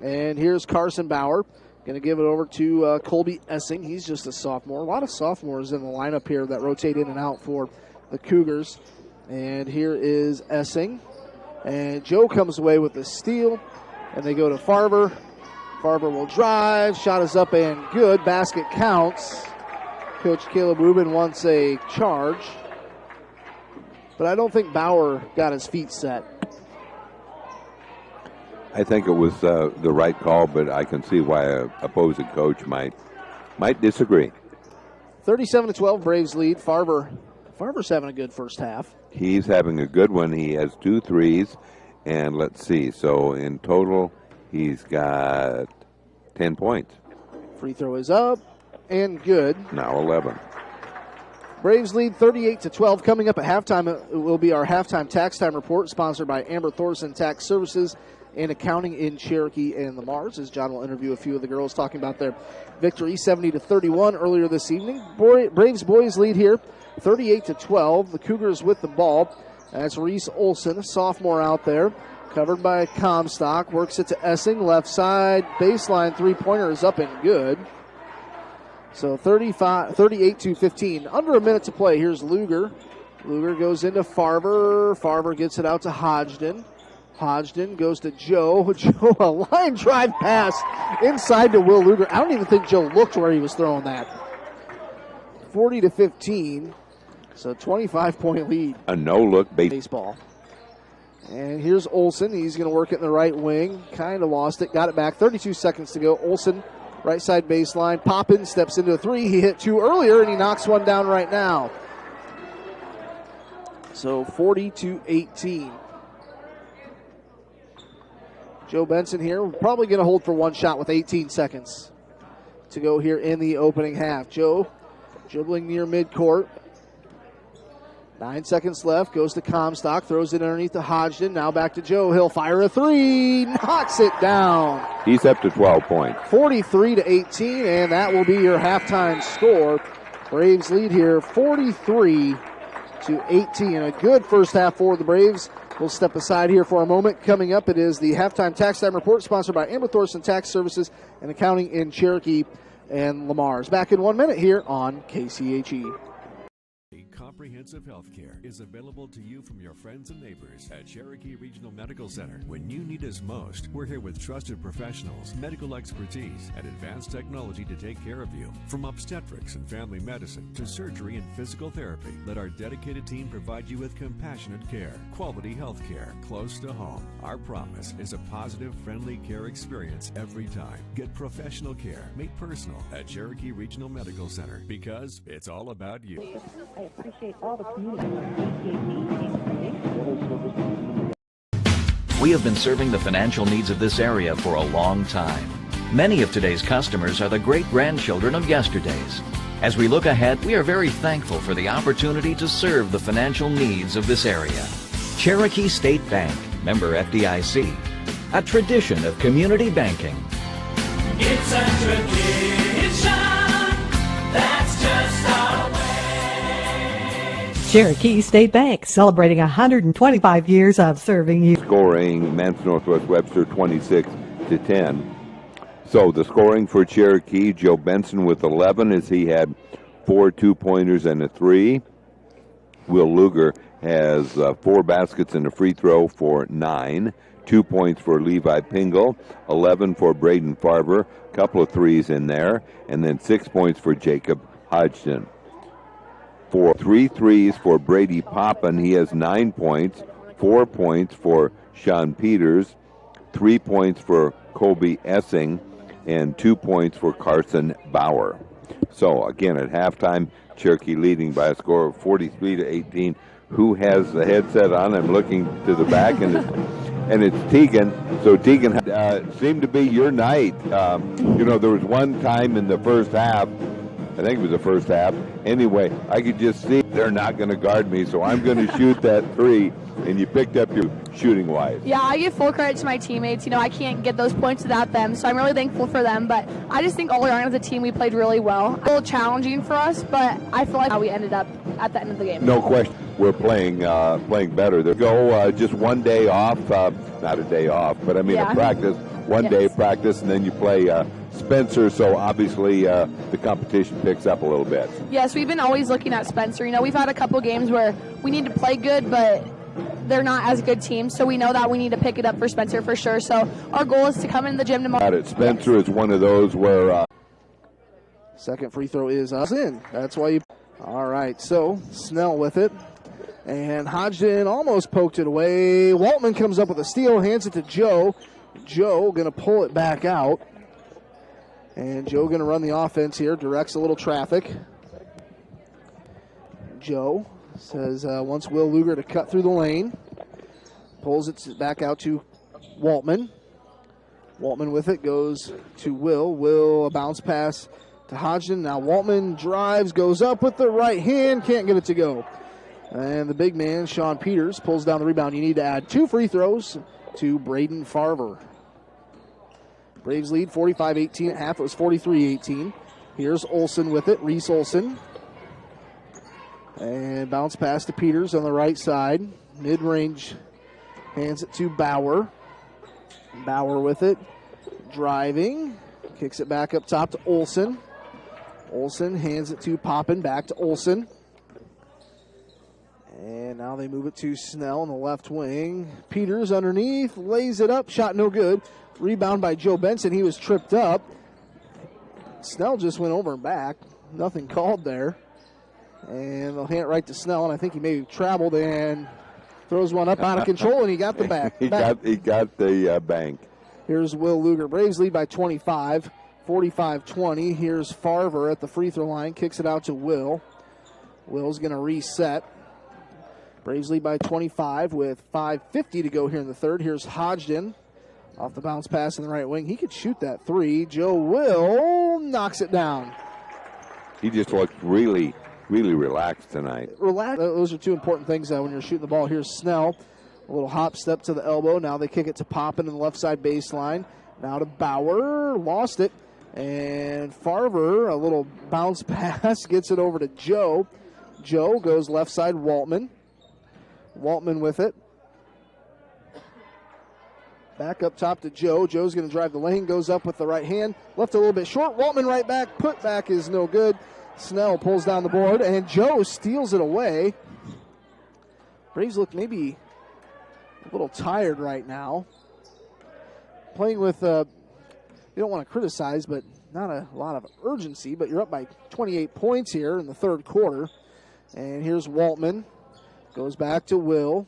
Speaker 1: And here's Carson Bauer. Going to give it over to Colby Essing. He's just a sophomore. A lot of sophomores in the lineup here that rotate in and out for the Cougars. And here is Essing. And Joe comes away with the steal. And they go to Farver. Farber will drive. Shot is up and good. Basket counts. Coach Caleb Rubin wants a charge. But I don't think Bauer got his feet set.
Speaker 2: I think it was the right call, but I can see why an opposing coach might disagree.
Speaker 1: 37-12, Braves lead. Farber's having a good first half.
Speaker 2: He's having a good one. He has 2 threes, and let's see. So in total, he's got 10 points.
Speaker 1: Free throw is up and good.
Speaker 2: Now 11.
Speaker 1: Braves lead 38-12. Coming up at halftime, it will be our halftime tax time report, sponsored by Amber Thorson Tax Services and Accounting in Cherokee and Lamars, as John will interview a few of the girls talking about their victory 70-31 earlier this evening. Braves boys lead here 38-12. The Cougars with the ball. That's Reese Olson, a sophomore out there, covered by Comstock. Works it to Essing, left side, baseline three-pointer is up and good. So 38-15. Under a minute to play. Here's Luger. Luger goes into Farber. Farber gets it out to Hodgden. Hodgden goes to Joe. Joe, a line drive pass inside to Will Luger. I don't even think Joe looked where he was throwing that. 40-15. So 25-point lead.
Speaker 2: A no-look
Speaker 1: baseball. And here's Olson. He's going to work it in the right wing. Kind of lost it. Got it back. 32 seconds to go. Olson, right side baseline. Poppin steps into a three. He hit 2 earlier, and he knocks one down right now. So 40-18. Joe Benson here, probably going to hold for one shot with 18 seconds to go here in the opening half. Joe dribbling near midcourt. 9 seconds left, goes to Comstock, throws it underneath to Hodgden. Now back to Joe. He'll fire a three, knocks it down.
Speaker 2: He's up to 12 points.
Speaker 1: 43-18, and that will be your halftime score. Braves lead here 43-18. A good first half for the Braves. We'll step aside here for a moment. Coming up, it is the halftime tax time report sponsored by Amber Thorson Tax Services and Accounting in Cherokee and Lamars. Back in 1 minute here on KCHE.
Speaker 16: Comprehensive health care is available to you from your friends and neighbors at Cherokee Regional Medical Center. When you need us most, we're here with trusted professionals, medical expertise, and advanced technology to take care of you. From obstetrics and family medicine to surgery and physical therapy, let our dedicated team provide you with compassionate care, quality health care close to home. Our promise is a positive, friendly care experience every time. Get professional care made personal at Cherokee Regional Medical Center, because it's all about you.
Speaker 32: I appreciate all the community.
Speaker 17: We have been serving the financial needs of this area for a long time. Many of today's customers are the great-grandchildren of yesterday's. As we look ahead, we are very thankful for the opportunity to serve the financial needs of this area. Cherokee State Bank, member FDIC, a tradition of community banking.
Speaker 18: It's a tradition that's just our way.
Speaker 19: Cherokee State Bank, celebrating 125 years of serving you.
Speaker 2: Scoring, Manson-Northwest Webster 26-10. So the scoring for Cherokee, Joe Benson with 11 as he had 4 2-pointers and a 3. Will Luger has 4 baskets and a free throw for 9. 2 points for Levi Pingle, 11 for Braden Farber, a couple of threes in there, and then 6 points for Jacob Hodgson. 3 threes for Brady Poppin. He has 9 points, 4 points for Sean Peters, 3 points for Colby Essing, and 2 points for Carson Bauer. So again, at halftime, Cherokee leading by a score of 43-18. Who has the headset on? I'm looking to the back, and it's Tegan. So Tegan seemed to be your night. There was one time in the first half, I think it was the first half. Anyway, I could just see they're not going to guard me, so I'm going to shoot that 3, and you picked up your shooting wise.
Speaker 20: Yeah, I give full credit to my teammates. I can't get those points without them, so I'm really thankful for them. But I just think all around as a team, we played really well. A little challenging for us, but I feel like how we ended up at the end of the game.
Speaker 2: No question. We're playing better. They go just one day off, not a day off, but a practice, one day of practice, and then you play Spencer, so obviously the competition picks up a little bit.
Speaker 20: Yes, we've been always looking at Spencer. We've had a couple games where we need to play good, but they're not as good teams, so we know that we need to pick it up for Spencer for sure. So our goal is to come into the gym tomorrow.
Speaker 2: Spencer is one of those where...
Speaker 1: Second free throw is in. That's why you... All right, so Snell with it. And Hodgson almost poked it away. Waltman comes up with a steal, hands it to Joe. Joe going to pull it back out. And Joe going to run the offense here, directs a little traffic. Joe says wants Will Luger to cut through the lane. Pulls it back out to Waltman. Waltman with it, goes to Will. Will, a bounce pass to Hodgson. Now Waltman drives, goes up with the right hand, can't get it to go. And the big man, Sean Peters, pulls down the rebound. You need to add 2 free throws to Braden Farver. Braves lead 45-18 at half. It was 43-18. Here's Olsen with it, Reese Olsen. And bounce pass to Peters on the right side. Mid-range, hands it to Bauer. Bauer with it, driving. Kicks it back up top to Olsen. Olsen hands it to Poppin, back to Olsen. And now they move it to Snell on the left wing. Peters underneath, lays it up, shot no good. Rebound by Joe Benson, he was tripped up. Snell just went over and back. Nothing called there. And they'll hand it right to Snell, and I think he maybe traveled and throws one up out of control, and he got the back.
Speaker 2: he got the bank.
Speaker 1: Here's Will Luger. Braves lead by 25, 45-20. Here's Farver at the free throw line, kicks it out to Will. Will's going to reset. Braves lead by 25 with 5:50 to go here in the third. Here's Hodgson off the bounce pass in the right wing. He could shoot that three. Joe Will knocks it down.
Speaker 2: He just looked really relaxed tonight.
Speaker 1: Those are two important things when you're shooting the ball. Here's Snell. A little hop step to the elbow. Now they kick it to Poppin in the left side baseline. Now to Bauer. Lost it. And Farver, a little bounce pass, gets it over to Joe. Joe goes left side, Waltman. Waltman with it. Back up top to Joe. Joe's going to drive the lane, goes up with the right hand. Left a little bit short. Waltman right back. Put back is no good. Snell pulls down the board, and Joe steals it away. Braves look maybe a little tired right now. Playing with, you don't want to criticize, but not a lot of urgency, but you're up by 28 points here in the third quarter. And here's Waltman. Goes back to Will.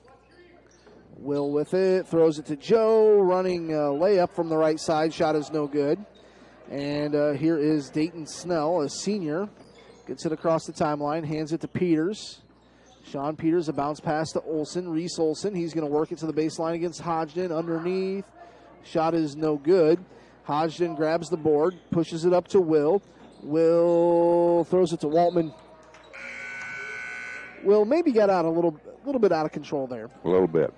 Speaker 1: Will with it, throws it to Joe, running layup from the right side. Shot is no good. And here is Dayton Snell, a senior. Gets it across the timeline, hands it to Peters. Sean Peters, a bounce pass to Olsen. Reese Olsen, he's going to work it to the baseline against Hodgson. Underneath, shot is no good. Hodgson grabs the board, pushes it up to Will. Will throws it to Waltman. Will maybe got out a little bit out of control there.
Speaker 2: A little bit.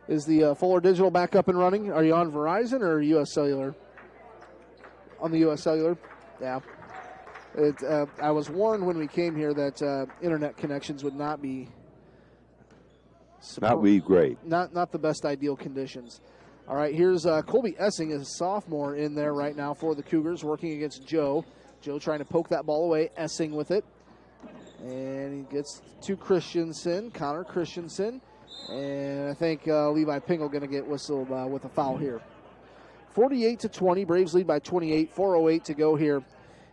Speaker 1: Is the Fuller Digital back up and running? Are you on Verizon or U.S. Cellular? On the U.S. Cellular? Yeah. I was warned when we came here that internet connections would not be
Speaker 2: great.
Speaker 1: Not the best ideal conditions. All right, here's Colby Essing, a sophomore in there right now for the Cougars, working against Joe. Joe trying to poke that ball away. Essing with it. And he gets to Christensen, Connor Christensen. And I think Levi Pingle going to get whistled with a foul here. 48-20, Braves lead by 28, 4:08 to go here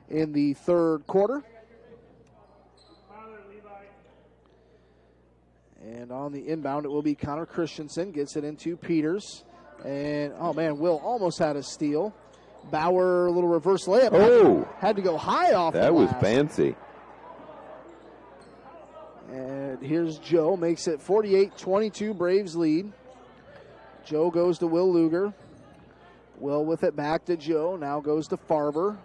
Speaker 1: in the third quarter. And on the inbound, it will be Connor Christensen. Gets it into Peters. And, oh, man, Will almost had a steal. Bauer, a little reverse layup.
Speaker 2: Oh!
Speaker 1: Had to go high off
Speaker 2: that was fancy.
Speaker 1: And here's Joe. Makes it 48-22, Braves lead. Joe goes to Will Luger. Will with it back to Joe. Now goes to Farver.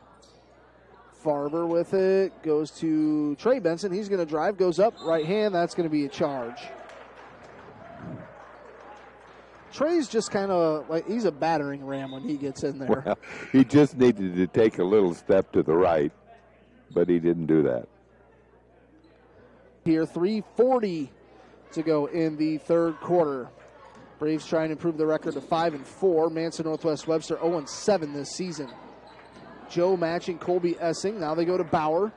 Speaker 1: Farver with it. Goes to Trey Benson. He's going to drive. Goes up. Right hand. That's going to be a charge. Trey's just kind of like he's a battering ram when he gets in there.
Speaker 2: Well, he just needed to take a little step to the right, but he didn't do that.
Speaker 1: Here, 3:40 to go in the third quarter. Braves trying to improve the record to 5-4. Manson Northwest Webster 0-7 this season. Joe matching Colby Essing. Now they go to Bauer.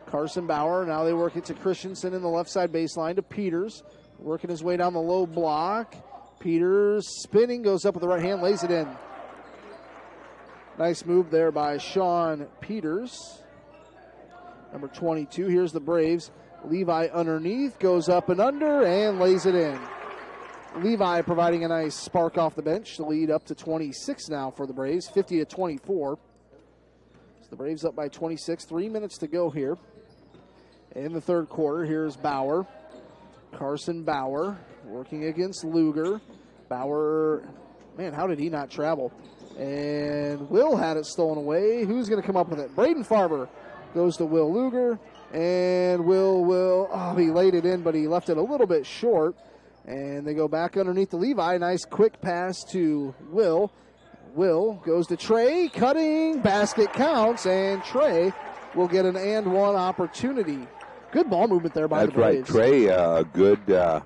Speaker 1: Carson Bauer. Now they work it to Christensen in the left side baseline to Peters. working his way down the low block. Peters spinning, goes up with the right hand, lays it in. Nice move there by Sean Peters. Number 22, here's the Braves. Levi underneath, goes up and under, and lays it in. Levi providing a nice spark off the bench to lead up to 26 now for the Braves, 50-24. So the Braves up by 26, 3 minutes to go here. In the third quarter, here's Bauer. Carson Bauer working against Luger. Bauer, man, how did he not travel? And Will had it stolen away. Who's going to come up with it? Braden Farber goes to Will Luger. And Will, he laid it in, but he left it a little bit short. And they go back underneath the Levi. Nice quick pass to Will. Will goes to Trey. Cutting. Basket counts. And Trey will get an and one opportunity. Good ball movement there by the Braves.
Speaker 2: That's right. Trey, good. So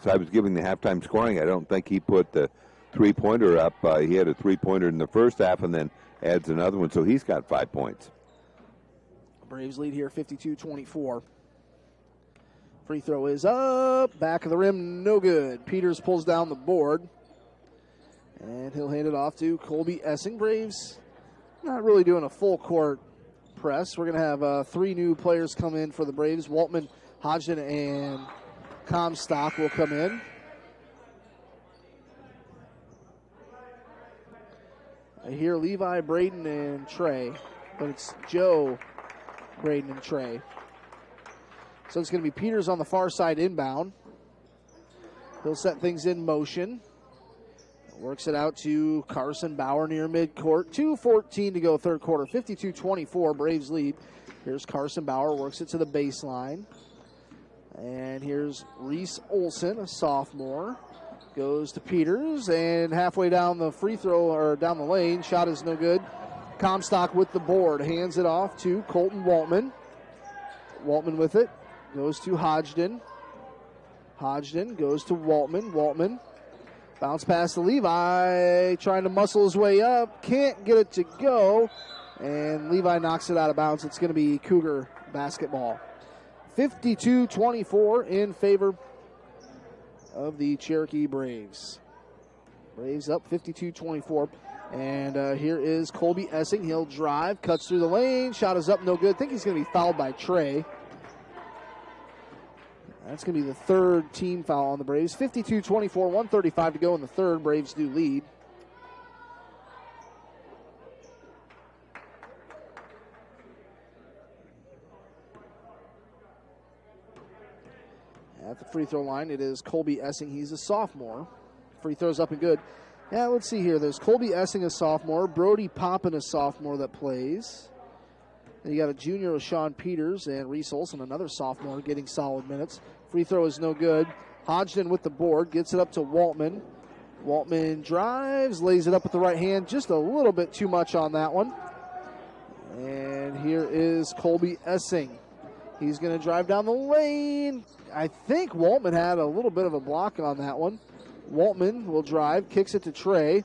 Speaker 2: I was giving the halftime scoring. I don't think he put the three-pointer up. He had a three-pointer in the first half and then adds another one. So he's got 5 points.
Speaker 1: Braves lead here 52-24. Free throw is up. Back of the rim, no good. Peters pulls down the board. And he'll hand it off to Colby Essing. Braves not really doing a full court press. We're going to have 3 new players come in for the Braves. Waltman, Hodgson, and Comstock will come in. I hear Levi, Braden, and Trey, but it's Joe, Braden, and Trey. So it's going to be Peters on the far side inbound. He'll set things in motion. Works it out to Carson Bauer near midcourt. 2:14 to go third quarter. 52-24, Braves lead. Here's Carson Bauer, works it to the baseline. And here's Reese Olson, a sophomore. Goes to Peters, and halfway down the free throw, or down the lane, shot is no good. Comstock with the board, hands it off to Colton Waltman. Waltman with it, goes to Hodgson. Hodgson goes to Waltman. Waltman, bounce pass to Levi, trying to muscle his way up, can't get it to go, and Levi knocks it out of bounds. It's going to be Cougar basketball. 52-24 in favor of the Cherokee Braves. Braves up 52-24. And here is Colby Essing. He'll drive, cuts through the lane. Shot is up, no good. I think he's going to be fouled by Trey. That's going to be the third team foul on the Braves. 52-24, 1:35 to go in the third. Braves do lead. At the free throw line, it is Colby Essing. He's a sophomore. Free throws up and good. Yeah, let's see here. There's Colby Essing, a sophomore. Brody Poppin, a sophomore that plays. And you got a junior with Sean Peters and Reese Olson, another sophomore, getting solid minutes. Free throw is no good. Hodgson with the board, gets it up to Waltman. Waltman drives, lays it up with the right hand. Just a little bit too much on that one. And here is Colby Essing. He's going to drive down the lane. I think Waltman had a little bit of a block on that one. Waltman will drive, kicks it to Trey,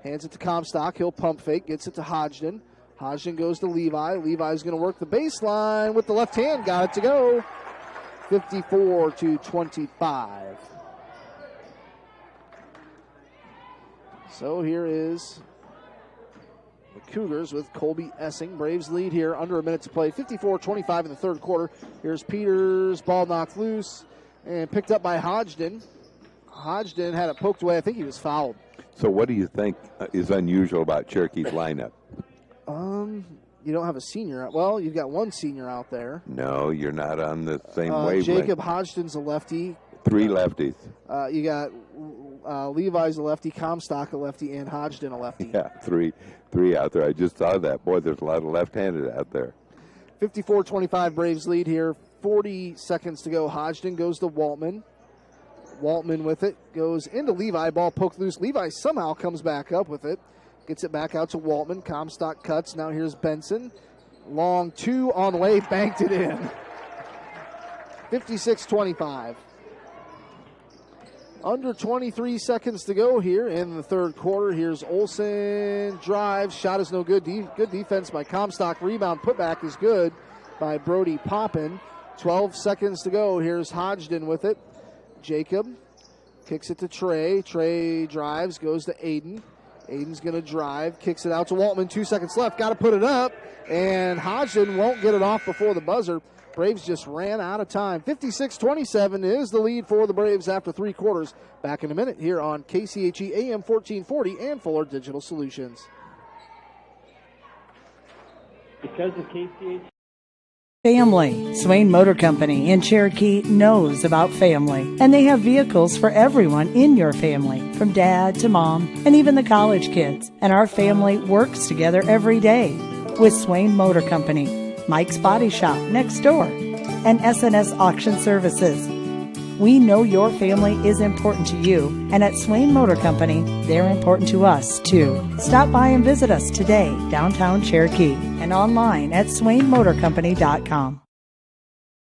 Speaker 1: hands it to Comstock. He'll pump fake, gets it to Hodgson. Hodgson goes to Levi. Levi's going to work the baseline with the left hand. Got it to go. 54-25. So here is the Cougars with Colby Essing. Braves lead here, under a minute to play. 54-25 in the third quarter. Here's Peters, ball knocked loose and picked up by Hodgson. Hodgson had it poked away. I think he was fouled.
Speaker 2: So what do you think is unusual about Cherokee's lineup?
Speaker 1: You don't have a senior. Well, you've got one senior out there.
Speaker 2: No, you're not on the same wavelength.
Speaker 1: Jacob Hodgson's a lefty.
Speaker 2: 3 lefties.
Speaker 1: You got Levi's a lefty, Comstock a lefty, and Hodgson a lefty.
Speaker 2: Yeah, three out there. I just saw that. Boy, there's a lot of left-handed out there.
Speaker 1: 54-25 Braves lead here. 40 seconds to go. Hodgson goes to Waltman. Waltman with it. Goes into Levi. Ball poked loose. Levi somehow comes back up with it. Gets it back out to Waltman. Comstock cuts. Now here's Benson. Long 2 on the way. Banked it in. 56-25. Under 23 seconds to go here in the third quarter. Here's Olson. Drives. Shot is no good. Good defense by Comstock. Rebound. Putback is good by Brody Poppin. 12 seconds to go. Here's Hodgson with it. Jacob kicks it to Trey. Trey drives, goes to Aiden. Aiden's going to drive, kicks it out to Waltman. 2 seconds left. Got to put it up. And Hodgson won't get it off before the buzzer. Braves just ran out of time. 56-27 is the lead for the Braves after 3 quarters. Back in a minute here on KCHE AM 1440 and Fuller Digital Solutions.
Speaker 4: Because of KCH.
Speaker 34: Family. Swain Motor Company in Cherokee knows about family, and they have vehicles for everyone in your family, from dad to mom and even the college kids. And our family works together every day with Swain Motor Company, Mike's Body Shop next door, and SNS Auction Services. We know your family is important to you, and at Swain Motor Company, they're important to us, too. Stop by and visit us today, downtown Cherokee, and online at SwainMotorCompany.com.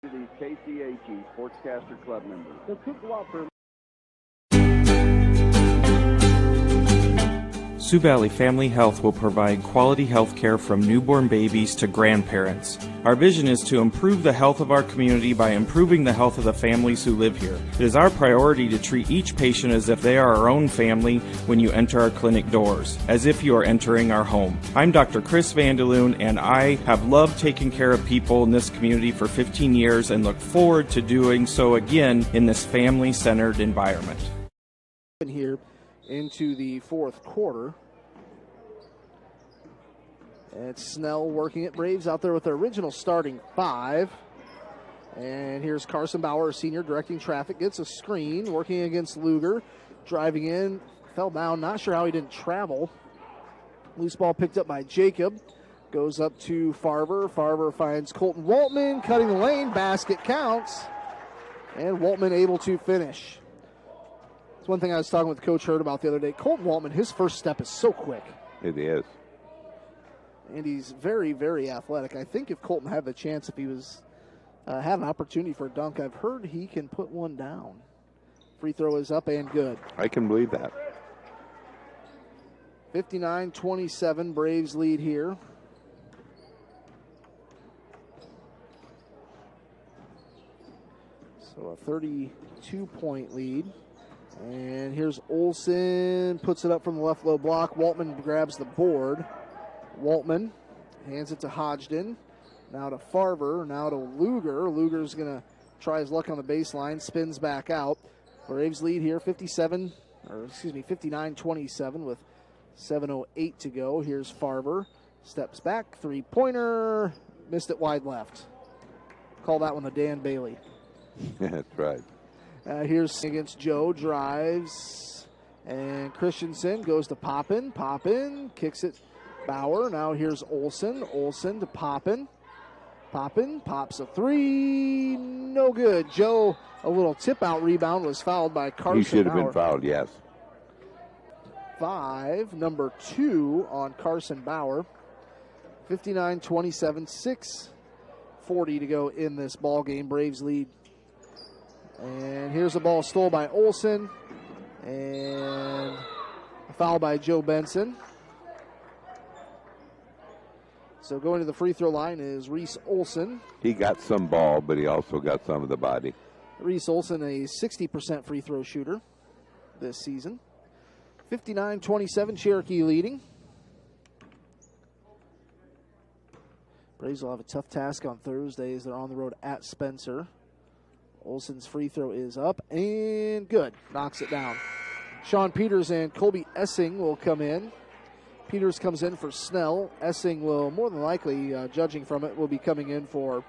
Speaker 15: The KCHE Sportscaster Club members.
Speaker 4: So Cook Walker.
Speaker 3: Sioux Valley Family Health will provide quality health care from newborn babies to grandparents. Our vision is to improve the health of our community by improving the health of the families who live here. It is our priority to treat each patient as if they are our own family when you enter our clinic doors, as if you are entering our home. I'm Dr. Chris Vandeloon, and I have loved taking care of people in this community for 15 years and look forward to doing so again in this family-centered environment.
Speaker 1: Here into the fourth quarter. And Snell working it. Braves out there with their original starting 5. And here's Carson Bauer, senior, directing traffic. Gets a screen, working against Luger. Driving in, fell down. Not sure how he didn't travel. Loose ball picked up by Jacob. Goes up to Farver. Farver finds Colton Waltman, cutting the lane. Basket counts. And Waltman able to finish. It's one thing I was talking with Coach Hurd about the other day. Colton Waltman, his first step is so quick.
Speaker 2: It is.
Speaker 1: And he's very, very athletic. I think if Colton had the chance, if he was had an opportunity for a dunk, I've heard he can put one down. Free throw is up and good.
Speaker 2: I can believe that.
Speaker 1: 59-27, Braves lead here. So a 32-point lead. And here's Olsen, puts it up from the left low block. Waltman grabs the board. Waltman hands it to Hodgson. Now to Farver, now to Luger. Luger's going to try his luck on the baseline, spins back out. Braves lead here 59-27 with 7:08 to go. Here's Farver, steps back, three-pointer, missed it wide left. Call that one the Dan Bailey.
Speaker 2: That's right.
Speaker 1: Here's against Joe, drives, and Christensen goes to Poppin. Poppin kicks it, Bauer. Now here's Olsen. Olsen to Poppin. Poppin pops a three, no good. Joe, a little tip-out rebound, was fouled by Carson.
Speaker 2: He should have
Speaker 1: Bauer.
Speaker 2: been fouled, yes.
Speaker 1: 5, number 2 on Carson Bauer. 59-27, 6:40 to go in this ball game. Braves lead. And here's the ball stole by Olsen. And a foul by Joe Benson. So going to the free throw line is Reese Olsen.
Speaker 2: He got some ball, but he also got some of the body.
Speaker 1: Reese Olsen, a 60% free throw shooter this season. 59-27, Cherokee leading. Braves will have a tough task on Thursday as they're on the road at Spencer. Olsen's free throw is up and good. Knocks it down. Sean Peters and Colby Essing will come in. Peters comes in for Snell. Essing will more than likely, judging from it, will be coming in for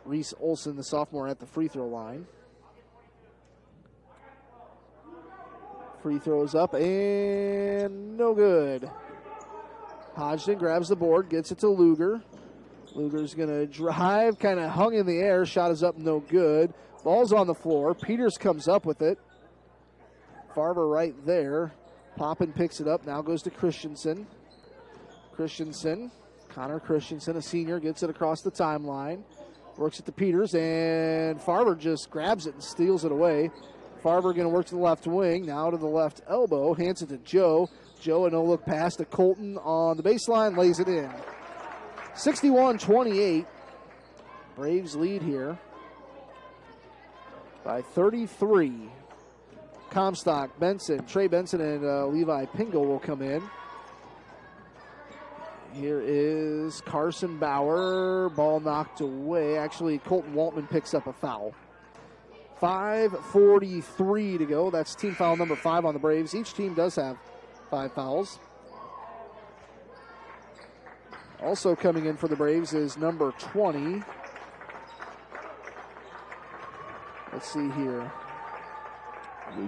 Speaker 1: Reese Olsen, the sophomore, at the free throw line. Free throws up and no good. Hodgson grabs the board, gets it to Luger. Luger's going to drive, kind of hung in the air. Shot is up, no good. Ball's on the floor. Peters comes up with it. Farver right there. Poppin picks it up, now goes to Christensen. Connor Christensen, a senior, gets it across the timeline. Works it to Peters, and Farver just grabs it and steals it away. Farver going to work to the left wing, now to the left elbow, hands it to Joe. Joe, a no-look pass to Colton on the baseline, lays it in. 61-28. Braves lead here by 33. Comstock, Benson, Trey Benson, and Levi Pingle will come in. Here is Carson Bauer. Ball knocked away. Actually, Colton Waltman picks up a foul. 5:43 to go. That's team foul number 5 on the Braves. Each team does have 5 fouls. Also coming in for the Braves is number 20. Let's see here.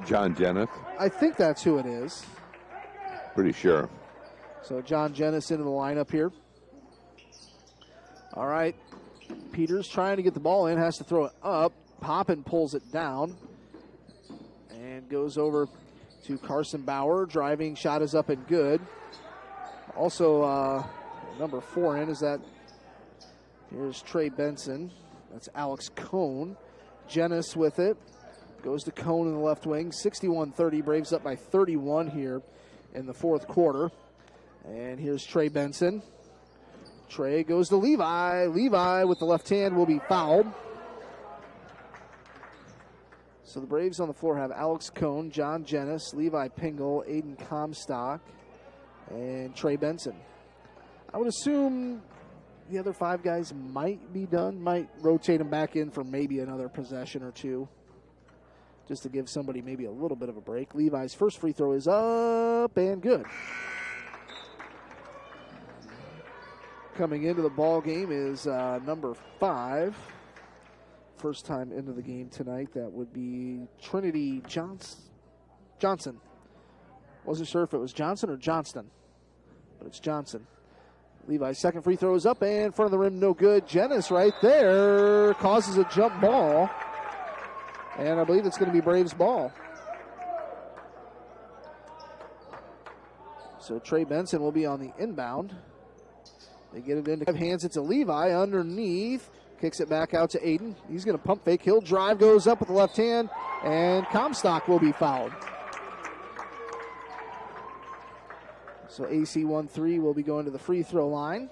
Speaker 2: John Jenneth.
Speaker 1: I think that's who it is.
Speaker 2: Pretty sure.
Speaker 1: So John Jenness into the lineup here. All right. Peters trying to get the ball in, has to throw it up. Poppin pulls it down and goes over to Carson Bauer. Driving shot is up and good. Also, number 4 in is that. Here's Trey Benson. That's Alex Cohn. Jenness with it. Goes to Cohn in the left wing. 61-30. Braves up by 31 here in the fourth quarter. And here's Trey Benson. Trey goes to Levi. Levi with the left hand will be fouled. So the Braves on the floor have Alex Cohn, John Jenness, Levi Pingle, Aiden Comstock, and Trey Benson. I would assume the other 5 guys might be done, might rotate them back in for maybe another possession or 2, just to give somebody maybe a little bit of a break. Levi's first free throw is up and good. Coming into the ball game is number 5. First time into the game tonight. That would be Trinity Johnson. Wasn't sure if it was Johnson or Johnston, but it's Johnson. Levi's second free throw is up and in front of the rim, no good. Jenness right there causes a jump ball, and I believe it's going to be Braves ball. So Trey Benson will be on the inbound. They get it into hands it to Levi underneath. Kicks it back out to Aiden. He's going to pump fake. He'll drive, goes up with the left hand, and Comstock will be fouled. So AC-13 will be going to the free throw line.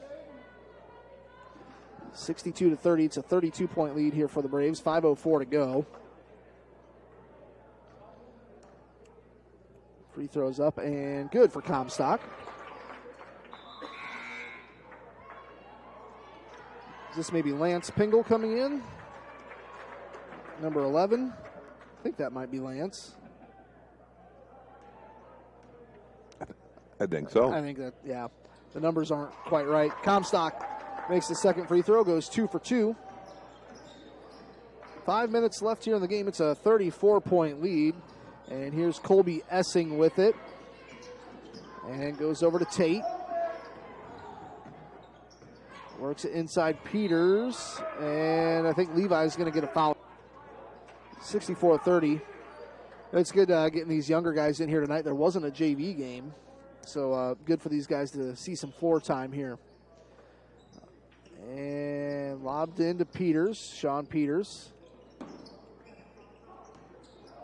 Speaker 1: 62-30. It's a 32-point lead here for the Braves. 5:04 to go. Free throws up and good for Comstock. This may be Lance Pingle coming in. Number 11. I think that might be Lance.
Speaker 2: I think so.
Speaker 1: I think that, yeah. The numbers aren't quite right. Comstock makes the second free throw, goes 2 for 2. 5 minutes left here in the game. It's a 34-point lead. And here's Colby Essing with it. And goes over to Tate. Works it inside Peters, and I think Levi's going to get a foul. 64-30. It's good getting these younger guys in here tonight. There wasn't a JV game, so good for these guys to see some floor time here. And lobbed into Peters, Sean Peters.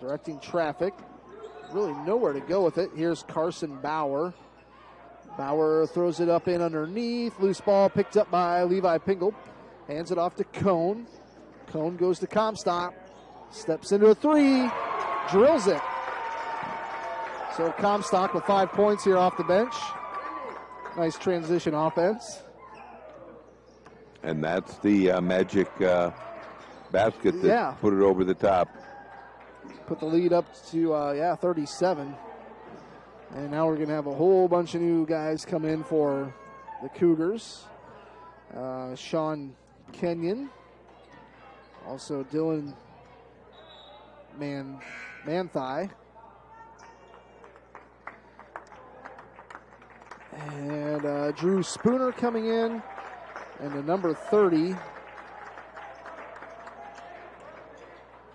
Speaker 1: Directing traffic. Really nowhere to go with it. Here's Carson Bauer. Bauer throws it up in underneath. Loose ball picked up by Levi Pingle. Hands it off to Cohn. Cohn goes to Comstock. Steps into a 3. Drills it. So Comstock with 5 points here off the bench. Nice transition offense.
Speaker 2: And that's the magic basket that put it over the top.
Speaker 1: Put the lead up to, 37. And now we're going to have a whole bunch of new guys come in for the Cougars. Sean Kenyon. Also Dylan Manthai. And Drew Spooner coming in. And the number 30.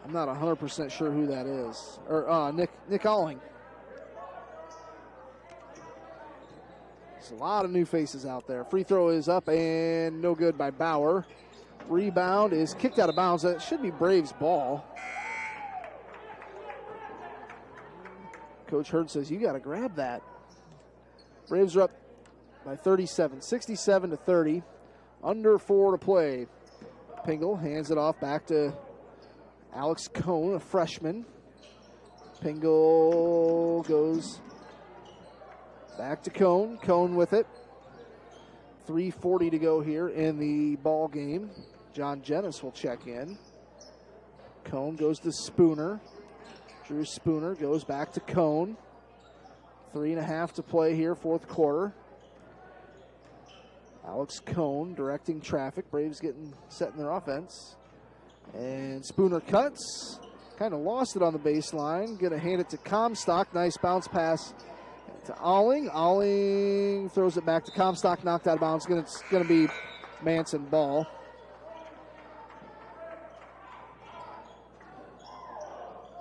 Speaker 1: I'm not 100% sure who that is. Or Nick Alling. A lot of new faces out there. Free throw is up and no good by Bauer. Rebound is kicked out of bounds. That should be Braves ball. Coach Hurd says, you got to grab that. Braves are up by 37, 67-30. Under 4 to play. Pingle hands it off back to Alex Cohn, a freshman. Pingle goes back to Cohn. Cohn with it. 3:40 to go here in the ball game. John Jennis will check in. Cohn goes to Spooner. Drew Spooner goes back to Cohn. 3.5 to play here, fourth quarter. Alex Cohn directing traffic. Braves getting set in their offense. And Spooner cuts. Kind of lost it on the baseline. Going to hand it to Comstock. Nice bounce pass to Alling. Alling throws it back to Comstock. Knocked out of bounds. It's going to be Manson-Bball.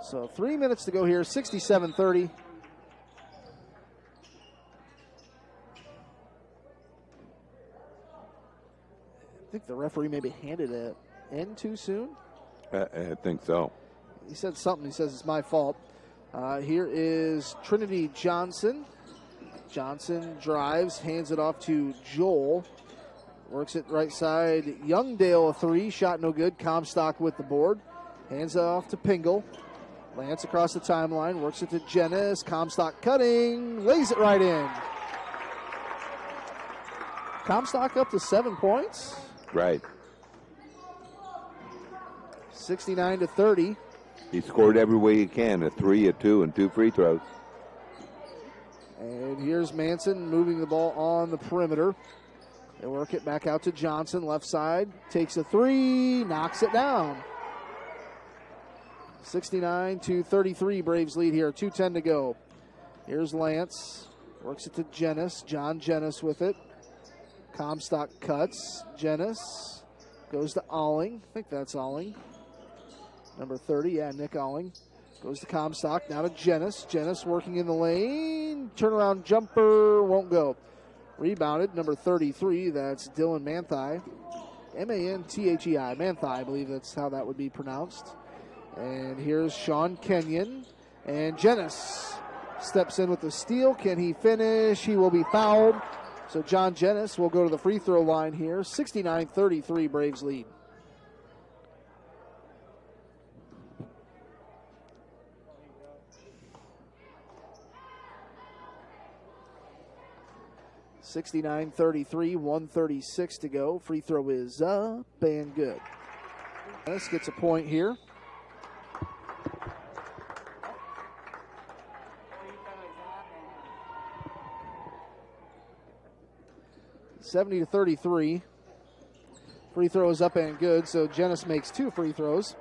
Speaker 1: So 3 minutes to go here. 67-30. I think the referee maybe handed it in too soon.
Speaker 2: I think so.
Speaker 1: He said something. He says it's my fault. Here is Trinity Johnson. Johnson drives, hands it off to Joel. Works it right side. Youngdale, a three. Shot no good. Comstock with the board. Hands it off to Pingle. Lance across the timeline. Works it to Jennis. Comstock cutting. Lays it right in. Comstock up to 7 points.
Speaker 2: Right.
Speaker 1: 69-30.
Speaker 2: He scored every way he can, a 3, a 2, and 2 free throws.
Speaker 1: And here's Manson moving the ball on the perimeter. They work it back out to Johnson, left side. Takes a three, knocks it down. 69-33, Braves lead here. 2:10 to go. Here's Lance. Works it to Jennis. John Jennis with it. Comstock cuts. Jennis goes to Alling. I think that's Alling. Number 30, yeah, Nick Alling. Goes to Comstock, now to Jennis. Jennis working in the lane. Turnaround jumper, won't go. Rebounded, number 33, that's Dylan Manthei. M-A-N-T-H-E-I, Manthei, I believe that's how that would be pronounced. And here's Sean Kenyon. And Jennis steps in with the steal. Can he finish? He will be fouled. So John Jennis will go to the free throw line here. 69-33, Braves lead. (69-33), 1:36 to go. Free throw is up and good. Jennis gets a point here. (70-33). Free throw is up and good, so Jennis makes 2 free throws.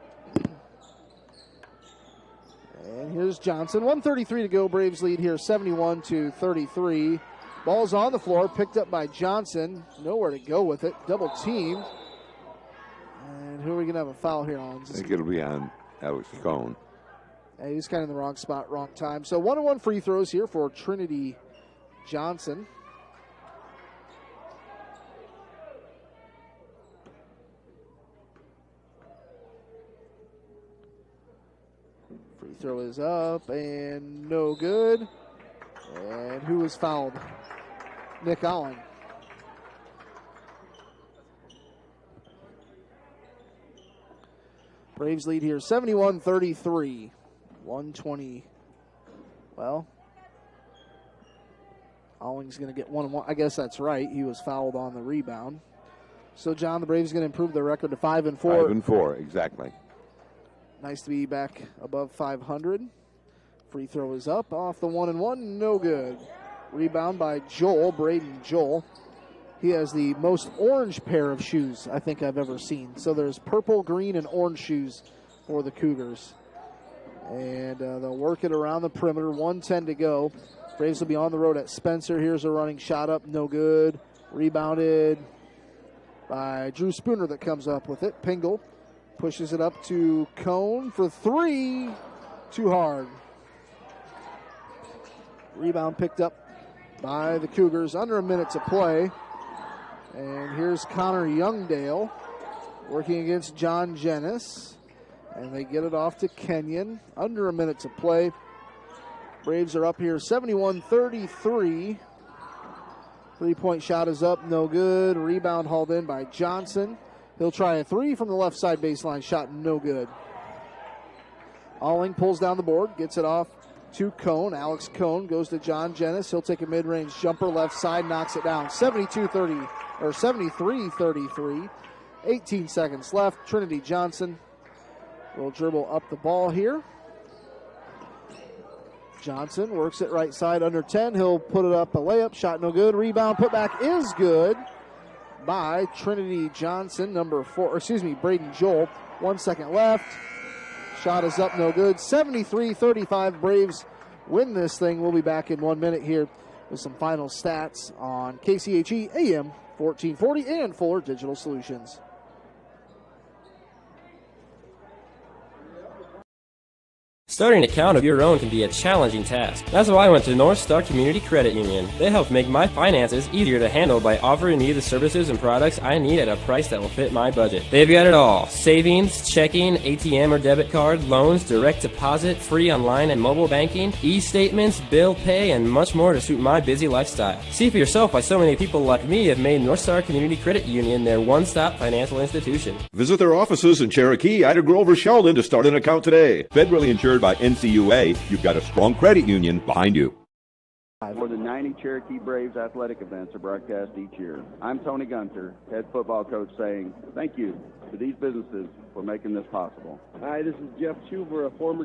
Speaker 1: And here's Johnson. 1:33 to go. Braves lead here, 71-33. Ball's on the floor, picked up by Johnson. Nowhere to go with it. Double team. And who are we going to have a foul here on?
Speaker 2: I think it'll be on Alex Cohn.
Speaker 1: Yeah, he's kind of in the wrong spot, wrong time. So 1-on-1 free throws here for Trinity Johnson. Free throw is up and no good. And who was fouled? Nick Alling. Braves lead here 71-33. 120. Well, Alling's going to get 1-1. I guess that's right. He was fouled on the rebound. So, John, the Braves going to improve their record to 5-4.
Speaker 2: 5-4, exactly.
Speaker 1: Nice to be back above 500. Free throw is up off the 1-1. No good. Rebound by Joel, Braden Joel. He has the most orange pair of shoes I think I've ever seen. So there's purple, green, and orange shoes for the Cougars. And they'll work it around the perimeter. 1:10 to go. Braves will be on the road at Spencer. Here's a running shot up. No good. Rebounded by Drew Spooner that comes up with it. Pingle pushes it up to Cohn for 3. Too hard. Rebound picked up by the Cougars. Under a minute to play. And here's Connor Youngdale working against John Jennis. And they get it off to Kenyon. Under a minute to play. Braves are up here 71-33. 3-point shot is up, no good. Rebound hauled in by Johnson. He'll try a 3 from the left side baseline. Shot no good. Alling pulls down the board, gets it off to Cone. Alex Cone goes to John Jennis. He'll take a mid-range jumper left side, knocks it down. 73-33. 18 seconds left. Trinity Johnson will dribble up the ball here. Johnson works it right side under 10. He'll put it up, a layup, shot no good. Rebound, putback is good by Trinity Johnson, Braden Joel. 1 second left. Shot is up, no good. 73-35, Braves win this thing. We'll be back in 1 minute here with some final stats on KCHE AM 1440 and Fuller Digital Solutions.
Speaker 8: Starting an account of your own can be a challenging task. That's why I went to North Star Community Credit Union. They help make my finances easier to handle by offering me the services and products I need at a price that will fit my budget. They've got it all. Savings, checking, ATM or debit card, loans, direct deposit, free online and mobile banking, e-statements, bill pay, and much more to suit my busy lifestyle. See for yourself why so many people like me have made North Star Community Credit Union their one-stop financial institution.
Speaker 10: Visit their offices in Cherokee, Ida Grove, or Sheldon to start an account today.
Speaker 2: Federally insured by NCUA, you've got a strong credit union behind you.
Speaker 15: More than 90 Cherokee Braves athletic events are broadcast each year. I'm Tony Gunter, head football coach, saying thank you to these businesses for making this possible.
Speaker 5: Hi, this is Jeff Schuver, a former